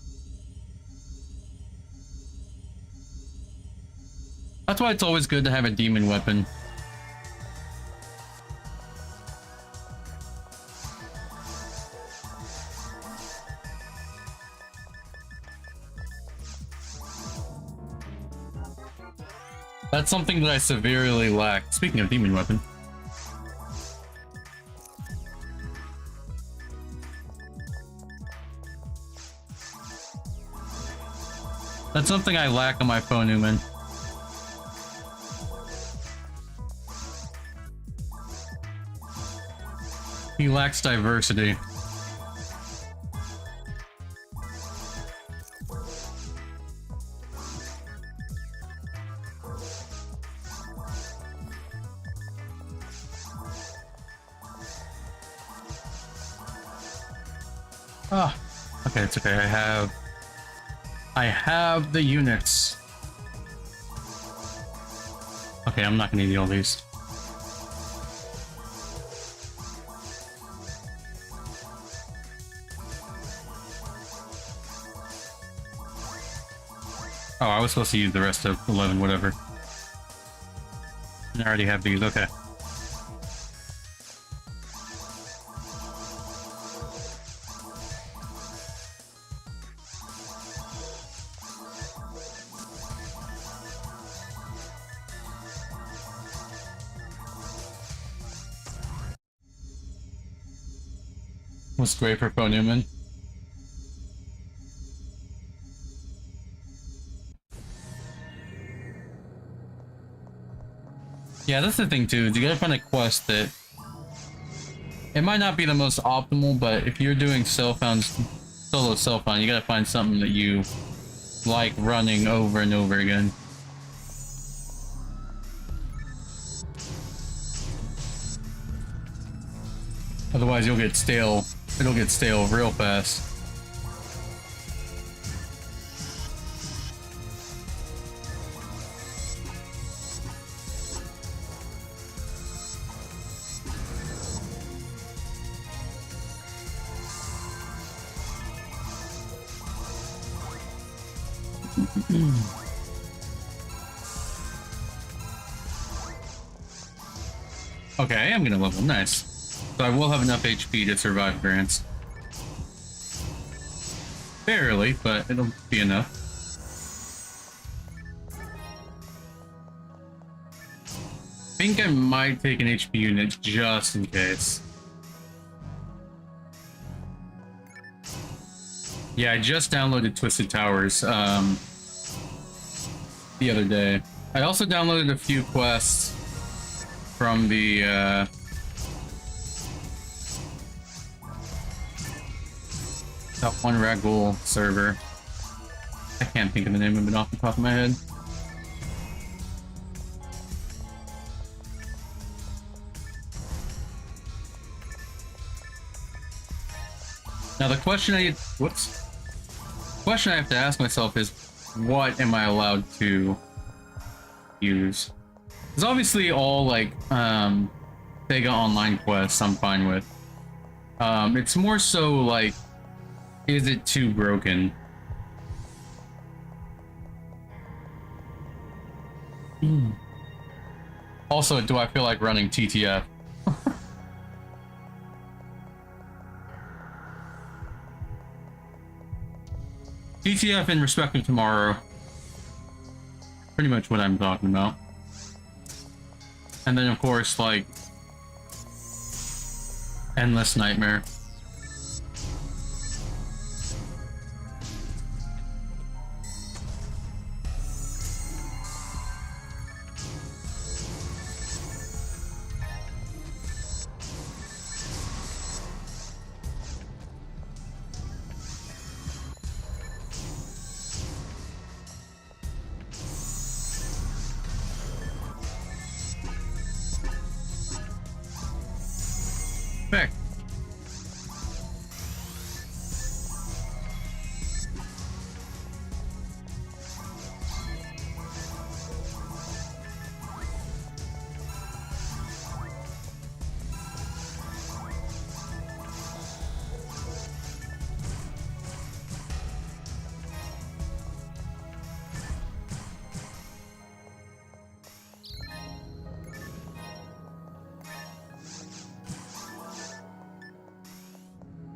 That's why it's always good to have a demon weapon. That's something that I severely lack. Speaking of demon weapon. That's something I lack on my phone, Newman. He lacks diversity. Ah, okay, it's okay. I have the units. Okay, I'm not gonna need all these. Oh, I was supposed to use the rest of 11, whatever. I already have these, okay. What's great for Pro Newman? Yeah, that's the thing too. You gotta find a quest that it might not be the most optimal, but if you're doing solo self-found, you gotta find something that you like running over and over again. Otherwise, you'll get stale. It'll get stale real fast. Okay, I'm gonna level. Nice. So I will have enough HP to survive grants. Barely, but it'll be enough. I think I might take an HP unit just in case. Yeah, I just downloaded Twisted Towers the other day. I also downloaded a few quests from the that one Ragul server. I can't think of the name of it off the top of my head. Now the question I have to ask myself is, what am I allowed to use? It's obviously all like Sega Online quests I'm fine with. It's more so like, is it too broken? Also, do I feel like running TTF? TTF in respect of tomorrow. Pretty much what I'm talking about. And then, of course, like, Endless Nightmare.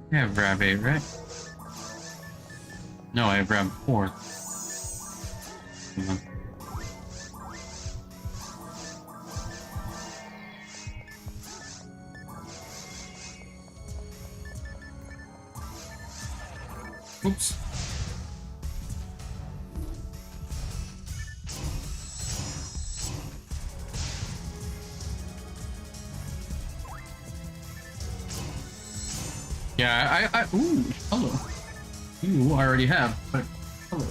I have Rab 8, right? No, I have Rab 4. Oops. Yeah, ooh, hello. Ooh, I already have, but hello.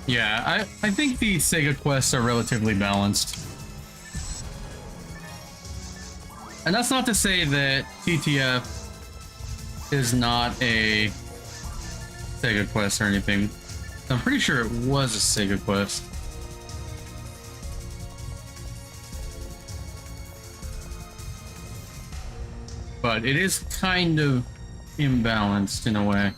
Yeah, I think the Sega quests are relatively balanced. And that's not to say that TTF is not a Sega quest or anything. I'm pretty sure it was a Sega quest. But it is kind of imbalanced in a way.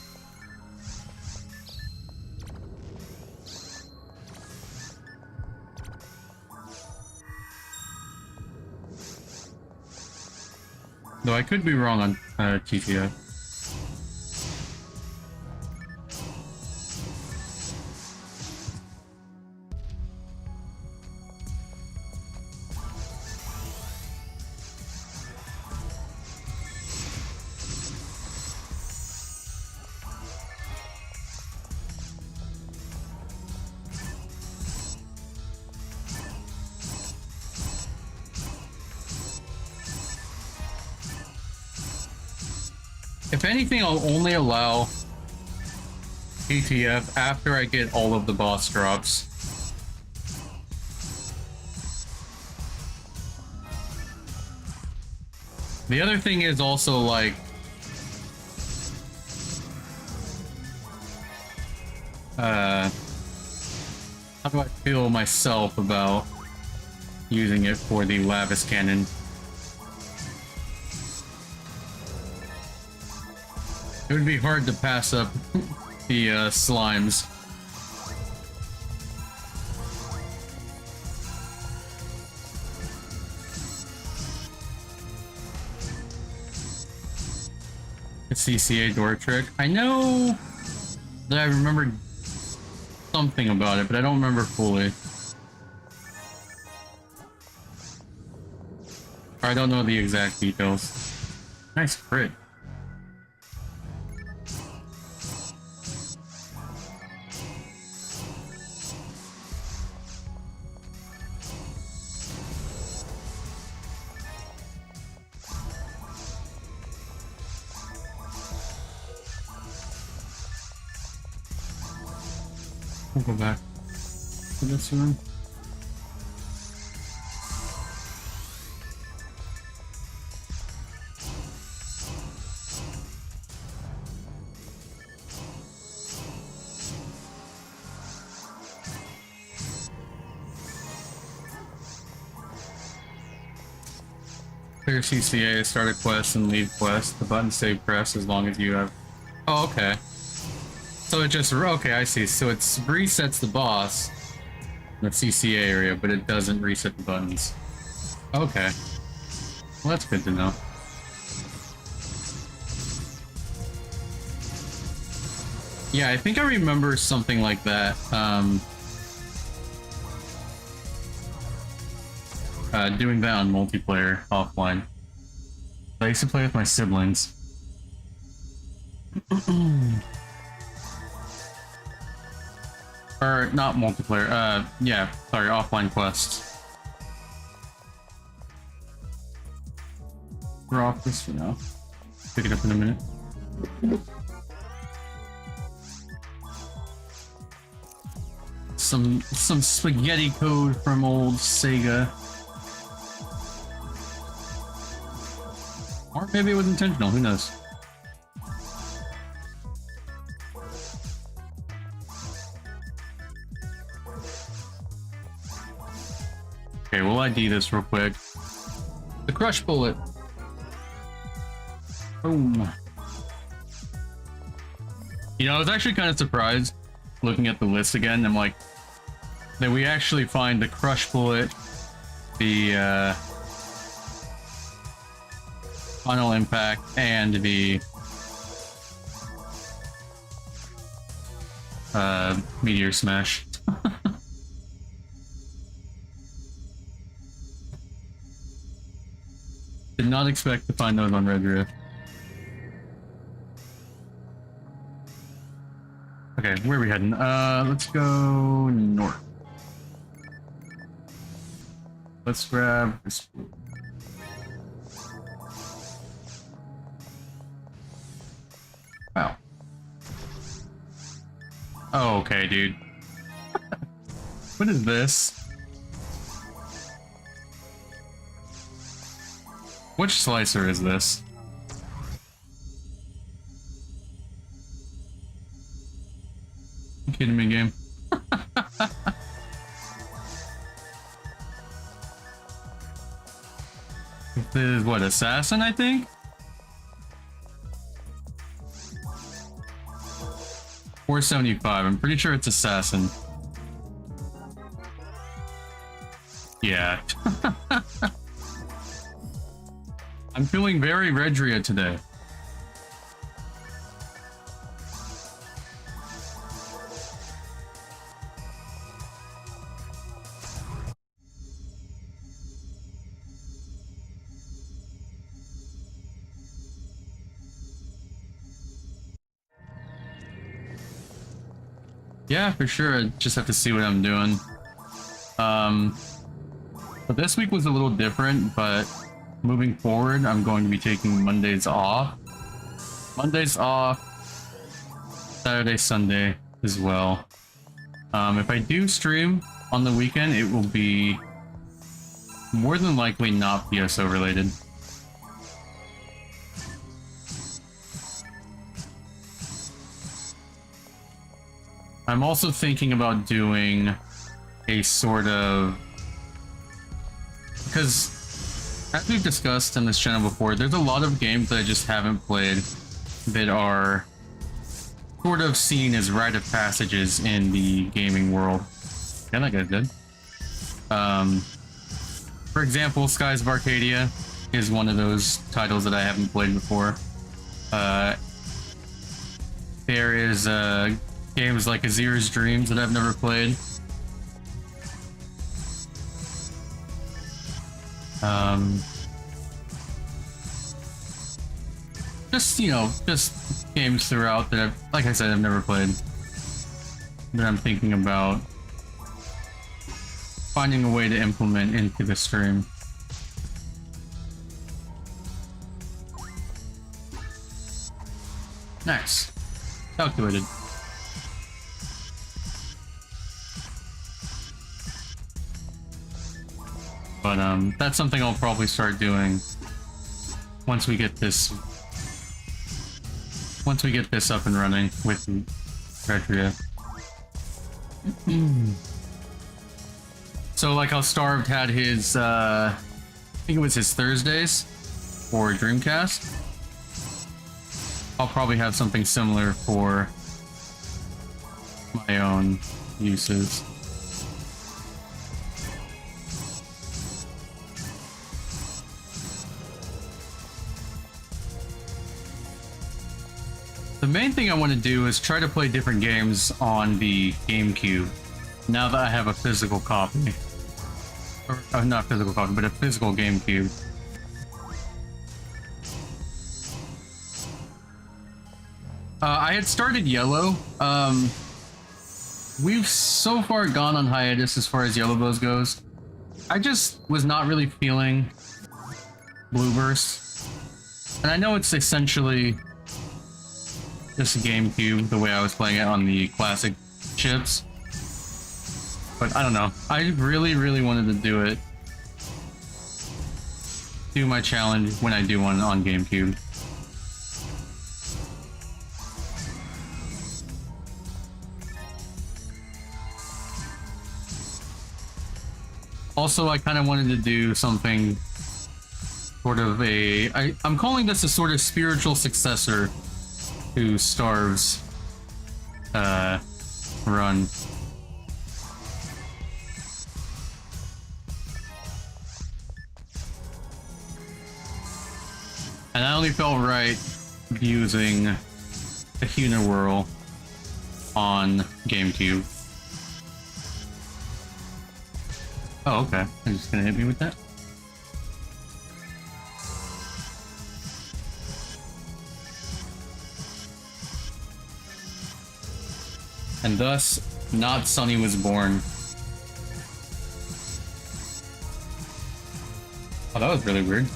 Though I could be wrong on TTF. If anything, I'll only allow TTF after I get all of the boss drops. The other thing is also like, how do I feel myself about using it for the Lavis Cannon? It would be hard to pass up the slimes. The CCA door trick. I know that I remembered something about it, but I don't remember fully. Or I don't know the exact details. Nice crit. We'll go back to this room. Clear CCA, start a quest, and leave quest. The button stay pressed as long as you have... Oh, okay. So it just... Okay, I see. So it resets the boss in the CCA area, but it doesn't reset the buttons. Okay. Well, that's good to know. Yeah, I think I remember something like that. Doing that on multiplayer offline. I used to play with my siblings. Or not multiplayer. Yeah, sorry, offline quests. We're off this for now. Pick it up in a minute. Some spaghetti code from old Sega. Or maybe it was intentional, who knows? Okay, we'll ID this real quick. The crush bullet. Boom. You know, I was actually kind of surprised looking at the list again. I'm like, that we actually find the crush bullet, the final impact, and the meteor smash. Did not expect to find those on Redria. Okay, where are we heading? Let's go north. Let's grab this. Wow. Oh, okay, dude. What is this? Which slicer is this? You kidding me, game? This is what, assassin, I think? $4.75. I'm pretty sure it's assassin. Yeah. I'm feeling very Redria today. Yeah, for sure. I just have to see what I'm doing. But this week was a little different, but moving forward, I'm going to be taking Mondays off. Mondays off, Saturday, Sunday as well. If I do stream on the weekend, it will be more than likely not PSO related. I'm also thinking about doing a sort of... Because, as we've discussed on this channel before, there's a lot of games that I just haven't played that are sort of seen as rite of passages in the gaming world. Yeah, that guy's dead. For example, Skies of Arcadia is one of those titles that I haven't played before. There is games like Azir's Dreams that I've never played. Just, you know, just games throughout that I've, like I said, I've never played. That I'm thinking about finding a way to implement into the stream. Nice. Calculated. But that's something I'll probably start doing once we get this up and running with Redria. So like how Starved had his I think it was his Thursdays for Dreamcast. I'll probably have something similar for my own uses. The main thing I want to do is try to play different games on the Gamecube now that I have a physical copy. Or not physical copy, but a physical Gamecube. I had started Yellow. We've so far gone on hiatus as far as Yellow Bows goes. I just was not really feeling Blue Burst. And I know it's essentially just a GameCube, the way I was playing it on the classic chips. But I don't know. I really, really wanted to do my challenge when I do one on GameCube. Also, I kind of wanted to do something sort of I'm calling this a sort of spiritual successor to Starve's run. And I only felt right using the Huna Whirl on GameCube. Oh, okay. They're just gonna hit me with that. And thus, not Sunny was born. Oh, that was really weird.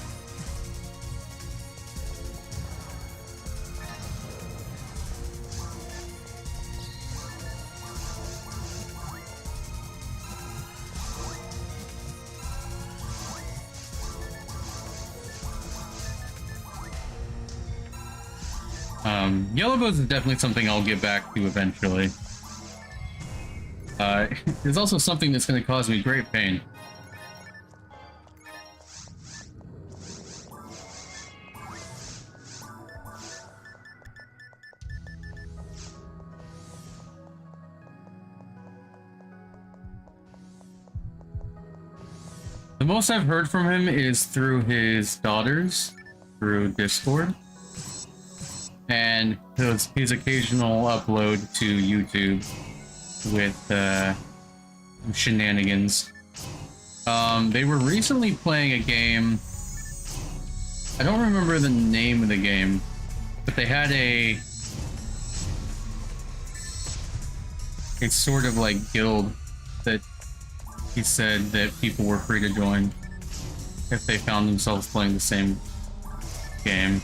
Yellow Bows is definitely something I'll get back to eventually. It's also something that's going to cause me great pain. The most I've heard from him is through his daughters, through Discord. And his occasional upload to YouTube with shenanigans. They were recently playing a game. I don't remember the name of the game, but they had a sort of like guild that he said that people were free to join if they found themselves playing the same game.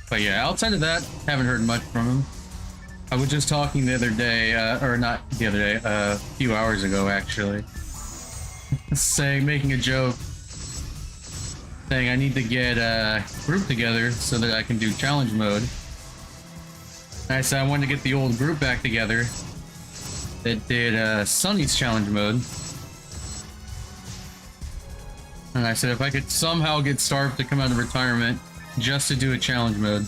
But yeah, outside of that, haven't heard much from him. I was just talking the other day, or not the other day, a few hours ago actually, making a joke, saying I need to get a group together so that I can do challenge mode. And I said I wanted to get the old group back together that did Sunny's challenge mode. And I said if I could somehow get Starved to come out of retirement just to do a challenge mode.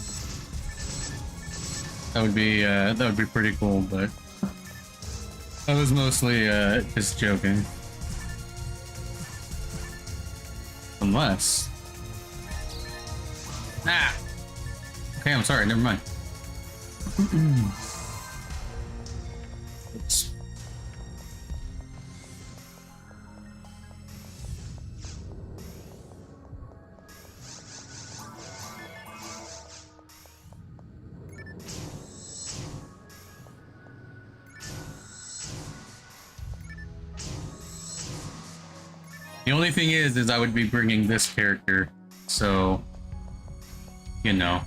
That would be pretty cool, but I was mostly just joking. Unless... Ah! Okay, I'm sorry, never mind. Oops. The only thing is I would be bringing this character, so, you know.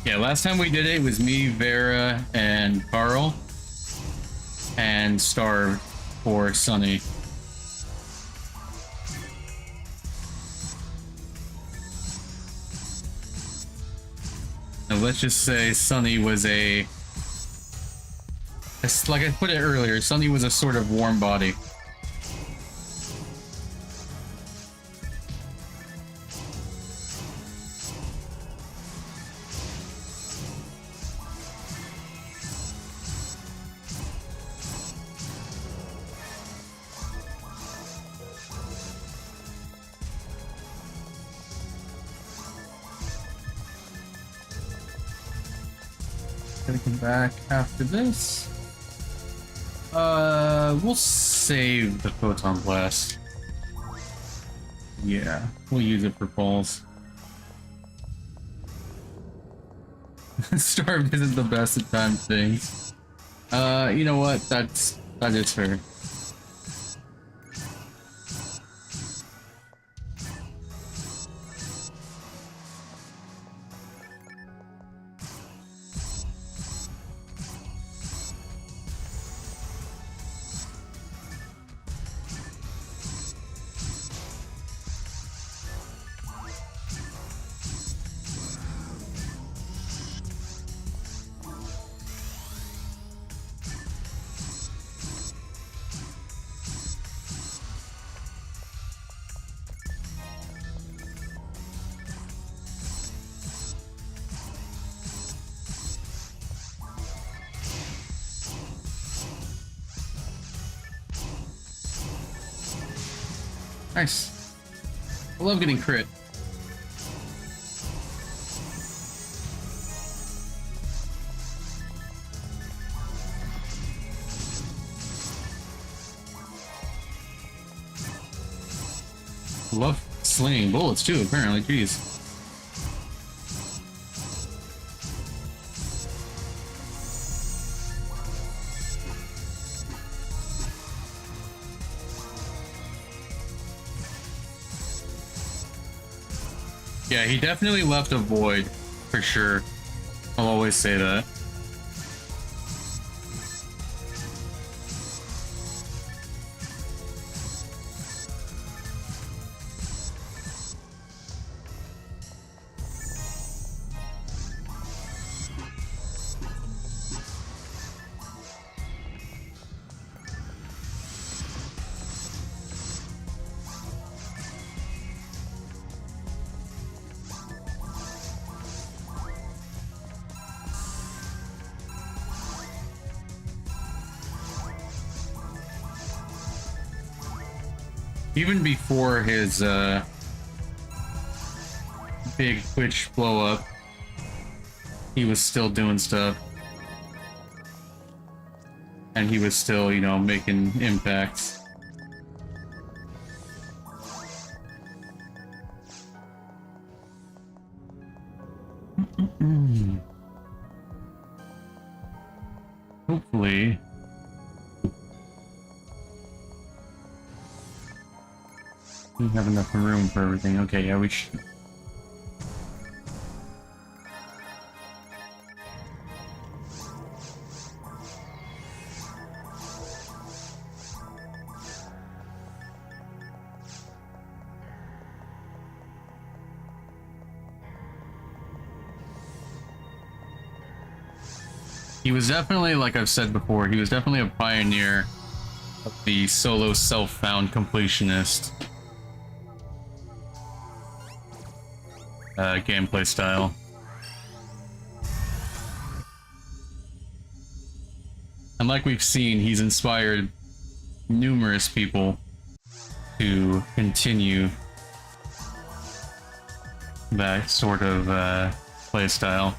Yeah, last time we did it was me, Vera, and Carl, and Star for Sunny. Now let's just say Sunny was like I put it earlier, Sunny was a sort of warm body. Gonna come back after this. We'll save the photon blast. Yeah, we'll use it for balls. Starved isn't the best at time things. You know what? That is fair. Nice. I love getting crit. I love slinging bullets too, apparently. Jeez. Yeah, he definitely left a void, for sure. I'll always say that. Even before his big Twitch blow up, he was still doing stuff. And he was still, you know, making impacts. Hopefully. We have enough room for everything. Okay, yeah, we should. He was definitely, like I've said before, he was definitely a pioneer of the solo self-found completionist gameplay style. And like we've seen, he's inspired numerous people to continue that sort of play style.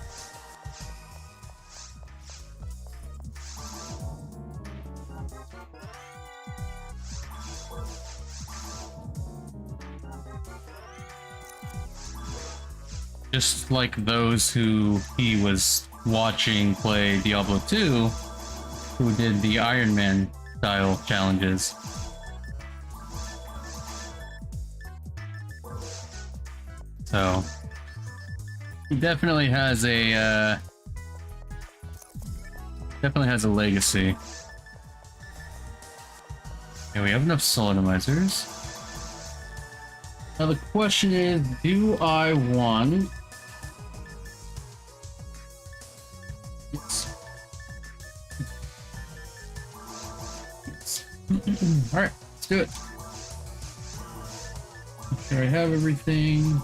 Just like those who he was watching play Diablo 2, who did the Iron Man style challenges. So he definitely has a legacy. And we have enough solemnizers. Now the question is, do I want... Alright, let's do it. Make sure I have everything.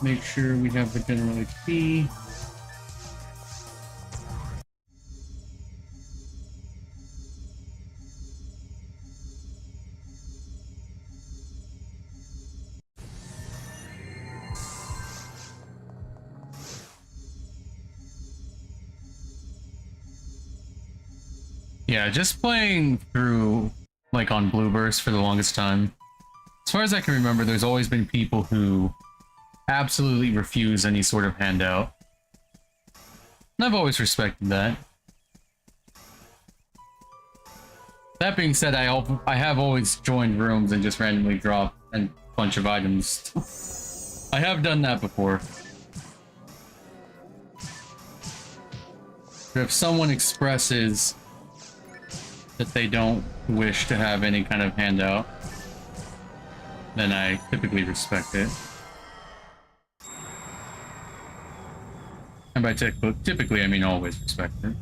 Make sure we have the general HP. Yeah, just playing through, like, on Blueburst for the longest time. As far as I can remember, there's always been people who absolutely refuse any sort of handout. And I've always respected that. That being said, I have always joined rooms and just randomly dropped a bunch of items. I have done that before. But if someone expresses that they don't wish to have any kind of handout, then I typically respect it. And by typically, I mean always respect it.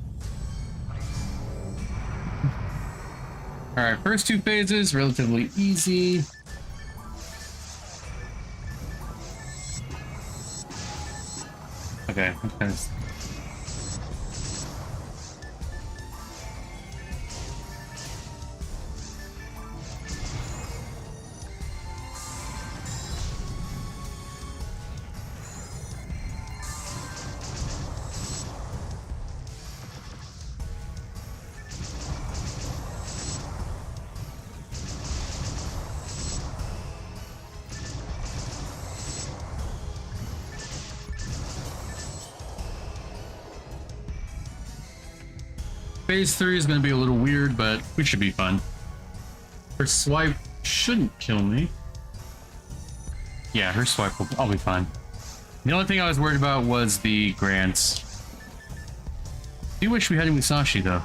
Alright, first two phases, relatively easy. Okay, that's Phase 3 is going to be a little weird, but we should be fun. Her swipe shouldn't kill me. Yeah, her swipe I'll be fine. The only thing I was worried about was the grants. I do wish we had a Musashi, though.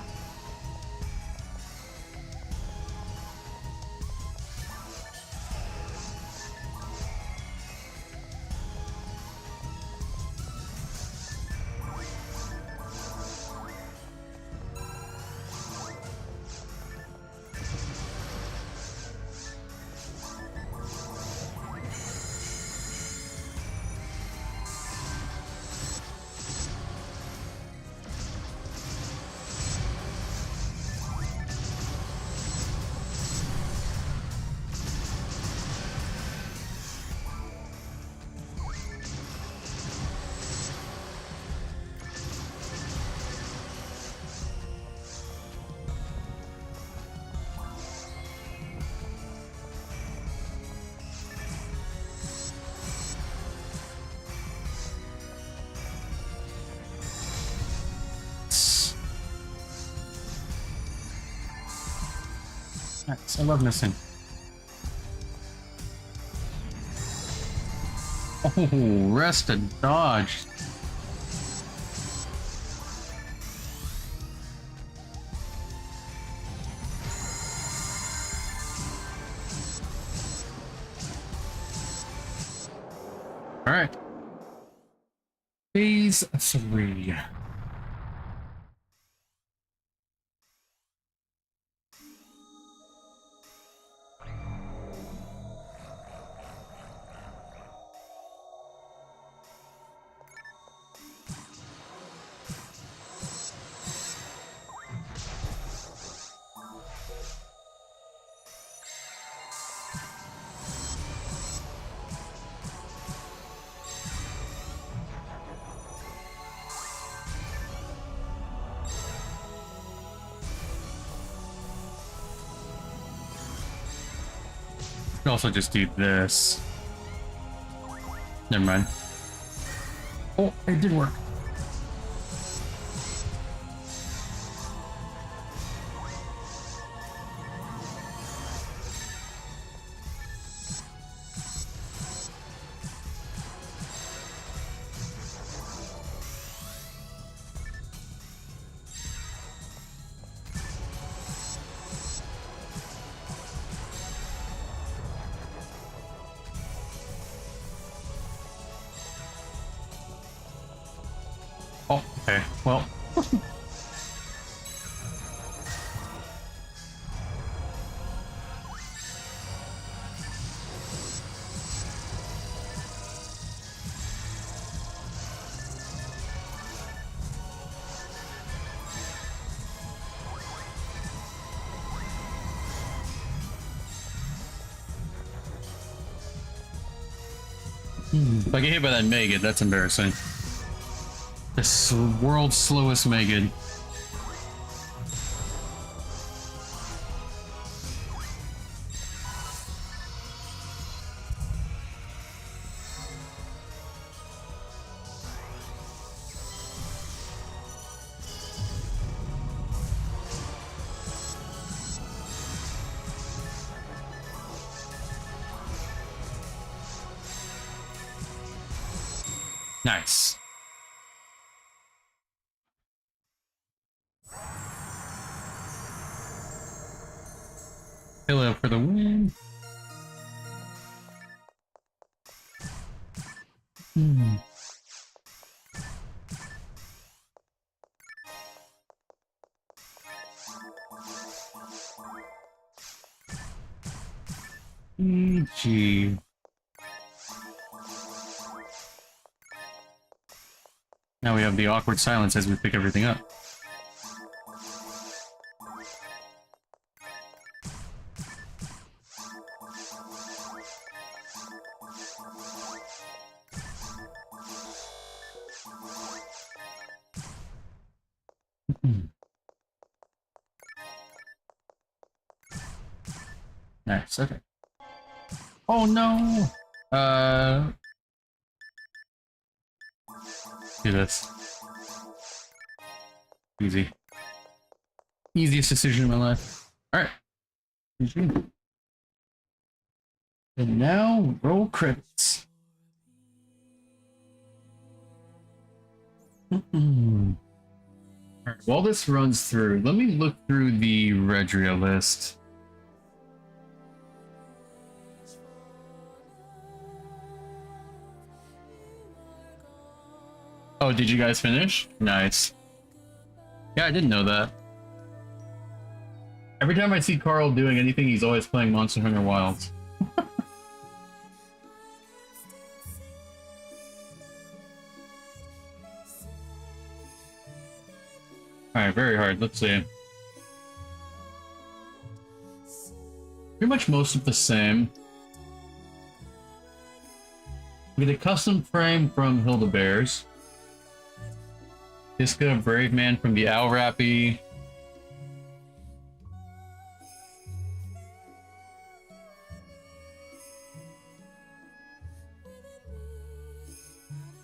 Nice. I love missing. Oh, rest and dodge. All right. Phase 3. Could also just do this. Never mind. Oh, it did work. Oh, okay. Well. If I get hit by that Megan, that's embarrassing. The world's slowest Megan. Nice. Hello for the win. Gee. Now we have the awkward silence as we pick everything up. Nice, okay. Oh no! Do this. Easy. Easiest decision in my life. Alright. And now, roll credits. Alright, while this runs through, let me look through the Redria list. Oh, did you guys finish? Nice. Yeah, I didn't know that. Every time I see Carl doing anything, he's always playing Monster Hunter Wilds. Alright, very hard. Let's see. Pretty much most of the same. We get a custom frame from Hilda Bears. Iska, Brave Man from the Owl Rappy.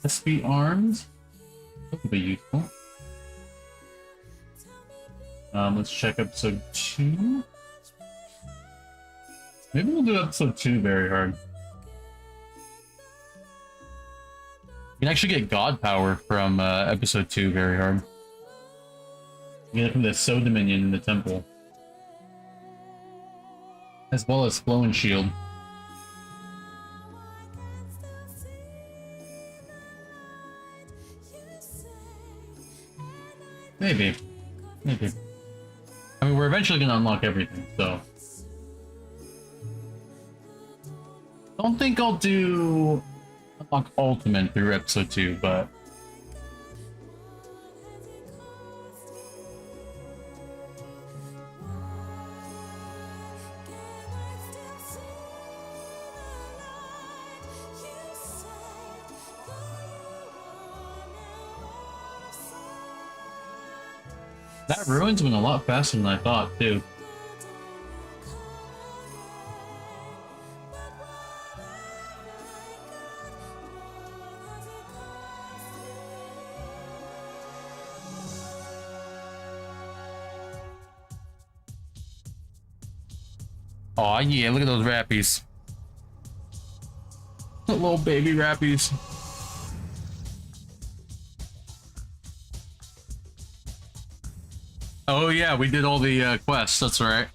SB Arms. That would be useful. Let's check episode 2. Maybe we'll do episode 2 very hard. You can actually get God Power from episode 2 very hard. You get it from the So Dominion in the temple. As well as Flow and Shield. Maybe. Maybe. I mean, we're eventually gonna unlock everything, so... Don't think I'll do... unlock Ultimate through episode 2, but... That ruins went a lot faster than I thought, too. Oh yeah, look at those rappies. The little baby rappies. Oh yeah, we did all the quests, that's right.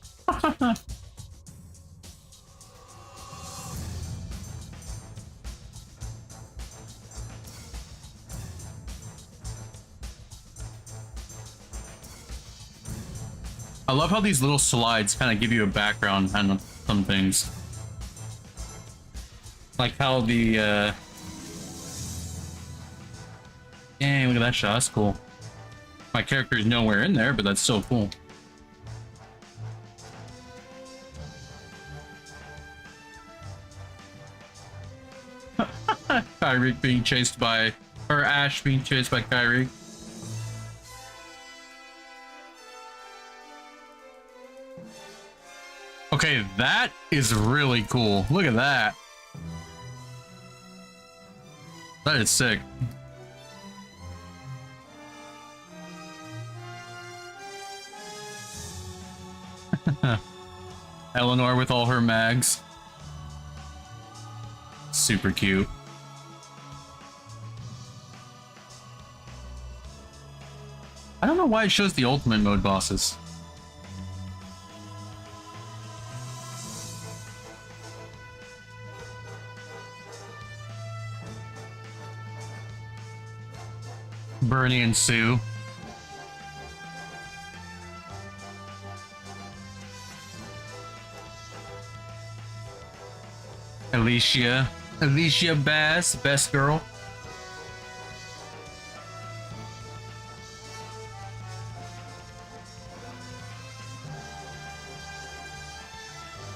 I love how these little slides kind of give you a background on some things. Like how the, dang, look at that shot, that's cool. My character is nowhere in there, but that's so cool. Kyrie being chased by, or Ash being chased by Kyrie. Okay, that is really cool. Look at that. That is sick. Eleanor with all her mags. Super cute. I don't know why it shows the ultimate mode bosses. Bernie and Sue. Alicia. Alicia Bass, best girl.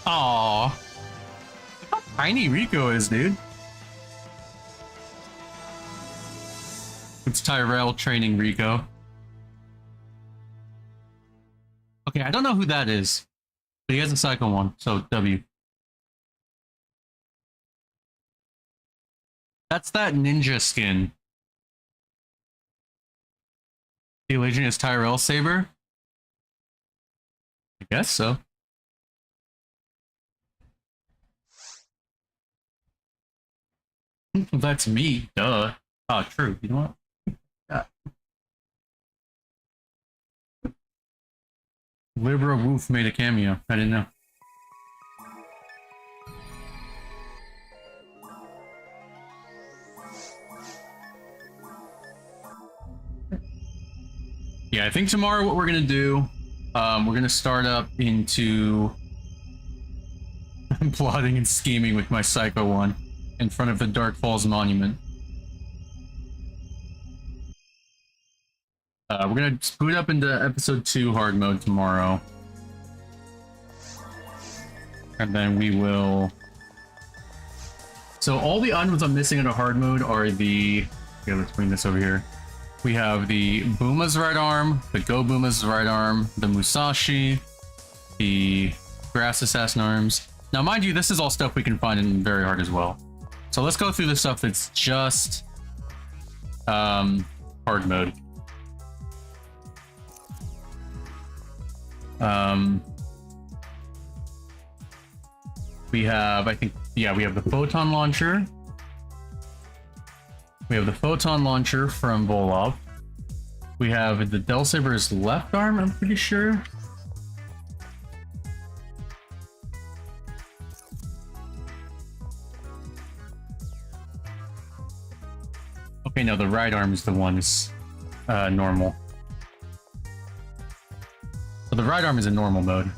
Aww. Look how tiny Rico is, dude. It's Tyrell training Rico. Okay, I don't know who that is, but he has a Psycho one, so W. That's that ninja skin. The Legion is Tyrell Saber? I guess so. That's me, duh. Oh, true. You know what? Yeah. Libra Woof made a cameo. I didn't know. Yeah, I think tomorrow what we're gonna do, we're gonna start up into plotting and scheming with my Psycho one in front of the Dark Falls Monument. We're gonna boot up into episode 2 hard mode tomorrow. And then we will... So all the items I'm missing in a hard mode are the... Okay, let's bring this over here. We have the Buma's right arm, the Go Buma's right arm, the Musashi, the Grass Assassin arms. Now, mind you, this is all stuff we can find in very hard as well. So let's go through the stuff that's just hard mode. We have, I think, yeah, we have the photon launcher. We have the photon launcher from Volov. We have the Del Saber's left arm, I'm pretty sure. Okay, no, the right arm is the one that's normal. So the right arm is in normal mode.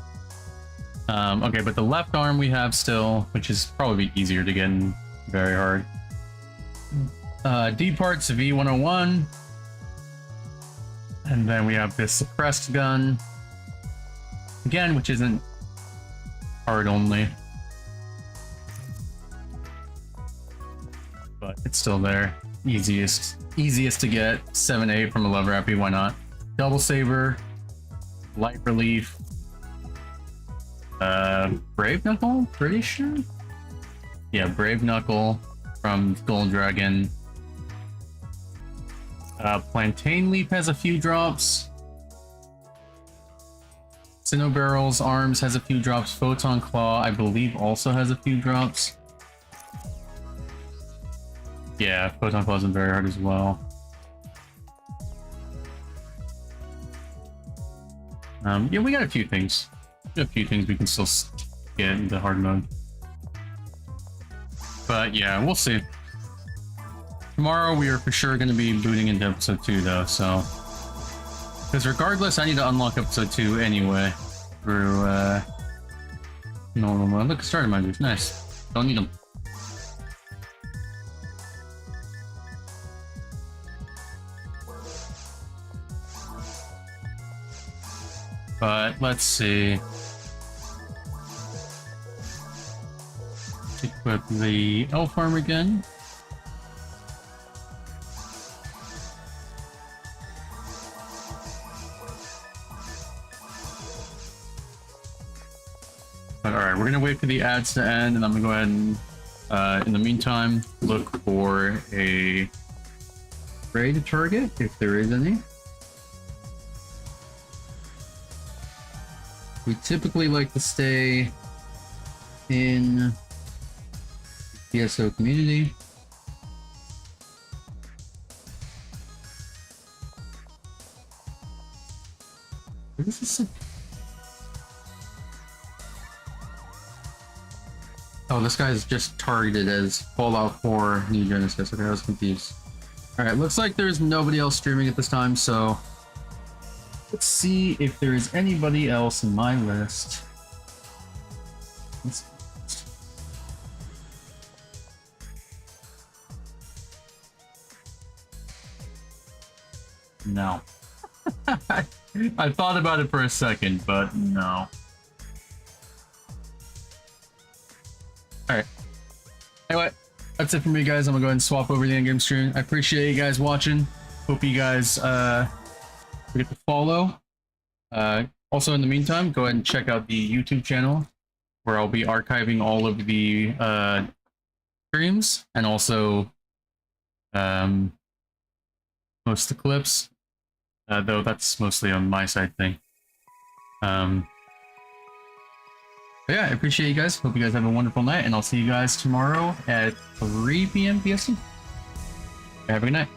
Okay, but the left arm we have still, which is probably easier to get in very hard. D parts V101. And then we have this suppressed gun. Again, which isn't hard only. But it's still there. Easiest to get. 7A from a Love Rappy, why not? Double Saber. Light Relief. Brave Knuckle, pretty sure? Yeah, Brave Knuckle from Gold Dragon. Plantain Leaf has a few drops. Sinnoh Barrel's arms has a few drops. Photon Claw, I believe, also has a few drops. Yeah, Photon Claw isn't very hard as well. Yeah, we got a few things. We got a few things we can still get into hard mode. But yeah, we'll see. Tomorrow we are for sure going to be booting into episode 2 though, so... Because regardless, I need to unlock episode 2 anyway. Through, normal mode. Look, starter minders. Nice. Don't need them. But, let's see. Equip the elf farm again. Alright, we're gonna wait for the ads to end, and I'm gonna go ahead and, in the meantime, look for a raid target, if there is any. We typically like to stay in PSO community. This is oh, this guy's just targeted as Fallout 4 New Genesis. Okay, I was confused. Alright, looks like there's nobody else streaming at this time, so let's see if there is anybody else in my list. No. I thought about it for a second, but no. Alright. Anyway, that's it for me, guys. I'm gonna go ahead and swap over the endgame stream. I appreciate you guys watching. Hope you guys forget to follow. Also, in the meantime, go ahead and check out the YouTube channel, where I'll be archiving all of the streams, and also most of the clips, though that's mostly on my side thing. But yeah, I appreciate you guys. Hope you guys have a wonderful night, and I'll see you guys tomorrow at 3 p.m. PST. Have a good night.